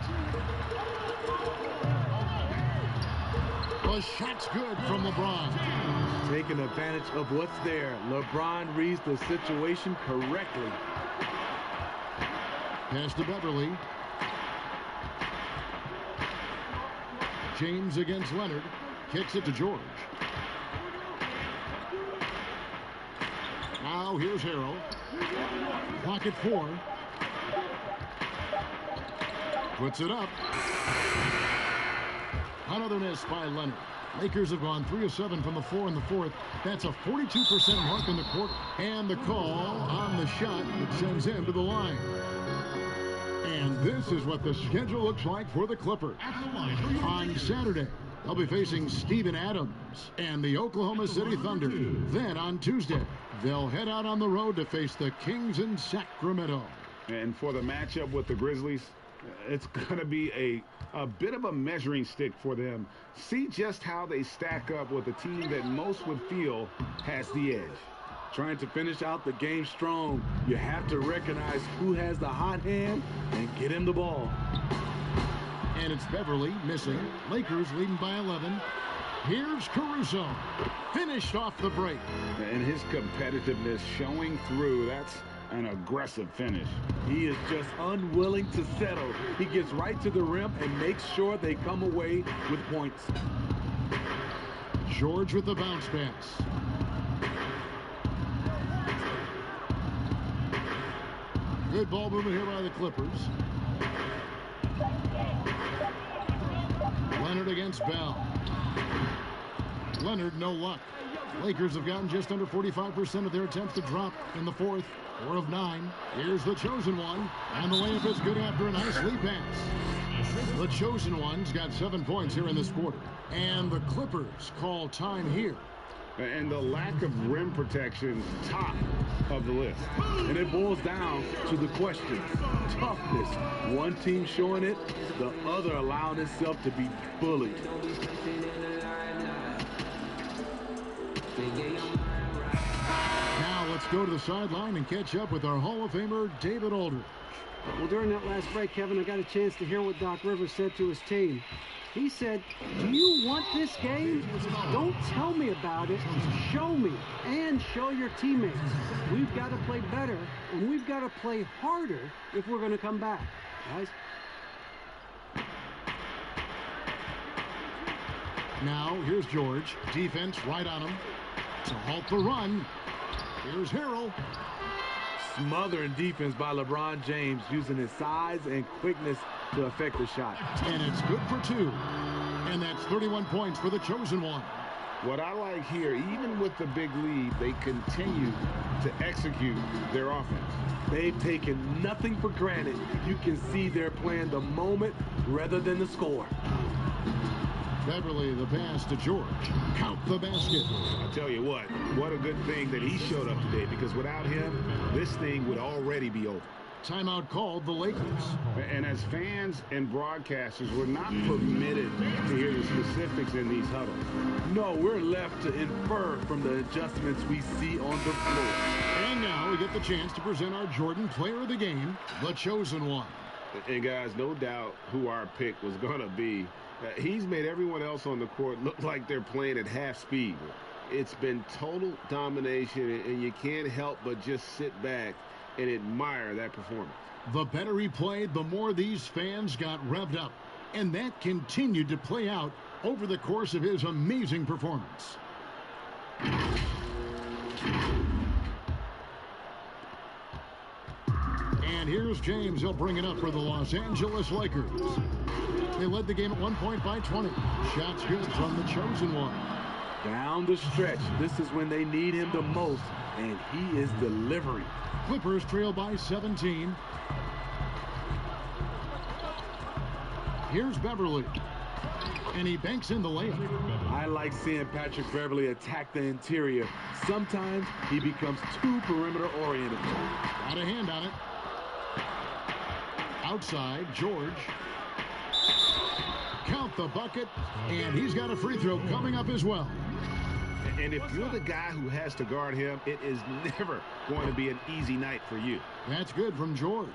The shot's good from LeBron. Taking advantage of what's there. LeBron reads the situation correctly. Pass to Beverly. James against Leonard. Kicks it to George. Now here's Harrell. Clock at 4. Puts it up. Another miss by Leonard. Lakers have gone 3 of 7 from the floor in the fourth. That's a 42% mark in the quarter. And the call on the shot that sends him to the line. And this is what the schedule looks like for the Clippers. On Saturday, they'll be facing Steven Adams and the Oklahoma City Thunder. Then on Tuesday, they'll head out on the road to face the Kings in Sacramento. And for the matchup with the Grizzlies, it's going to be a bit of a measuring stick for them. See just how they stack up with a team that most would feel has the edge. Trying to finish out the game strong, you have to recognize who has the hot hand and get him the ball. And it's Beverly missing. Lakers leading by 11. Here's Caruso. Finished off the break. And his competitiveness showing through. That's an aggressive finish. He is just unwilling to settle. He gets right to the rim and makes sure they come away with points. George with the bounce pass. Good ball movement here by the Clippers. Leonard against Bell. Leonard, no luck. Lakers have gotten just under 45% of their attempts to drop in the fourth. 4 of 9. Here's the chosen one. And the layup is good after a nice lead pass. The chosen one's got 7 points here in this quarter. And the Clippers call time here. And the lack of rim protection, top of the list. And it boils down to the question, toughness. One team showing it, the other allowing itself to be bullied. Now let's go to the sideline and catch up with our Hall of Famer, David Aldridge. Well, during that last break, Kevin, I got a chance to hear what Doc Rivers said to his team. He said, do you want this game? Don't tell me about it. Show me and show your teammates. We've got to play better, and we've got to play harder if we're going to come back, guys. Now, here's George. Defense right on him to halt the run. Here's Harrell. Smothering defense by LeBron James, using his size and quickness to affect the shot. And it's good for 2. And that's 31 points for the chosen one. What I like here, even with the big lead, they continue to execute their offense. They've taken nothing for granted. You can see they're playing the moment rather than the score. Beverly, the pass to George. Count the basket. I tell you what a good thing that he showed up today, because without him, this thing would already be over. Timeout called the Lakers. And as fans and broadcasters, we're not permitted to hear the specifics in these huddles. No, we're left to infer from the adjustments we see on the floor. And now we get the chance to present our Jordan Player of the Game, the chosen one. And guys, no doubt who our pick was going to be. He's made everyone else on the court look like they're playing at half speed. It's been total domination, and you can't help but just sit back and admire that performance. The better he played, the more these fans got revved up. And that continued to play out over the course of his amazing performance. And here's James. He'll bring it up for the Los Angeles Lakers. They led the game at one point by 20. Shots good from the chosen one. Down the stretch, this is when they need him the most, and he is delivering. Clippers trail by 17. Here's Beverly. And he banks in the layup. I like seeing Patrick Beverly attack the interior. Sometimes he becomes too perimeter oriented. Got a hand on it. Outside, George. Count the bucket, and he's got a free throw coming up as well. And if you're the guy who has to guard him, it is never going to be an easy night for you. That's good from George.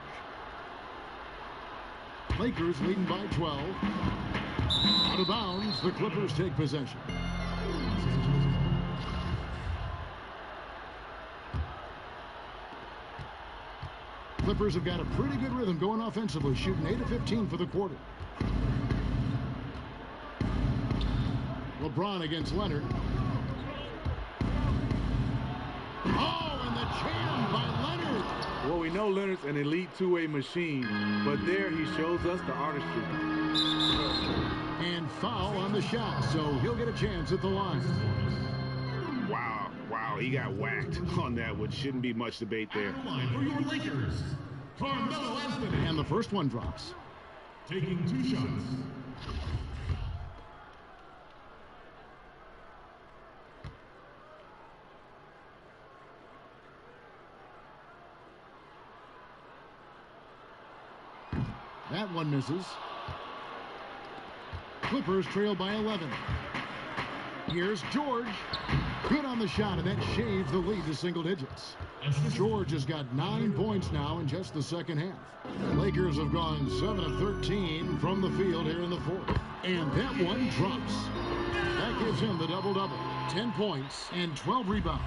Lakers leading by 12. Out of bounds, the Clippers take possession. Clippers have got a pretty good rhythm going offensively, shooting 8 of 15 for the quarter. LeBron against Leonard. Oh, and the jam by Leonard. Well, we know Leonard's an elite two-way machine, but there he shows us the artistry. And foul on the shot, so he'll get a chance at the line. Wow, he got whacked on that, which shouldn't be much debate there. For your Lakers, Carmelo Anthony. And the first one drops. Taking 2 shots. That one misses. Clippers trail by 11. Here's George. Good on the shot, and that shaves the lead to single digits. George has got 9 points now in just the second half. The Lakers have gone 7 of 13 from the field here in the fourth. And that one drops. That gives him the double-double. 10 points and 12 rebounds.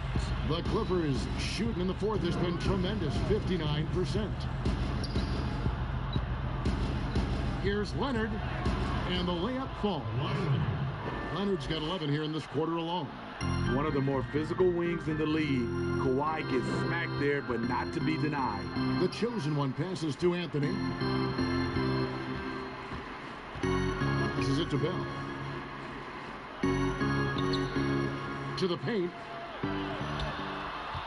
The Clippers shooting in the fourth has been tremendous, 59%. Here's Leonard, and the layup falls. Leonard's got 11 here in this quarter alone. One of the more physical wings in the league. Kawhi gets smacked there, but not to be denied. The chosen one passes to Anthony. This is it to Bell. To the paint.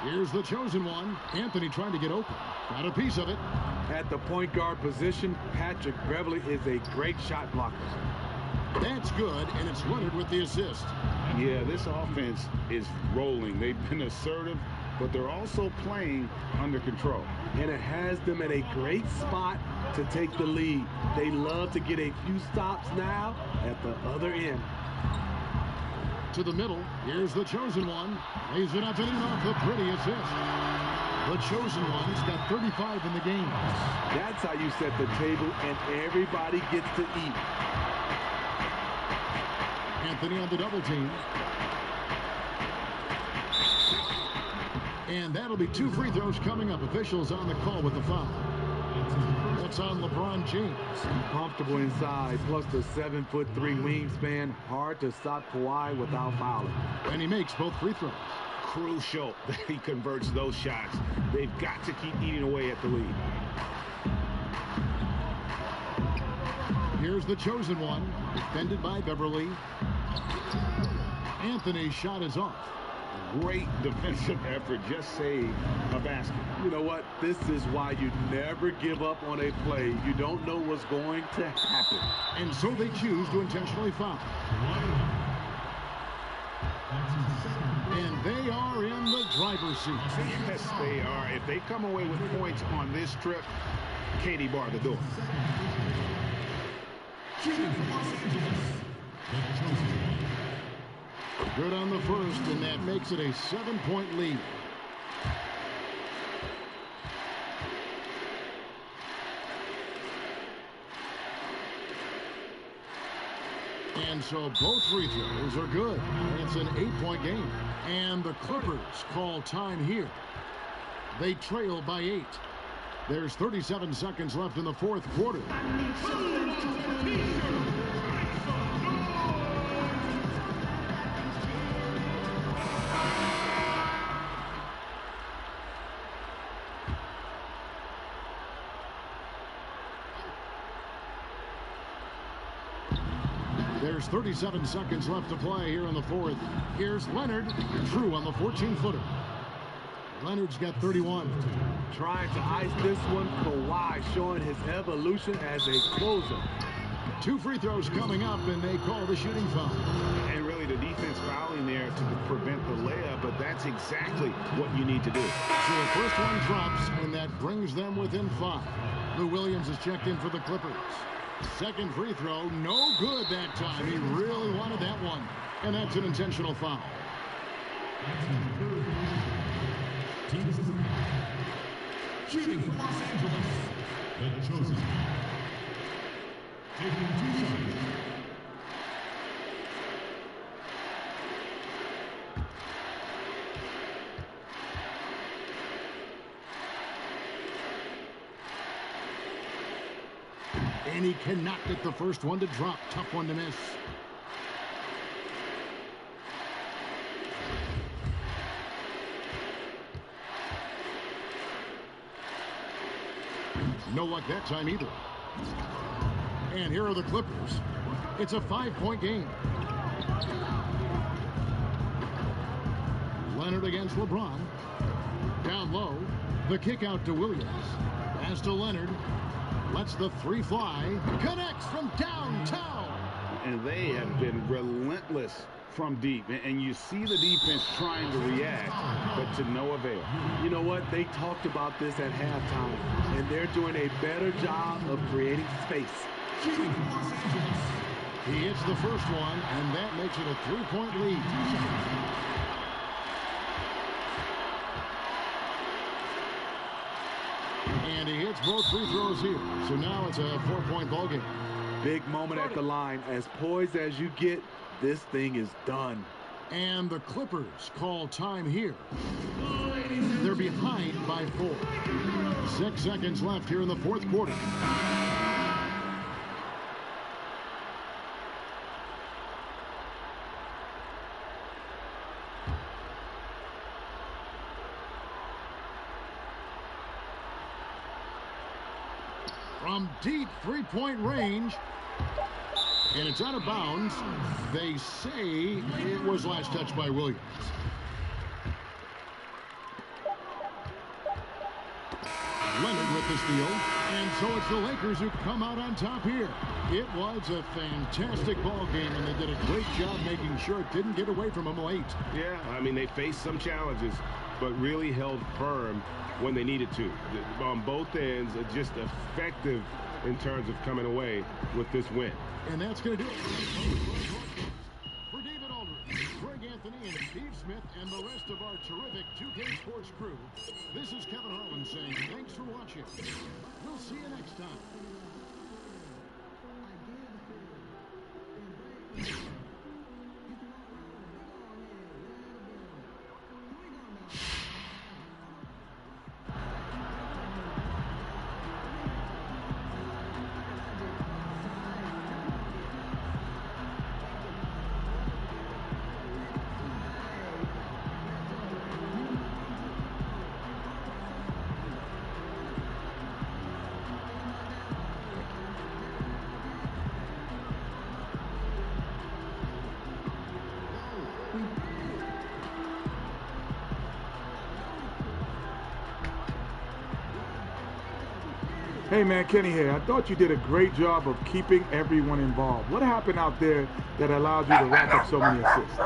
Here's the chosen one. Anthony trying to get open. Got a piece of it. At the point guard position, Patrick Beverly is a great shot blocker. That's good, and it's Leonard with the assist. Yeah, this offense is rolling. They've been assertive, but they're also playing under control. And it has them at a great spot to take the lead. They love to get a few stops now at the other end. To the middle. Here's the chosen one. Lays it up and in off the pretty assist. The chosen one's got 35 in the game. That's how you set the table, and everybody gets to eat. Anthony on the double team. And that'll be 2 free throws coming up. Officials on the call with the foul. That's on LeBron James. Comfortable inside, plus the 7'3" wingspan. Hard to stop Kawhi without fouling. And he makes both free throws. Crucial that he converts those shots. They've got to keep eating away at the lead. Here's the chosen one, defended by Beverly. Anthony's shot is off. Great defensive effort, just saved a basket. You know what? This is why you never give up on a play. You don't know what's going to happen. And so they choose to intentionally foul. And they are in the driver's seat. Yes, they are. If they come away with points on this trip, Katie bar the door. Good on the first, and that makes it a 7-point lead. And so both free throws are good. It's an 8-point game. And the Clippers call time here. They trail by 8. There's 37 seconds left in the fourth quarter. There's 37 seconds left to play here in the fourth. Here's Leonard, true on the 14-footer. Leonard's got 31. Trying to ice this one. Kawhi showing his evolution as a closer. 2 free throws coming up, and they call the shooting foul. And really the defense fouling there to prevent the layup, but that's exactly what you need to do. So the first one drops, and that brings them within 5. Lou Williams is checked in for the Clippers. Second free throw, no good that time. He really wanted that one. And that's an intentional foul. Shooting for Los Angeles, the chosen. Taking 2 shots. And he cannot get the first one to drop. Tough one to miss. No luck that time either. And here are the Clippers. It's a 5-point game. Leonard against LeBron. Down low. The kick out to Williams. Pass to Leonard. Lets the 3 fly. Connects from downtown. And they have been relentless from deep. And you see the defense trying to react, but to no avail. You know what? They talked about this at halftime, and they're doing a better job of creating space. He hits the first one, and that makes it a 3-point lead. And he hits both free throws here. So now it's a 4-point ball game. Big moment at the line. As poised as you get, this thing is done. And the Clippers call time here. They're behind by 4. 6 seconds left here in the fourth quarter. from deep three-point range. And it's out of bounds. They say it was last touched by Williams. Leonard with the steal. And so it's the Lakers who come out on top here. It was a fantastic ball game, and they did a great job making sure it didn't get away from them late. Yeah, I mean, they faced some challenges, but really held firm when they needed to. On both ends, just effective in terms of coming away with this win. And that's going to do it. For David Aldridge, Greg Anthony, and Steve Smith, and the rest of our terrific 2K Sports crew, this is Kevin Harlan saying thanks for watching. We'll see you next time. Hey man, Kenny here. I thought you did a great job of keeping everyone involved. What happened out there that allowed you to rack up so many assists?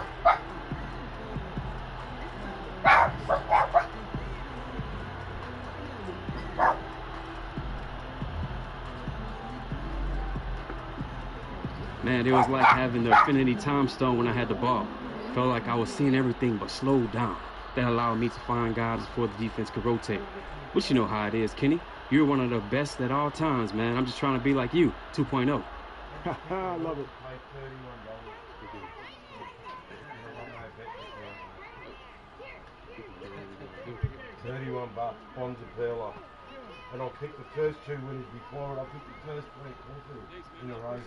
Man, it was like having the infinity time stone when I had the ball. Felt like I was seeing everything but slowed down. That allowed me to find guys before the defense could rotate. But you know how it is, Kenny. You're one of the best at all times, man. I'm just trying to be like you, 2.0. I love it. $31, bonds a pillar. And I'll pick the first 2 winners before, and I'll pick the first 3 in a row.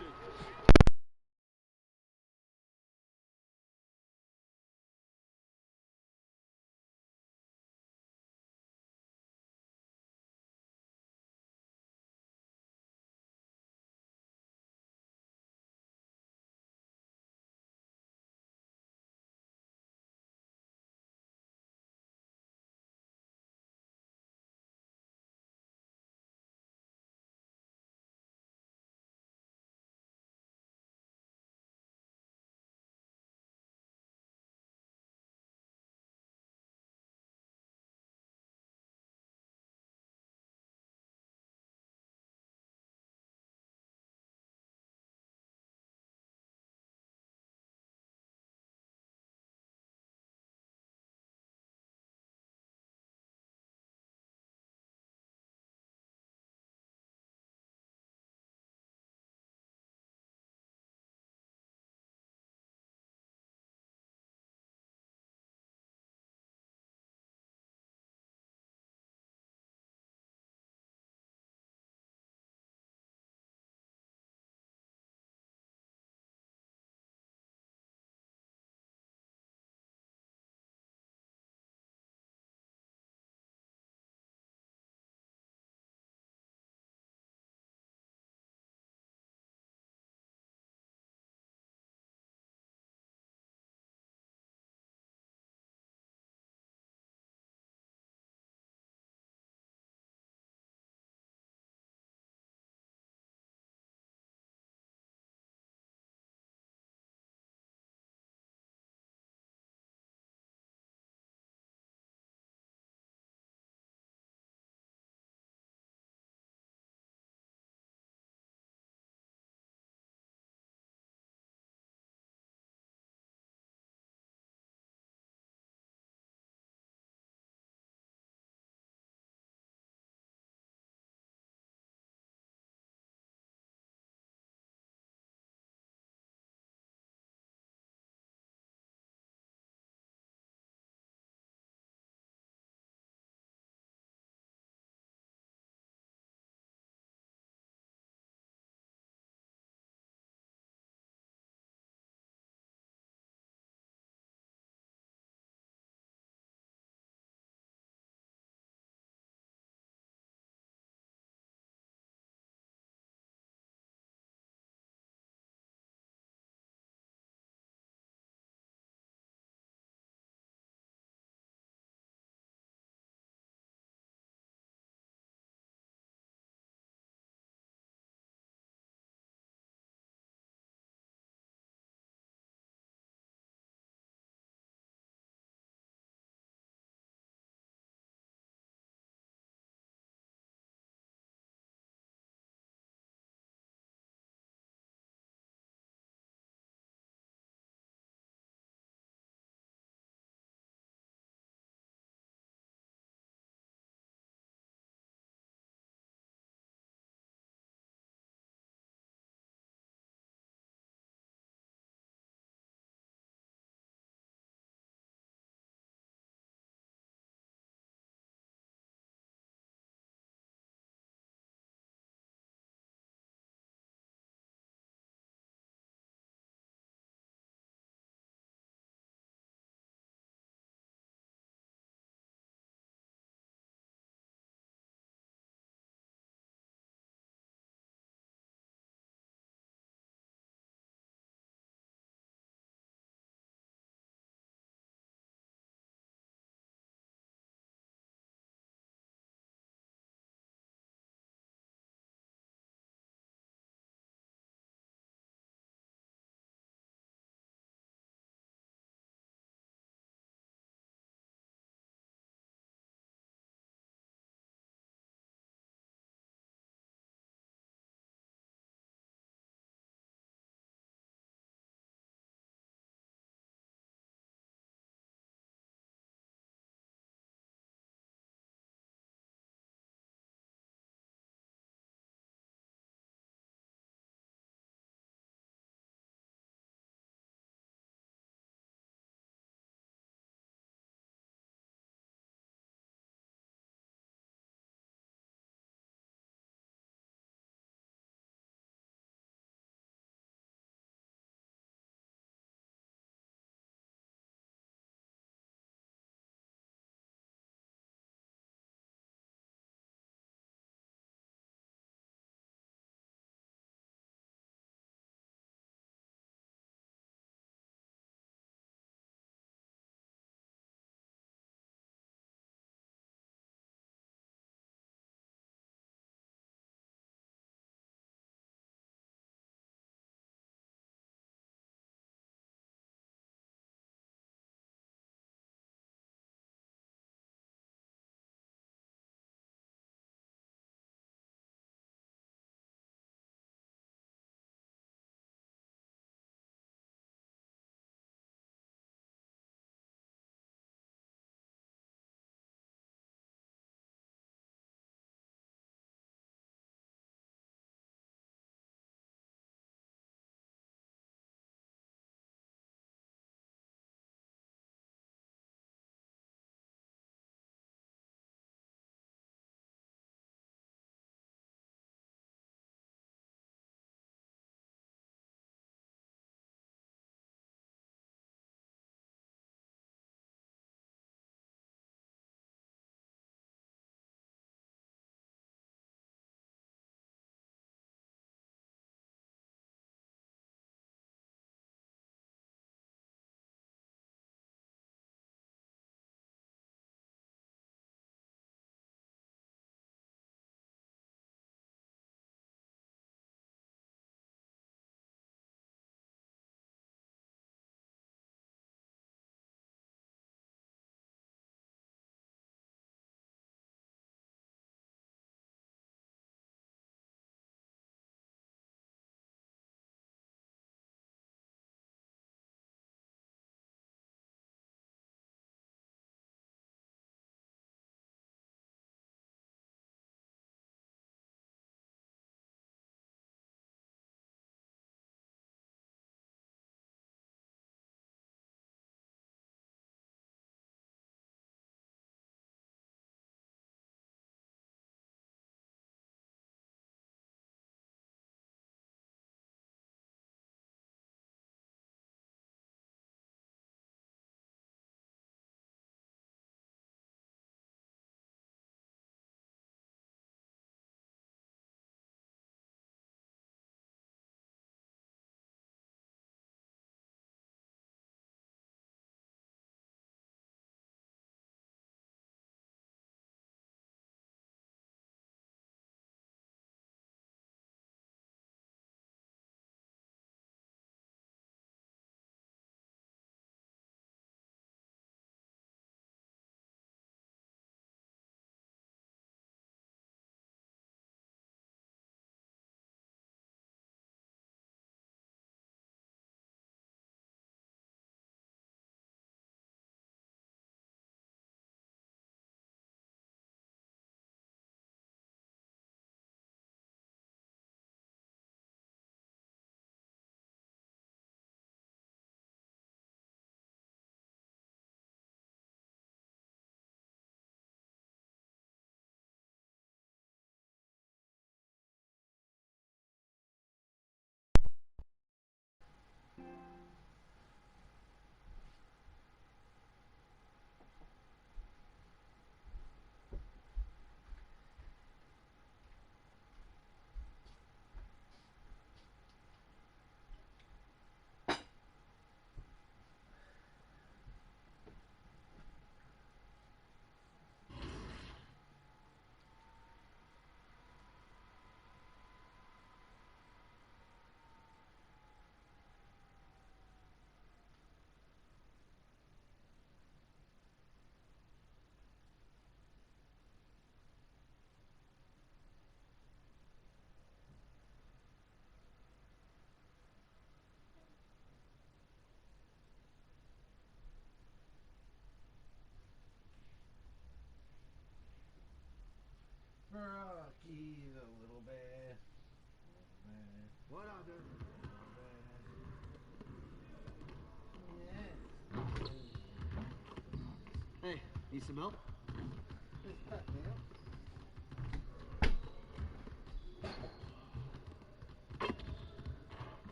Need some help?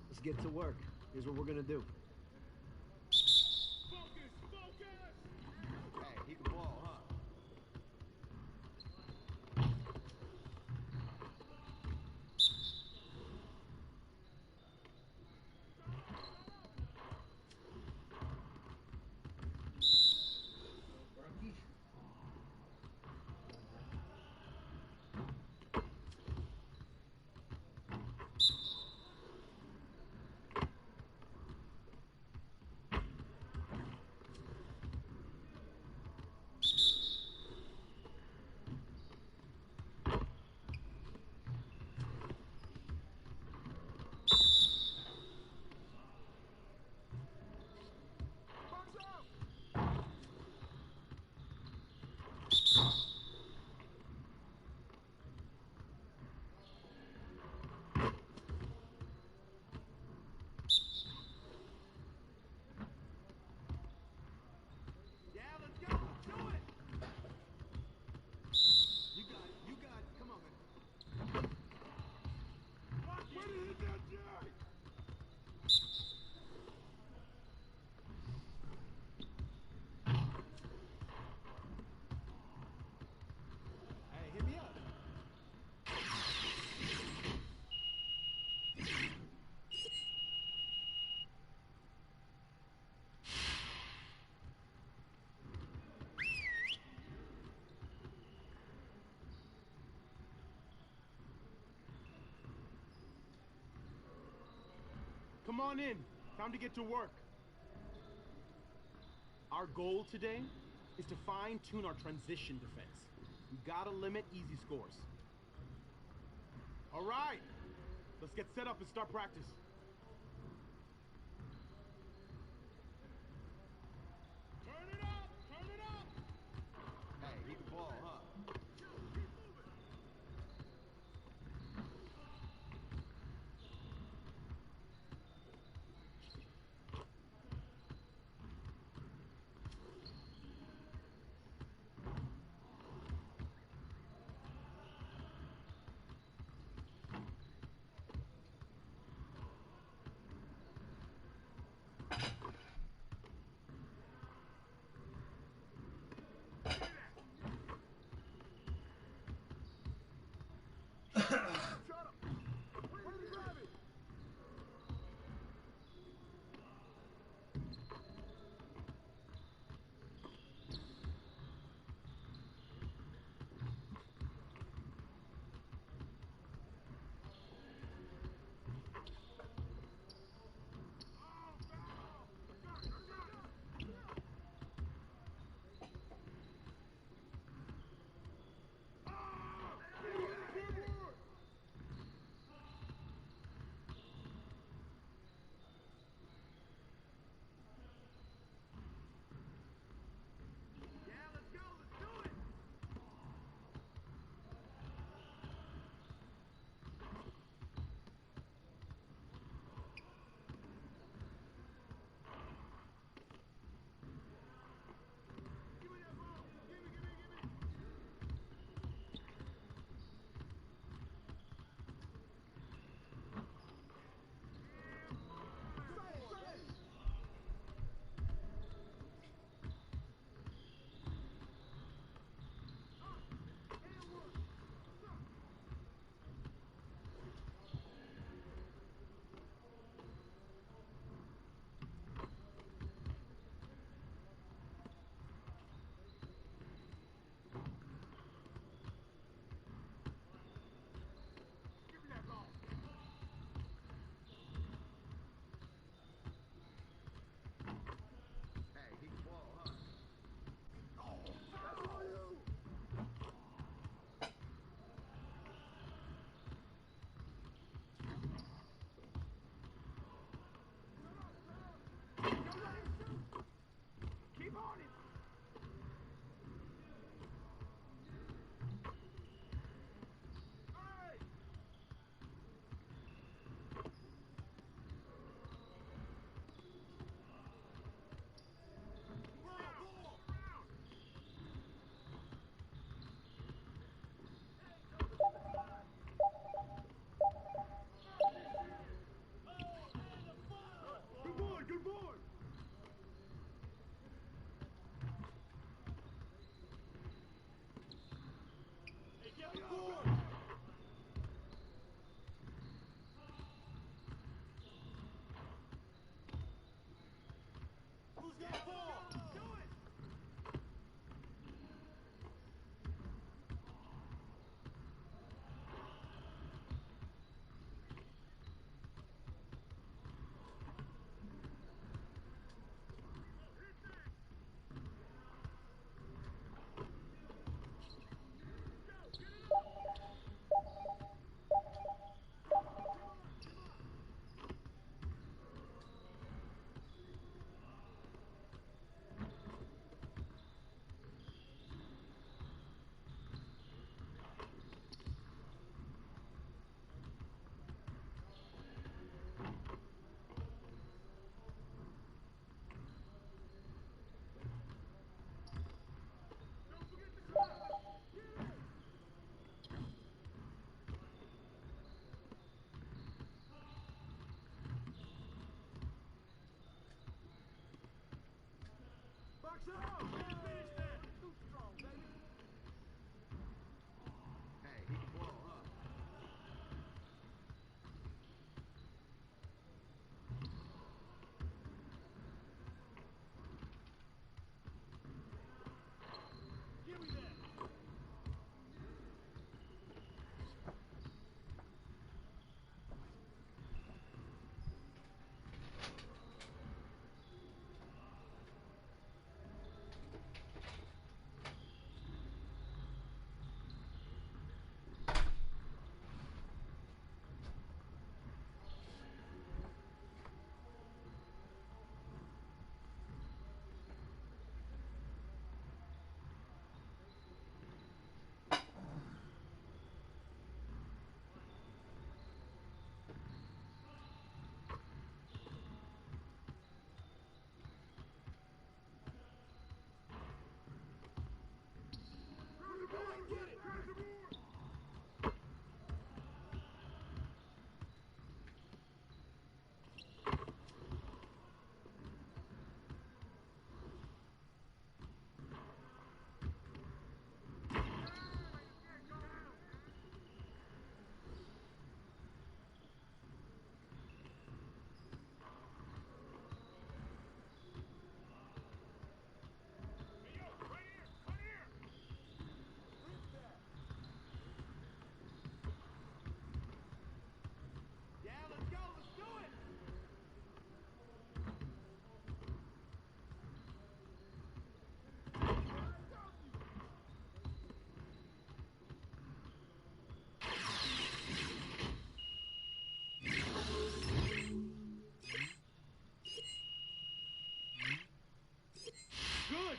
Let's get to work. Here's what we're gonna do. Hey, he can ball, huh? Come on in. Time to get to work. Our goal today is to fine-tune our transition defense. We gotta limit easy scores. All right. Let's get set up and start practice. Turn it up! Turn it up! Hey, he can ball, huh?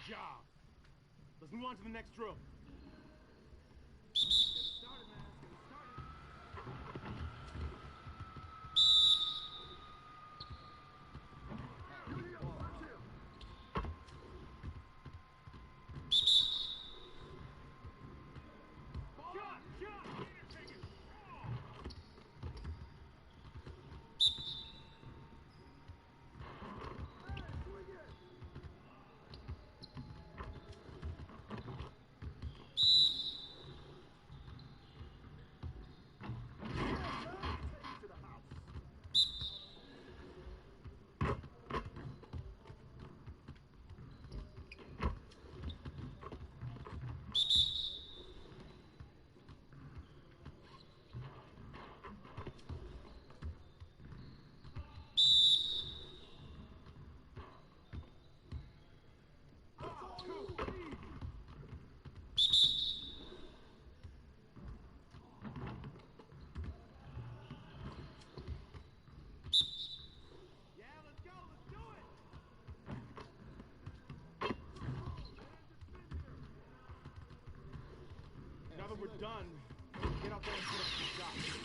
job. Let's move on to the next drill. Get it started, man. Let's get it started. Now that we're done, get out there and put up some shots.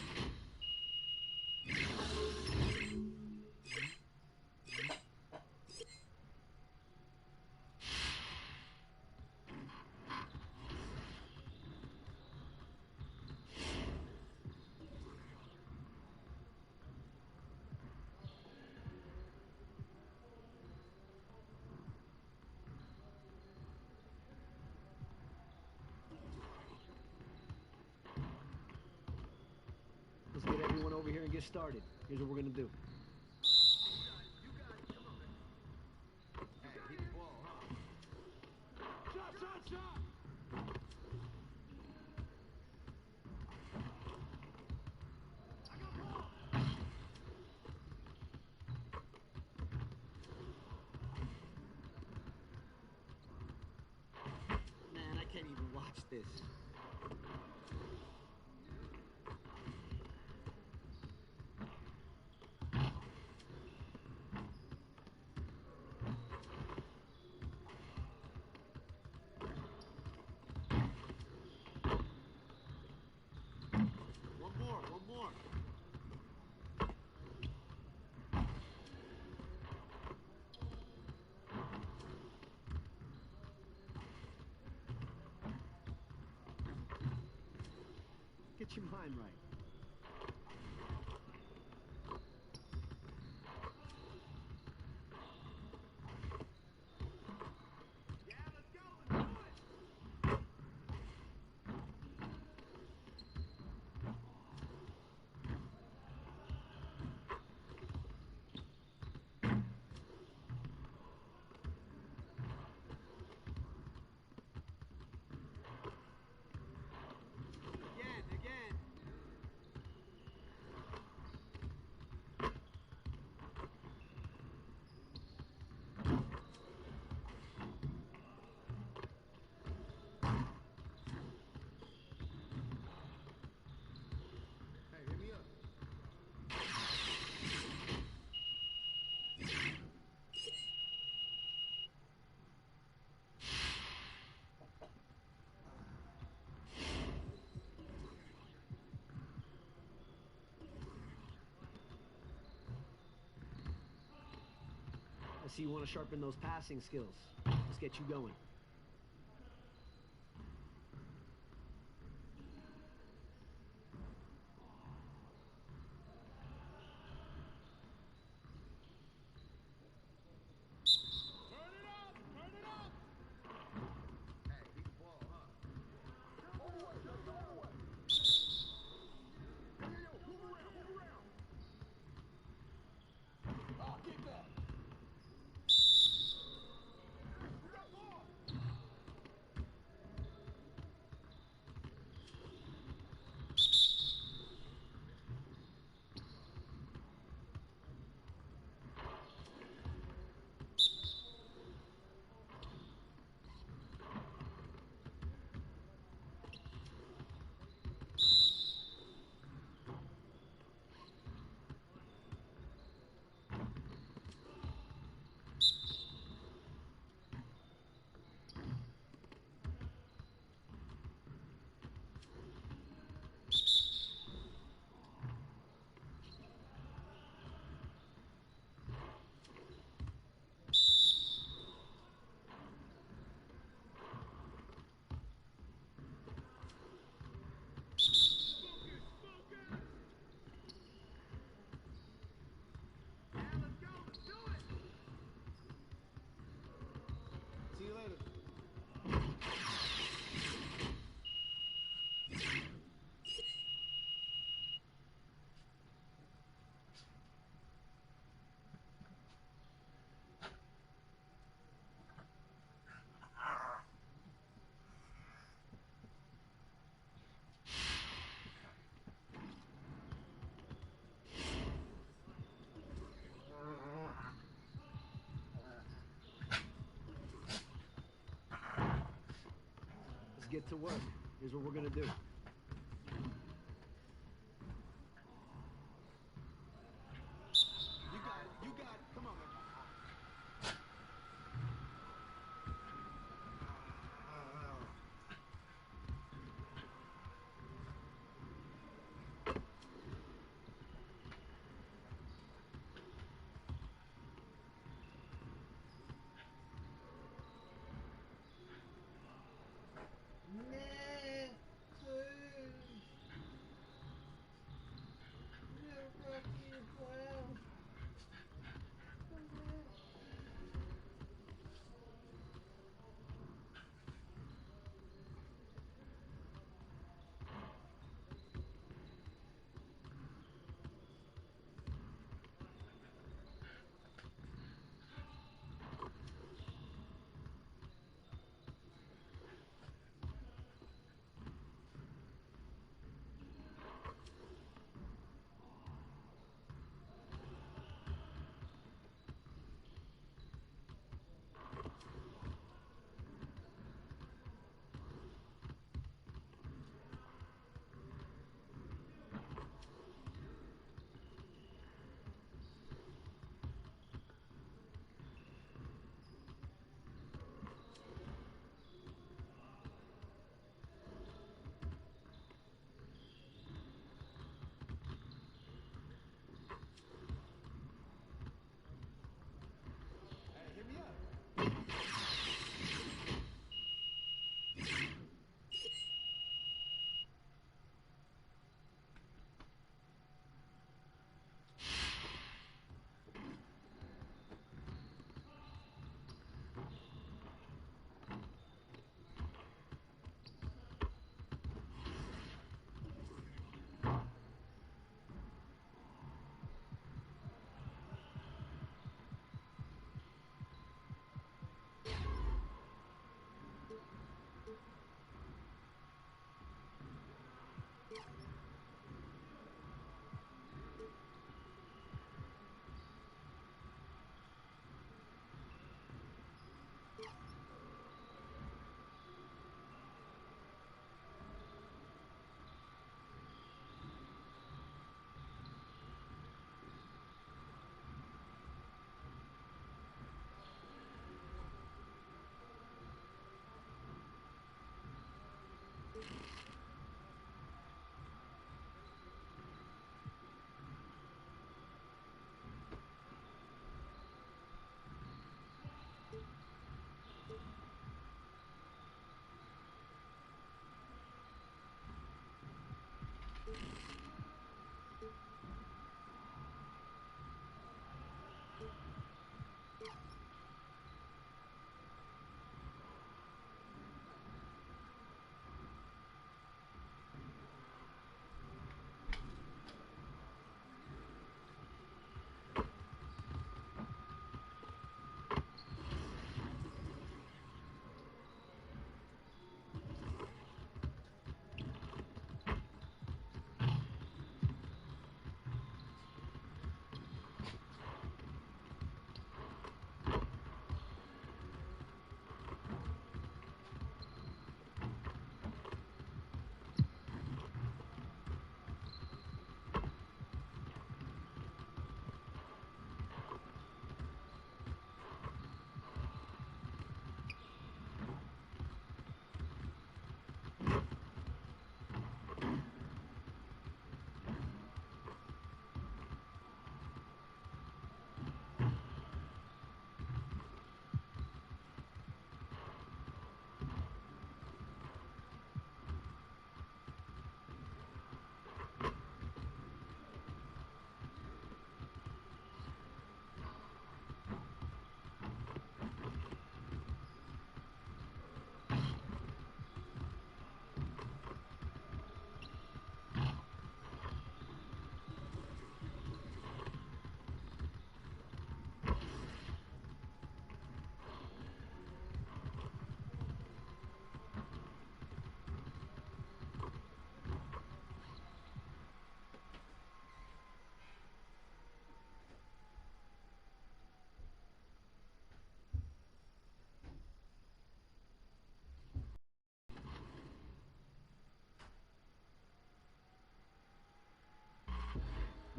Let's get everyone over here and get started. Here's what we're gonna do. Man, I can't even watch this. One more. Get your mind right. Again. Hey, hit me up. I see you want to sharpen those passing skills. Let's get you going. Hey, he can ball, huh? Move around. Oh, get back. get to work. Here's what we're going to do. You got it. You got it. Come on, man.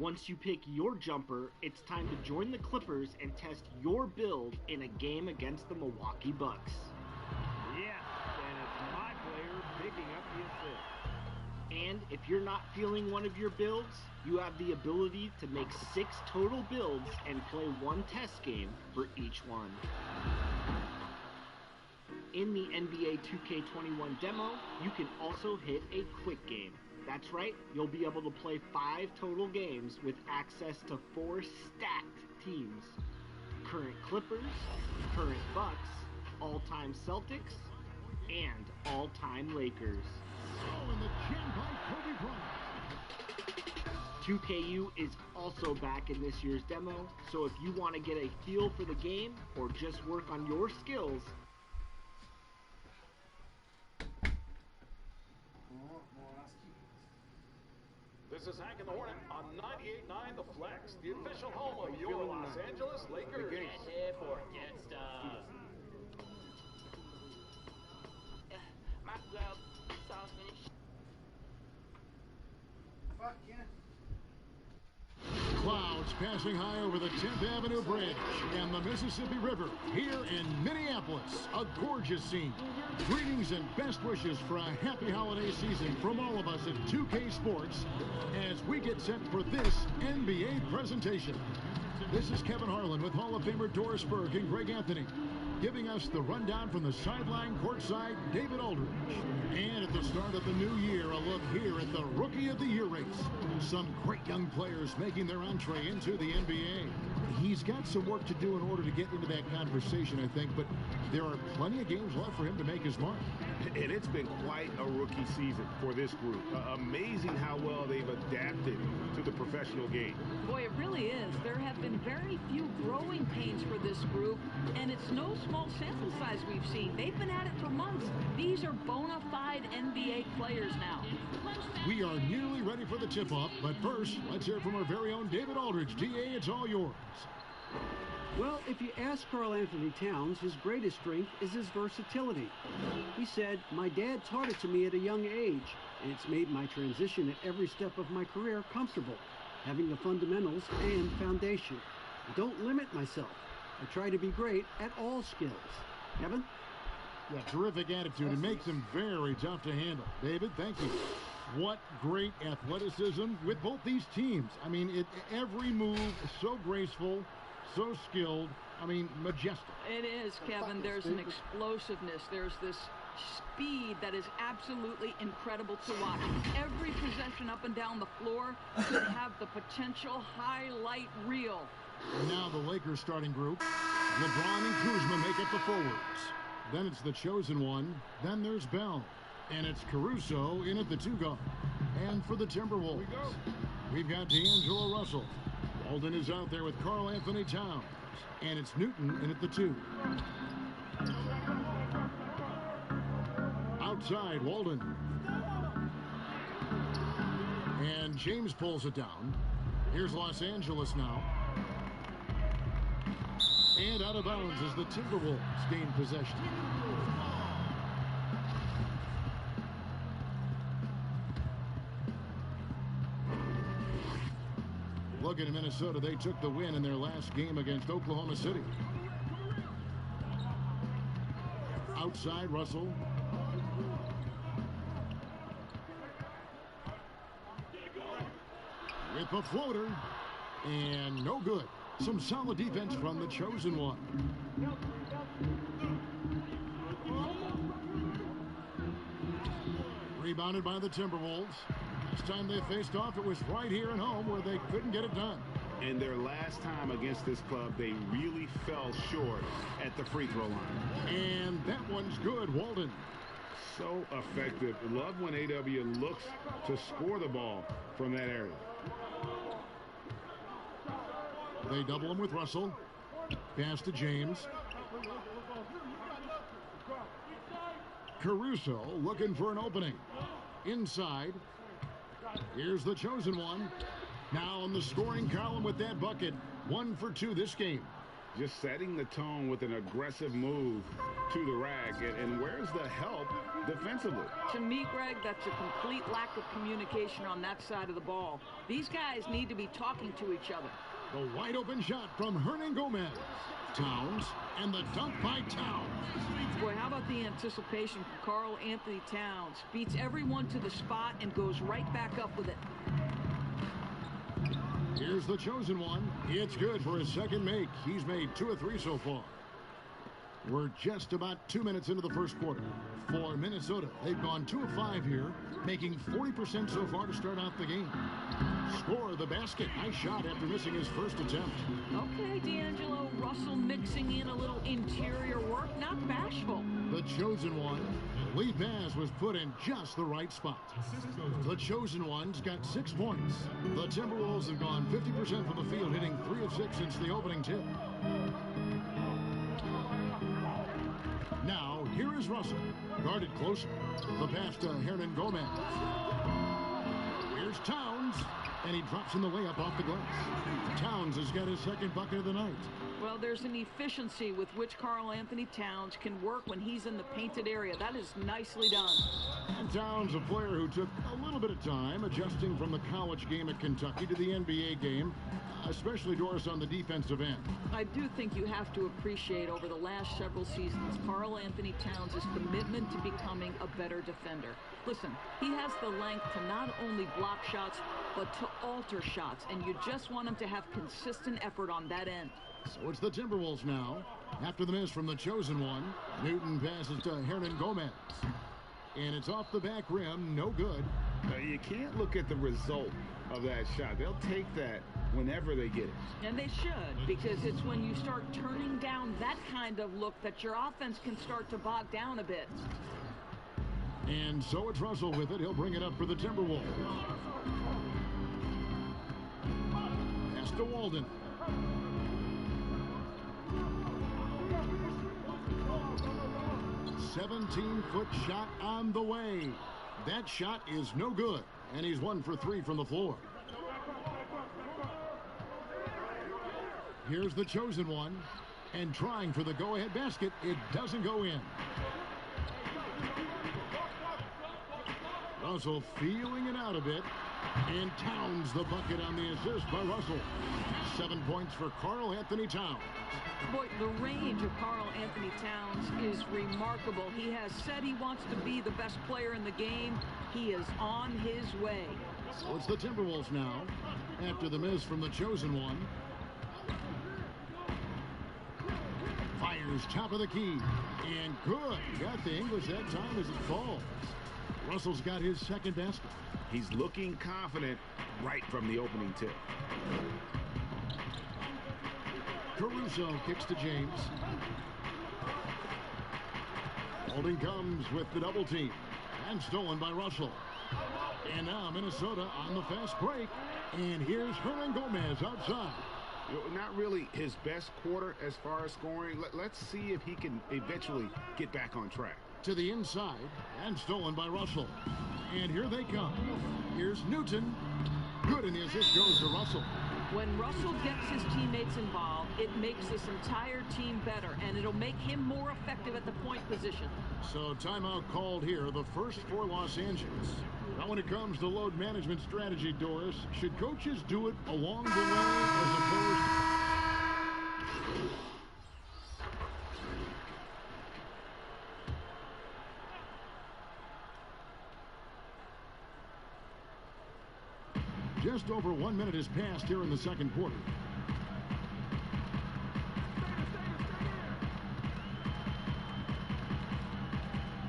Once you pick your jumper, it's time to join the Clippers and test your build in a game against the Milwaukee Bucks. Yes, and it's my player picking up the assist. And if you're not feeling one of your builds, you have the ability to make 6 total builds and play 1 test game for each one. In the NBA 2K21 demo, you can also hit a quick game. That's right, you'll be able to play 5 total games with access to 4 stacked teams. Current Clippers, current Bucks, all-time Celtics, and all-time Lakers. Oh, and the gem by Kobe Bryant. 2KU is also back in this year's demo, so if you want to get a feel for the game or just work on your skills, This is Hank and the Hornet on 98.9 The Flex, the official home of your Los Angeles Lakers. Get hip or get stuff. My glove sauce finished. Fuck yeah. Clouds passing high over the 10th Avenue Bridge and the Mississippi River here in Minneapolis. A gorgeous scene. Greetings and best wishes for a happy holiday season from all of us at 2K Sports as we get set for this NBA presentation. This is Kevin Harlan with Hall of Famer Doris Burke and Greg Anthony, giving us the rundown from the sideline courtside, David Aldridge. And at the start of the new year, a look here at the Rookie of the Year race. Some great young players making their entree into the NBA. He's got some work to do in order to get into that conversation, I think, but there are plenty of games left for him to make his mark. And it's been quite a rookie season for this group. Amazing how well they've adapted to the professional game. Boy, it really is. There have been very few growing pains for this group, and it's no small sample size we've seen. They've been at it for months. These are bona fide NBA players now. We are nearly ready for the tip-off, but first, let's hear from our very own David Aldridge. DA, it's all yours. Well, if you ask Karl Anthony Towns, his greatest strength is his versatility. He said, "My dad taught it to me at a young age, and it's made my transition at every step of my career comfortable, having the fundamentals and foundation. I don't limit myself. I try to be great at all skills." Kevin? Yeah, terrific attitude. It makes him very tough to handle. David, thank you. What great athleticism with both these teams. I mean, every move is so graceful, so skilled. I mean, majestic. It is, Kevin. There's an explosiveness. There's this speed that is absolutely incredible to watch. Every possession up and down the floor could have the potential highlight reel. And now the Lakers starting group. LeBron and Kuzma make up the forwards. Then it's the chosen one. Then there's Bell. And it's Caruso in at the 2 guard. And for the Timberwolves, we've got D'Angelo Russell. Walden is out there with Karl Anthony Towns. And it's Newton in at the 2. Outside, Walden. And James pulls it down. Here's Los Angeles now. And out of bounds as the Timberwolves gain possession. Looking at Minnesota, they took the win in their last game against Oklahoma City. Outside, Russell. With a floater. And no good. Some solid defense from the chosen one. Rebounded by the Timberwolves. Last time they faced off, it was right here at home where they couldn't get it done. And their last time against this club, they really fell short at the free throw line. And that one's good, Walden. So effective. Love when AW looks to score the ball from that area. They double him with Russell. Pass to James. Caruso looking for an opening. Inside. Here's the chosen one. Now in the scoring column with that bucket. 1 for 2 this game. just setting the tone with an aggressive move to the rack. And where's the help defensively? To me, Greg, that's a complete lack of communication on that side of the ball. These guys need to be talking to each other. The wide open shot from Hernan Gomez. Towns, and the dunk by Towns. Boy, how about the anticipation from Karl Anthony Towns? Beats everyone to the spot and goes right back up with it. Here's the chosen one. It's good for his second make. He's made 2 of 3 so far. We're just about 2 minutes into the first quarter. For Minnesota, they've gone 2 of 5 here, making 40% so far to start out the game. Score the basket. Nice shot after missing his first attempt. Okay, D'Angelo. Russell mixing in a little interior work. Not bashful. The chosen one. Lead pass was put in just the right spot. The chosen one's got 6 points. The Timberwolves have gone 50% from the field, hitting 3 of 6 since the opening tip. Now, here is Russell. Guarded closer. The pass to Hernan Gomez. Here's Towns. And he drops in the layup off the glass. Towns has got his second bucket of the night. Well, there's an efficiency with which Karl Anthony Towns can work when he's in the painted area. That is nicely done. And Towns, a player who took a little bit of time adjusting from the college game at Kentucky to the NBA game, especially, Doris, on the defensive end. I do think you have to appreciate over the last several seasons Karl Anthony Towns' commitment to becoming a better defender. Listen, he has the length to not only block shots, but to alter shots, and you just want him to have consistent effort on that end. So it's the Timberwolves now. After the miss from the chosen one, Newton passes to Hernan Gomez. And it's off the back rim, no good. You can't look at the result of that shot. They'll take that whenever they get it. And they should, because it's when you start turning down that kind of look that your offense can start to bog down a bit. And so it's Russell with it. He'll bring it up for the Timberwolves. Pass to Walden. A 17-foot shot on the way. That shot is no good, and he's 1 for 3 from the floor. Here's the chosen one, and trying for the go-ahead basket. It doesn't go in. Russell feeling it out a bit, and Towns the bucket on the assist by Russell. 7 points for Karl Anthony Towns. Boy, the range of Karl Anthony Towns is remarkable. He has said he wants to be the best player in the game. He is on his way. So it's the Timberwolves now, after the miss from the chosen one. Fires top of the key, and good. Got the English that time as it falls. Russell's got his second basket. He's looking confident right from the opening tip. Caruso kicks to James. Holding comes with the double team. And stolen by Russell. And now Minnesota on the fast break. And here's Hernan Gomez outside. Not really his best quarter as far as scoring. Let's see if he can eventually get back on track. To the inside, and stolen by Russell. And here they come. Here's Newton. Good, and the assist goes to Russell. When Russell gets his teammates involved, it makes this entire team better, and it'll make him more effective at the point position. So timeout called here, the first for Los Angeles. Now when it comes to load management strategy, Doris, should coaches do it along the way as opposed Just over 1 minute has passed here in the second quarter.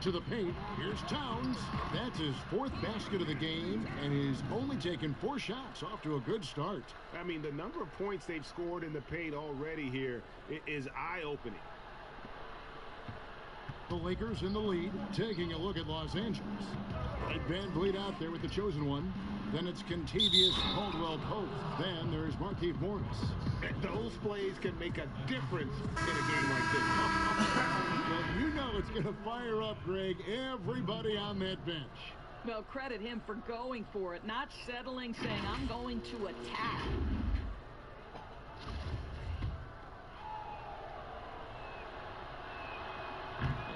To the paint, here's Towns. That's his 4th basket of the game, and he's only taken 4 shots. Off to a good start. I mean, the number of points they've scored in the paint already here is eye-opening. The Lakers in the lead, taking a look at Los Angeles. Right, Van Vliet out there with the chosen one. Then it's Contavious Caldwell-Pope. Then there's Markieff Morris. And those plays can make a difference in a game like this. Well, you know it's going to fire up, Greg, everybody on that bench. Well, credit him for going for it, not settling, saying, I'm going to attack.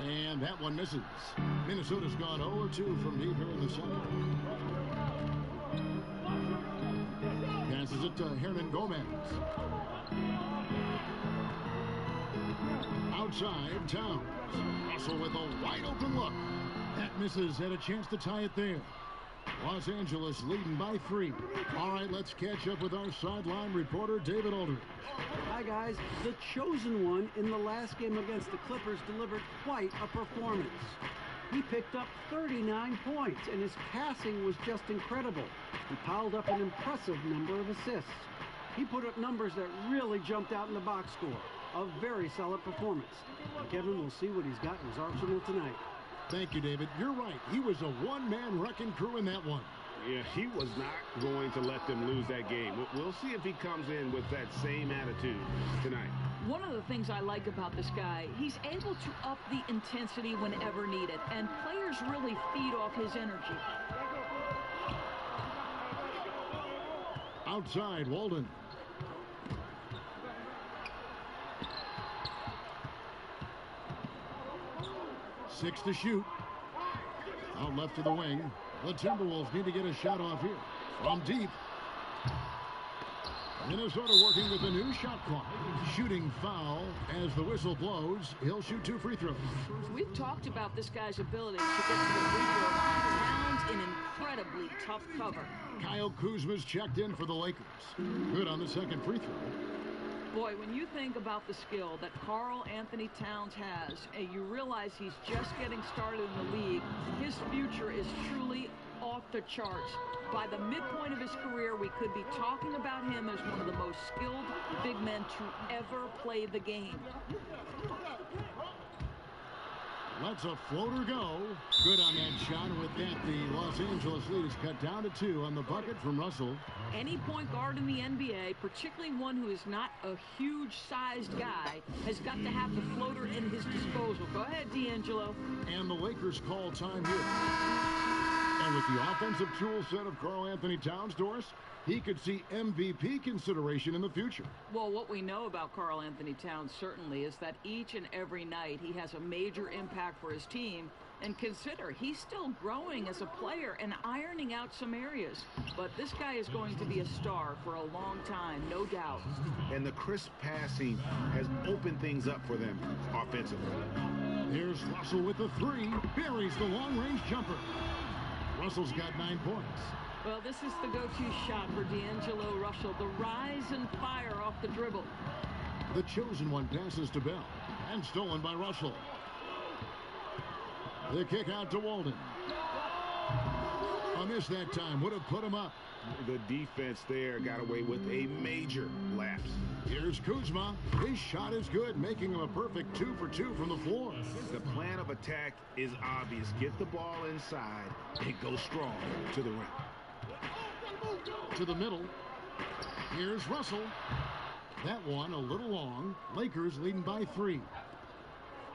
And that one misses. Minnesota's gone 0-2 from deep here in the second. Passes it to Hernan Gomez. Outside, Towns. Russell with a wide open look. That misses. Had a chance to tie it there. Los Angeles leading by 3. All right, let's catch up with our sideline reporter, David Aldridge. Hi, guys. The chosen one in the last game against the Clippers delivered quite a performance. He picked up 39 points, and his passing was just incredible. He piled up an impressive number of assists. He put up numbers that really jumped out in the box score. A very solid performance. And Kevin will see what he's got in his arsenal tonight. Thank you, David. You're right. He was a one-man wrecking crew in that one. Yeah, he was not going to let them lose that game. We'll see if he comes in with that same attitude tonight. One of the things I like about this guy, he's able to up the intensity whenever needed, and players really feed off his energy. Outside, Walden. Six to shoot. Out left to the wing. The Timberwolves need to get a shot off here. From deep. Minnesota working with a new shot clock. Shooting foul as the whistle blows. He'll shoot 2 free throws. We've talked about this guy's ability to get to the free throw line. Towns in incredibly tough cover. Kyle Kuzma's checked in for the Lakers. Good on the second free throw. Boy, when you think about the skill that Karl Anthony Towns has, and you realize he's just getting started in the league, his future is truly off the charts. By the midpoint of his career, we could be talking about him as one of the most skilled big men to ever play the game. Lets a floater go. Good on that shot. With that, the Los Angeles lead is cut down to 2 on the bucket from Russell. Any point guard in the NBA, particularly one who is not a huge-sized guy, has got to have the floater in his disposal. Go ahead, D'Angelo. And the Lakers call time here. And with the offensive tool set of Karl Anthony Towns, Doris, he could see MVP consideration in the future. Well, what we know about Karl Anthony Towns certainly is that each and every night he has a major impact for his team. And consider, he's still growing as a player and ironing out some areas. But this guy is going to be a star for a long time, no doubt. And the crisp passing has opened things up for them offensively. Here's Russell with the 3. Buries the long-range jumper. Russell's got 9 points. Well, this is the go-to shot for D'Angelo Russell. The rise and fire off the dribble. The chosen one passes to Bell. And stolen by Russell. The kick out to Walden. A miss that time. Would have put him up. The defense there got away with a major lapse. Here's Kuzma. His shot is good, making him a perfect 2 for 2 from the floor. The plan of attack is obvious. Get the ball inside and go strong to the rim. To the middle. Here's Russell. That one a little long. Lakers leading by 3.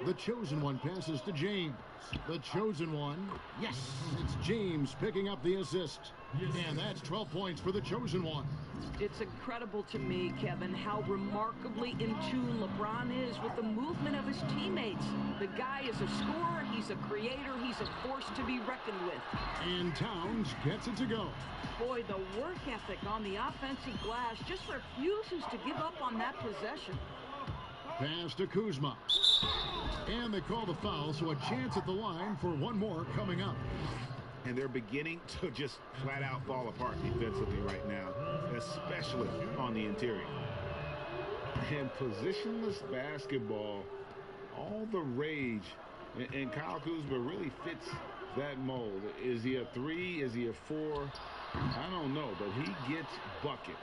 The chosen one passes to James. The chosen one. Yes, it's James picking up the assist. And that's 12 points for the chosen one. It's incredible to me, Kevin, how remarkably in tune LeBron is with the movement of his teammates. The guy is a scorer, he's a creator, he's a force to be reckoned with. And Towns gets it to go. Boy, the work ethic on the offensive glass just refuses to give up on that possession. Pass to Kuzma. And they call the foul, so a chance at the line for one more coming up. And they're beginning to just flat out fall apart defensively right now, especially on the interior. And positionless basketball, all the rage, and Kyle Kuzma really fits that mold. Is he a 3? Is he a 4? I don't know, but he gets buckets.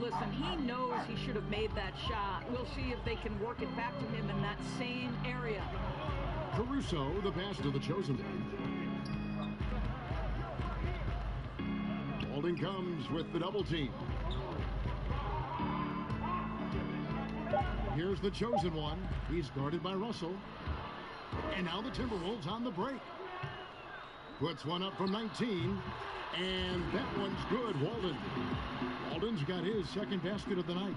Listen, he knows he should have made that shot. We'll see if they can work it back to him in that same area. Caruso, the pass to the chosen one. Holding comes with the double team. Here's the chosen one. He's guarded by Russell. And now the Timberwolves on the break. Puts one up from 19. And that one's good, Walden. Walden's got his second basket of the night.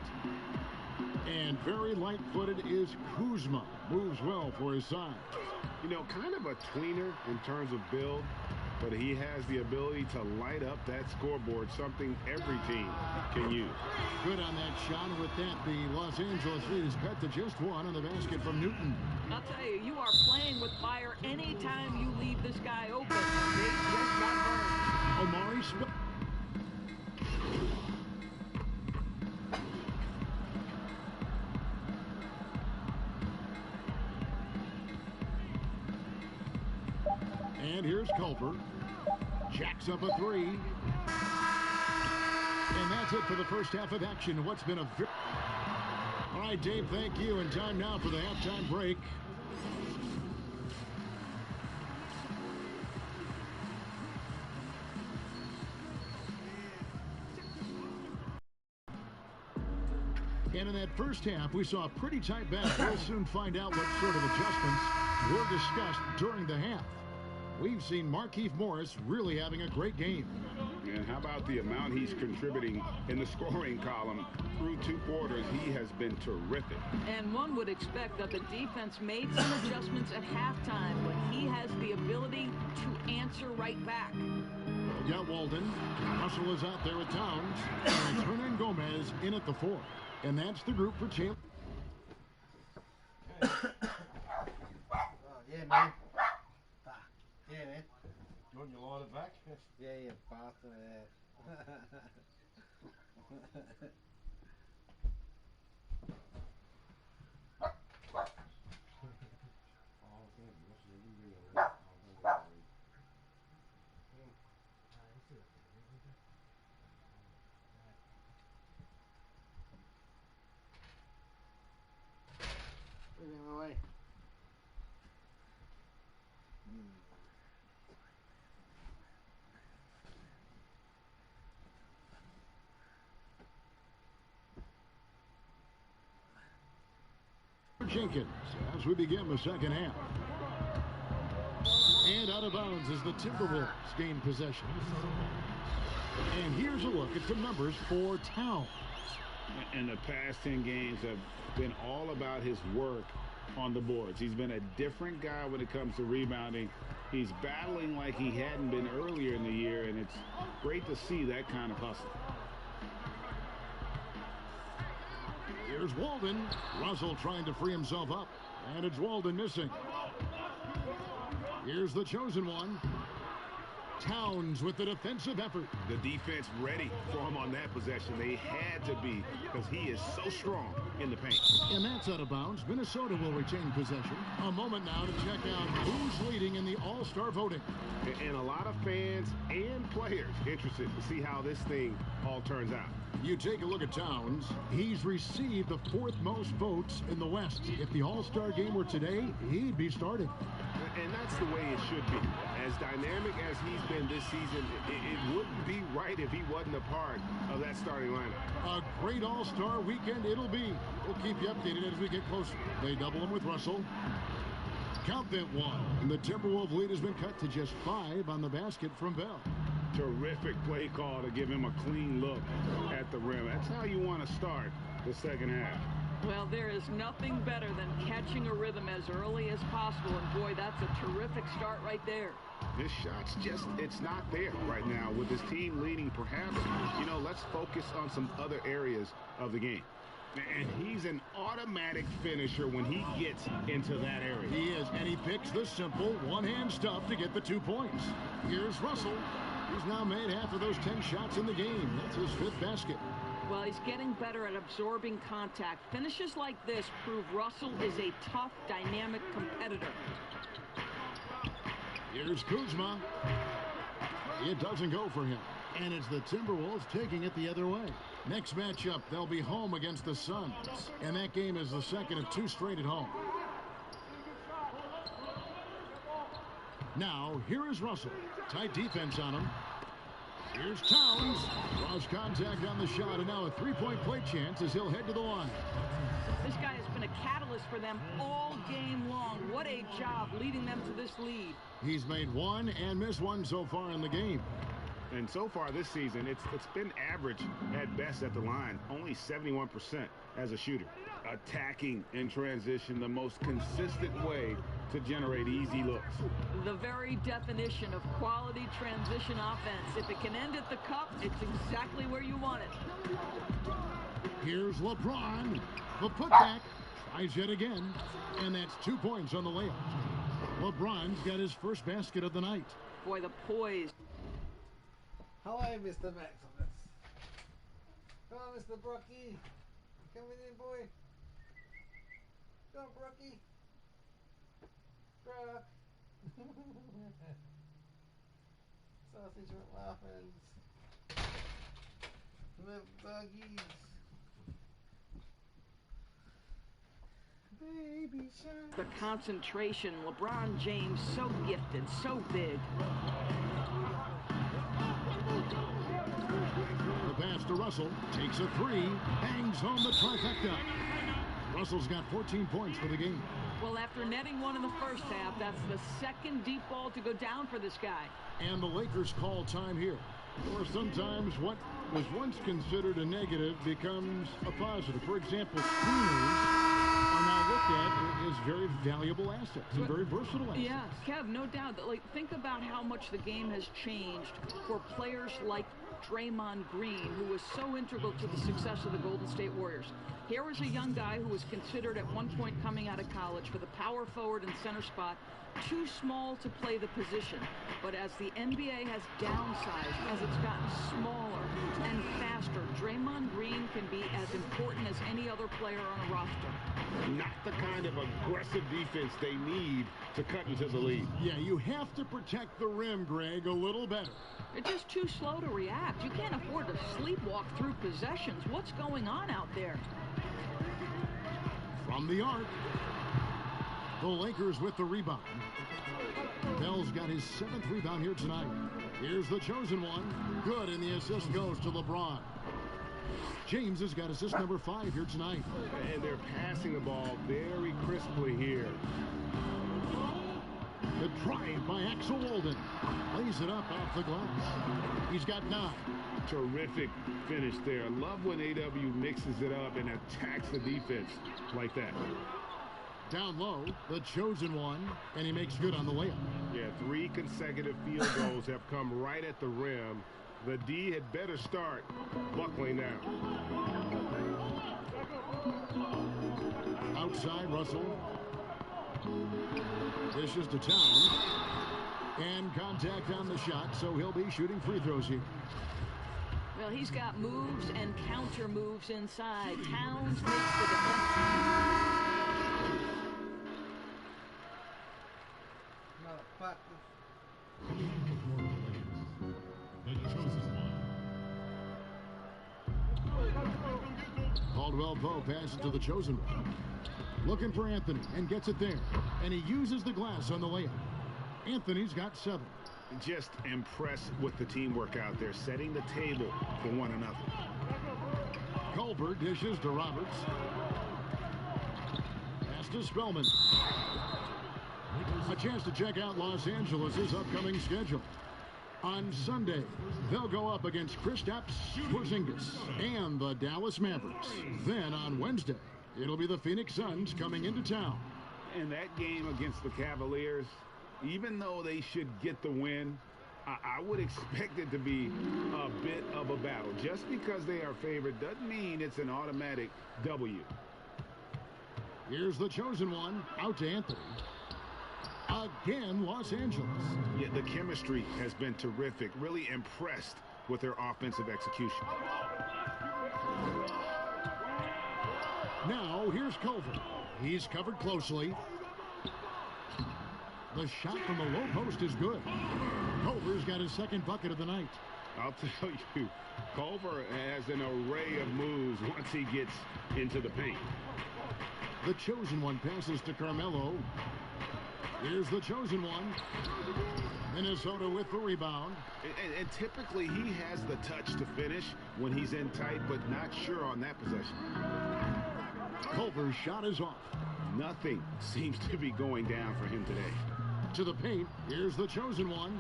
And very light-footed is Kuzma. Moves well for his size. You know, kind of a tweener in terms of build, but he has the ability to light up that scoreboard, something every team can use. Good on that shot. And with that, the Los Angeles lead is cut to just one on the basket from Newton. I'll tell you, you are playing with fire anytime you leave this guy open. They just got burned. Omari Spiller. And here's Culver. Jacks up a three. And that's it for the first half of action. What's been a very... All right, Dave, thank you. And time now for the halftime break. And in that first half, we saw a pretty tight battle. We'll soon find out what sort of adjustments were discussed during the half. We've seen Markieff Morris really having a great game. And how about the amount he's contributing in the scoring column? Through 2 quarters, he has been terrific. And one would expect that the defense made some adjustments at halftime, but he has the ability to answer right back. We'll get Walden. Russell is out there with Towns. And Hernan Gomez in at the 4. And that's the group for Taylor. Yeah, man. Yeah, man. You want your lighter back? Yeah, bastard. Away. Jenkins as we begin the second half. And out of bounds as the Timberwolves gain possession. And here's a look at the numbers for Towns. And the past 10 games have been all about his work on the boards. He's been a different guy when it comes to rebounding. He's battling like he hadn't been earlier in the year, and it's great to see that kind of hustle. Here's Walden. Russell trying to free himself up. And it's Walden missing. Here's the chosen one. Towns with the defensive effort. The defense ready for him on that possession. They had to be, because he is so strong in the paint. And that's out of bounds. Minnesota will retain possession. A moment now to check out who's leading in the All-Star voting. And a lot of fans and players interested to see how this thing all turns out. You take a look at Towns. He's received the 4th most votes in the West. If the All-Star game were today, he'd be starting. And that's the way it should be. As dynamic as he's been this season, it wouldn't be right if he wasn't a part of that starting lineup. A great All-Star weekend it'll be. We'll keep you updated as we get closer. They double him with Russell. Count that one. And the Timberwolves lead has been cut to just 5 on the basket from Bell. Terrific play call to give him a clean look at the rim. That's how you want to start the second half. Well, there is nothing better than catching a rhythm as early as possible, and boy, that's a terrific start right there. His shot's just, it's not there right now. With his team leading, perhaps, let's focus on some other areas of the game. And he's an automatic finisher when he gets into that area. He is, and he picks the simple one-hand stuff to get the 2 points. Here's Russell. He's now made half of those 10 shots in the game. That's his 5th basket. Well, he's getting better at absorbing contact. Finishes like this prove Russell is a tough, dynamic competitor. Here's Kuzma. It doesn't go for him. And it's the Timberwolves taking it the other way. Next matchup, they'll be home against the Suns. And that game is the second of 2 straight at home. Now, here is Russell. Tight defense on him. Here's Towns. Draws contact on the shot, and now a 3-point play chance as he'll head to the line. This guy has been a catalyst for them all game long. What a job leading them to this lead. He's made 1 and missed 1 so far in the game. And so far this season, it's been average at best at the line, only 71% as a shooter. Attacking in transition, the most consistent way to generate easy looks. The very definition of quality transition offense. If it can end at the cup, it's exactly where you want it. Here's LeBron. The putback. Tries yet again. And that's 2 points on the layup. LeBron's got his first basket of the night. Boy, the poise. How are you, Mr. Maximus? Come on, Mr. Brookie. Coming in, boy. Go on, Brookie. Brock. Sausage with muffins. Little doggies. Baby shark. The concentration. LeBron James, so gifted, so big. The pass to Russell. Takes a three. Hangs home the trifecta. Russell's got 14 points for the game. Well, after netting one in the first half, that's the second deep ball to go down for this guy. And the Lakers call time here. Or sometimes what was once considered a negative becomes a positive. For example, screeners are now looked at as very valuable assets and very versatile assets. Yeah, Kev, no doubt. Like, think about how much the game has changed for players like Draymond Green, who was so integral to the success of the Golden State Warriors. Here was a young guy who was considered at one point coming out of college for the power forward and center spot, too small to play the position. But as the NBA has downsized, as it's gotten smaller and faster, Draymond Green can be as important as any other player on a roster. Not the kind of aggressive defense they need to cut into the lead. Yeah, you have to protect the rim, Greg, a little better. They're just too slow to react. You can't afford to sleepwalk through possessions. What's going on out there? From the arc, the Lakers with the rebound. Bell's got his 7th rebound here tonight. Here's the chosen one. Good, and the assist goes to LeBron. James has got assist number 5 here tonight. And they're passing the ball very crisply here. The drive by Axel Walden. Lays it up off the glass. He's got 9. Terrific finish there. Love when AW mixes it up and attacks the defense like that. Down low, the chosen one, and he makes good on the layup. Yeah, 3 consecutive field goals have come right at the rim. The D had better start buckling now. Outside, Russell. Dishes to Towns. And contact on the shot, so he'll be shooting free throws here. Well, he's got moves and counter moves inside. Towns makes the defense. Caldwell Pope passes to the chosen one. Looking for Anthony and gets it there. And he uses the glass on the layup. Anthony's got 7. Just impressed with the teamwork out there, setting the table for one another. Culver dishes to Roberts. Pass to Spellman. A chance to check out Los Angeles' upcoming schedule. On Sunday, they'll go up against Kristaps Porzingis and the Dallas Mavericks. Then on Wednesday, it'll be the Phoenix Suns coming into town. And that game against the Cavaliers, even though they should get the win, I would expect it to be a bit of a battle. Just because they are favored doesn't mean it's an automatic W. Here's the chosen one, out to Anthony. Again, Los Angeles. Yeah, the chemistry has been terrific. Really impressed with their offensive execution. Now, here's Culver. He's covered closely. The shot from the low post is good. Culver's got his 2nd bucket of the night. I'll tell you, Culver has an array of moves once he gets into the paint. The chosen one passes to Carmelo. Here's the chosen one. Minnesota with the rebound. And typically he has the touch to finish when he's in tight, but not sure on that possession. Culver's shot is off. Nothing seems to be going down for him today. To the paint. Here's the chosen one.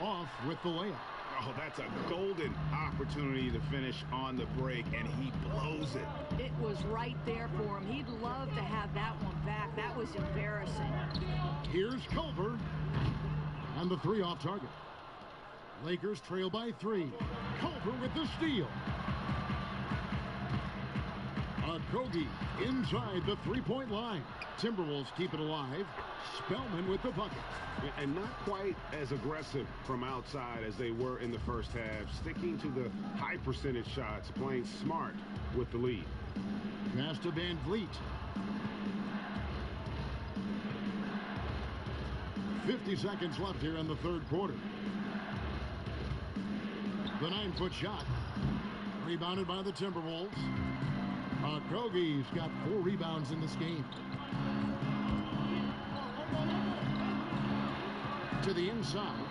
Off with the layup. Oh, that's a golden opportunity to finish on the break, and he blows it. It was right there for him. He'd love to have that one back. That was embarrassing. Here's Culver. And the three off target. Lakers trail by 3. Culver with the steal. Kogi inside the three-point line. Timberwolves keep it alive. Spellman with the bucket. And not quite as aggressive from outside as they were in the first half, sticking to the high percentage shots, playing smart with the lead. Pass to Van Vliet. 50 seconds left here in the third quarter. The 9-foot shot. Rebounded by the Timberwolves. Kogi's got 4 rebounds in this game. To the inside.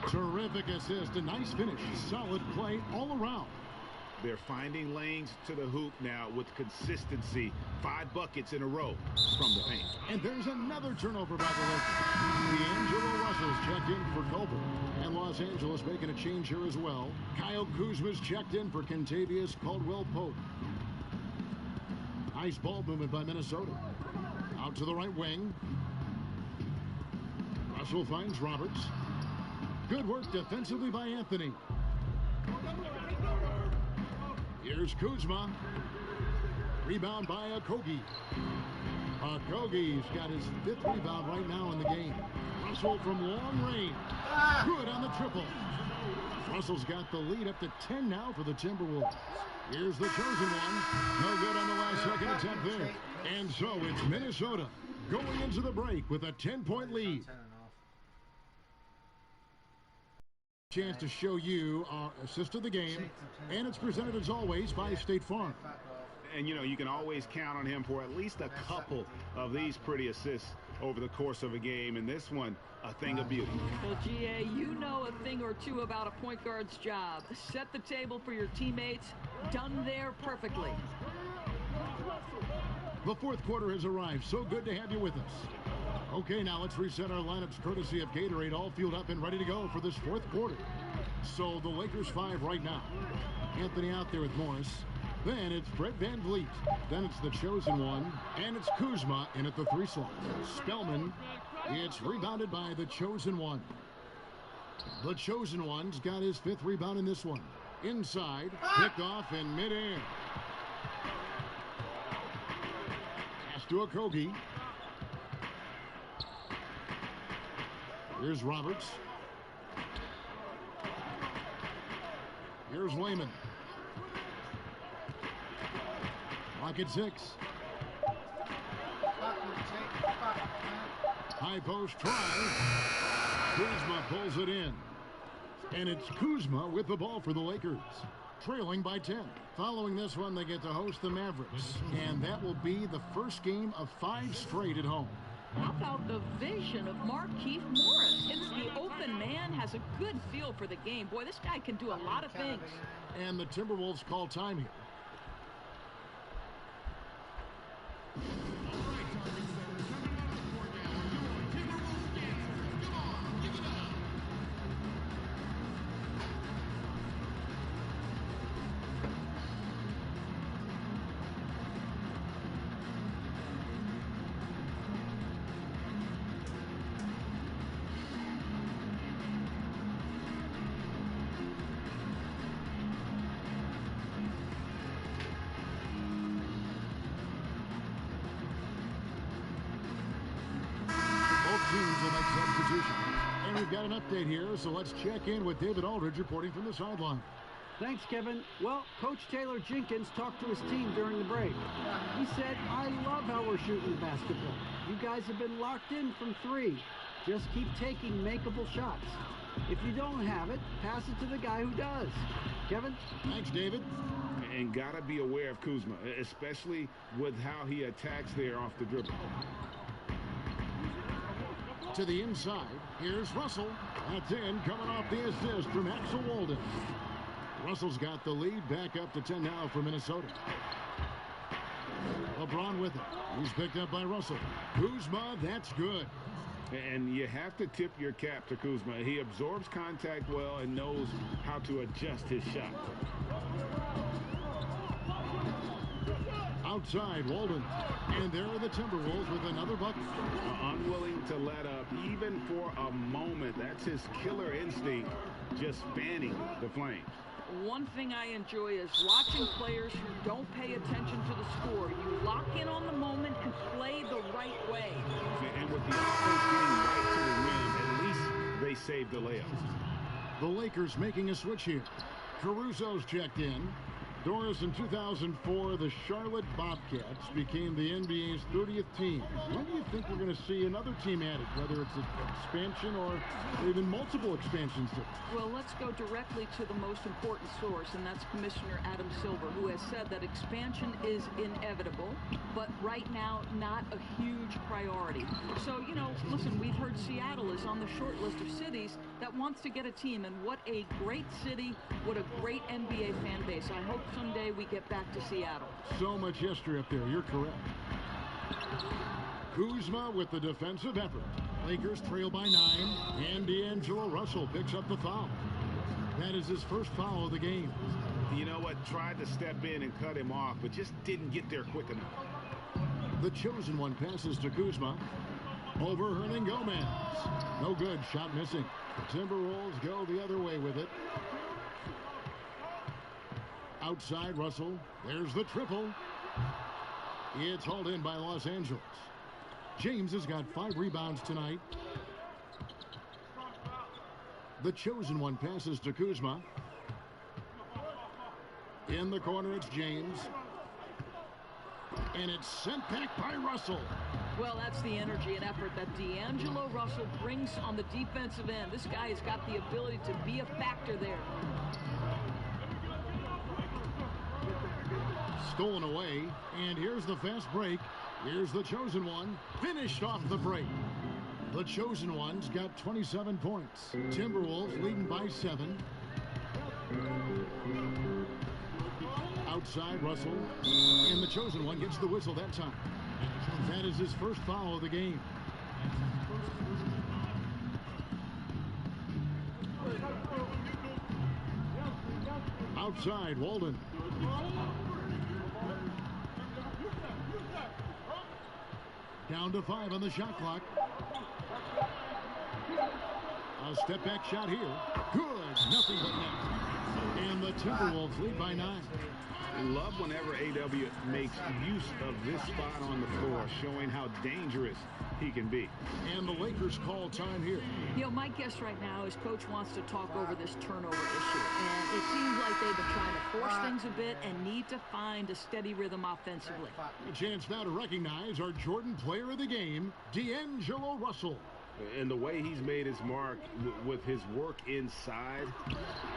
Terrific assist. A nice finish. Solid play all around. They're finding lanes to the hoop now with consistency. 5 buckets in a row from the paint. And there's another turnover by the Lakers. D'Angelo Russell's checked in for Culver. And Los Angeles making a change here as well. Kyle Kuzma's checked in for Kentavious Caldwell-Pope. Nice ball movement by Minnesota. Out to the right wing. Russell finds Roberts. Good work defensively by Anthony. Here's Kuzma. Rebound by Kogi. Kogi's got his 5th rebound right now in the game. Russell from long range. Good on the triple. Russell's got the lead up to 10 now for the Timberwolves. Here's the chosen one. No good on the last second attempt there. And so it's Minnesota going into the break with a 10-point lead. Chance to show you our assist of the game, and it's presented as always by State Farm. And you know, you can always count on him for at least a couple of these pretty assists over the course of a game, and this one, a thing of beauty. Well, GA, you know a thing or two about a point guard's job. Set the table for your teammates. Done there perfectly. The fourth quarter has arrived. So good to have you with us. Okay, now let's reset our lineups courtesy of Gatorade, all fueled up and ready to go for this fourth quarter. So the Lakers 5 right now. Anthony out there with Morris. Then it's Fred Van Vliet. Then it's the chosen one. And it's Kuzma in at the 3 slot. Spellman. It's rebounded by the chosen one. The chosen one's got his 5th rebound in this one. Inside. Picked off in midair. Pass to Kogi. Here's Roberts. Here's Wayman. Clock at 6. High post try. Kuzma pulls it in. And it's Kuzma with the ball for the Lakers. Trailing by 10. Following this one, they get to host the Mavericks. And that will be the first game of 5 straight at home. How about the vision of Markieff Morris? Hits the open man, has a good feel for the game. Boy, this guy can do a lot of things. And the Timberwolves call time here. And we've got an update here, so let's check in with David Aldridge reporting from the sideline. Thanks, Kevin. Well, Coach Taylor Jenkins talked to his team during the break. He said, I love how we're shooting the basketball. You guys have been locked in from 3. Just keep taking makeable shots. If you don't have it, pass it to the guy who does. Kevin? Thanks, David. And gotta be aware of Kuzma, especially with how he attacks there off the dribble. To the inside, here's Russell. That's in, coming off the assist from Axel Walden. Russell's got the lead, back up to 10 now for Minnesota. LeBron with it. He's picked up by Russell. Kuzma, that's good. And you have to tip your cap to Kuzma. He absorbs contact well and knows how to adjust his shot. Outside, Walden. And there are the Timberwolves with another bucket. Unwilling to let up, even for a moment. That's his killer instinct, just fanning the flames. One thing I enjoy is watching players who don't pay attention to the score. You lock in on the moment and play the right way. And with the offense getting right to the rim, at least they saved the layups. The Lakers making a switch here. Caruso's checked in. Doris, in 2004, the Charlotte Bobcats became the NBA's 30th team. When do you think we're going to see another team added, whether it's an expansion or even multiple expansions? Well, let's go directly to the most important source, and that's Commissioner Adam Silver, who has said that expansion is inevitable, but right now, not a huge priority. So, you know, listen, we've heard Seattle is on the short list of cities that wants to get a team, and what a great city, what a great NBA fan base. I hope someday we get back to Seattle. So much history up there. You're correct. Kuzma with the defensive effort. Lakers trail by 9, and D'Angelo Russell picks up the foul. That is his first foul of the game. You know what? Tried to step in and cut him off, but just didn't get there quick enough. The chosen one passes to Kuzma. Over Hernangomez. No good. Shot missing. The Timberwolves go the other way with it. Outside, Russell. There's the triple. It's hauled in by Los Angeles. James has got 5 rebounds tonight. The chosen one passes to Kuzma. In the corner, it's James. And it's sent back by Russell. Well, that's the energy and effort that D'Angelo Russell brings on the defensive end. This guy has got the ability to be a factor there. Stolen away, and here's the fast break. Here's the chosen one, finished off the break. The chosen one's got 27 points. Timberwolves leading by 7. Outside, Russell, and the chosen one gets the whistle that time. That is his first foul of the game. Outside, Walden. Down to 5 on the shot clock. A step back shot here. Good. Nothing but net. And the Timberwolves lead by 9. I love whenever AW makes use of this spot on the floor, showing how dangerous he can be. And the Lakers call time here. You know, my guess right now is Coach wants to talk over this turnover issue. And it seems like they've been trying to force things a bit and need to find a steady rhythm offensively. A chance now to recognize our Jordan player of the game, D'Angelo Russell. And the way he's made his mark with his work inside,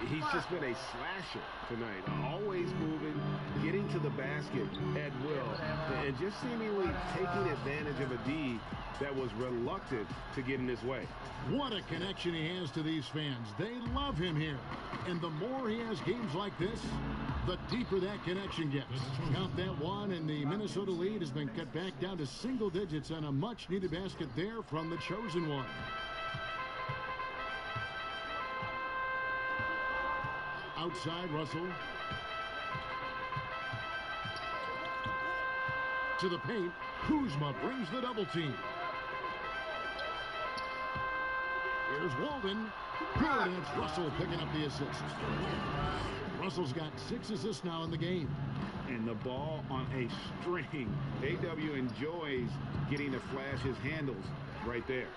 he's just been a slasher tonight. Always moving, getting to the basket at will, and just seemingly taking advantage of a D that was reluctant to get in his way. What a connection he has to these fans. They love him here. And the more he has games like this, the deeper that connection gets. Count that one, and the Minnesota lead has been cut back down to single digits on a much-needed basket there from the chosen one. Outside, Russell. To the paint, Kuzma brings the double team. Here's Walden. Good, and it's Russell picking up the assist. Russell's got 6 assists now in the game. And the ball on a string. AW enjoys getting to flash his handles right there.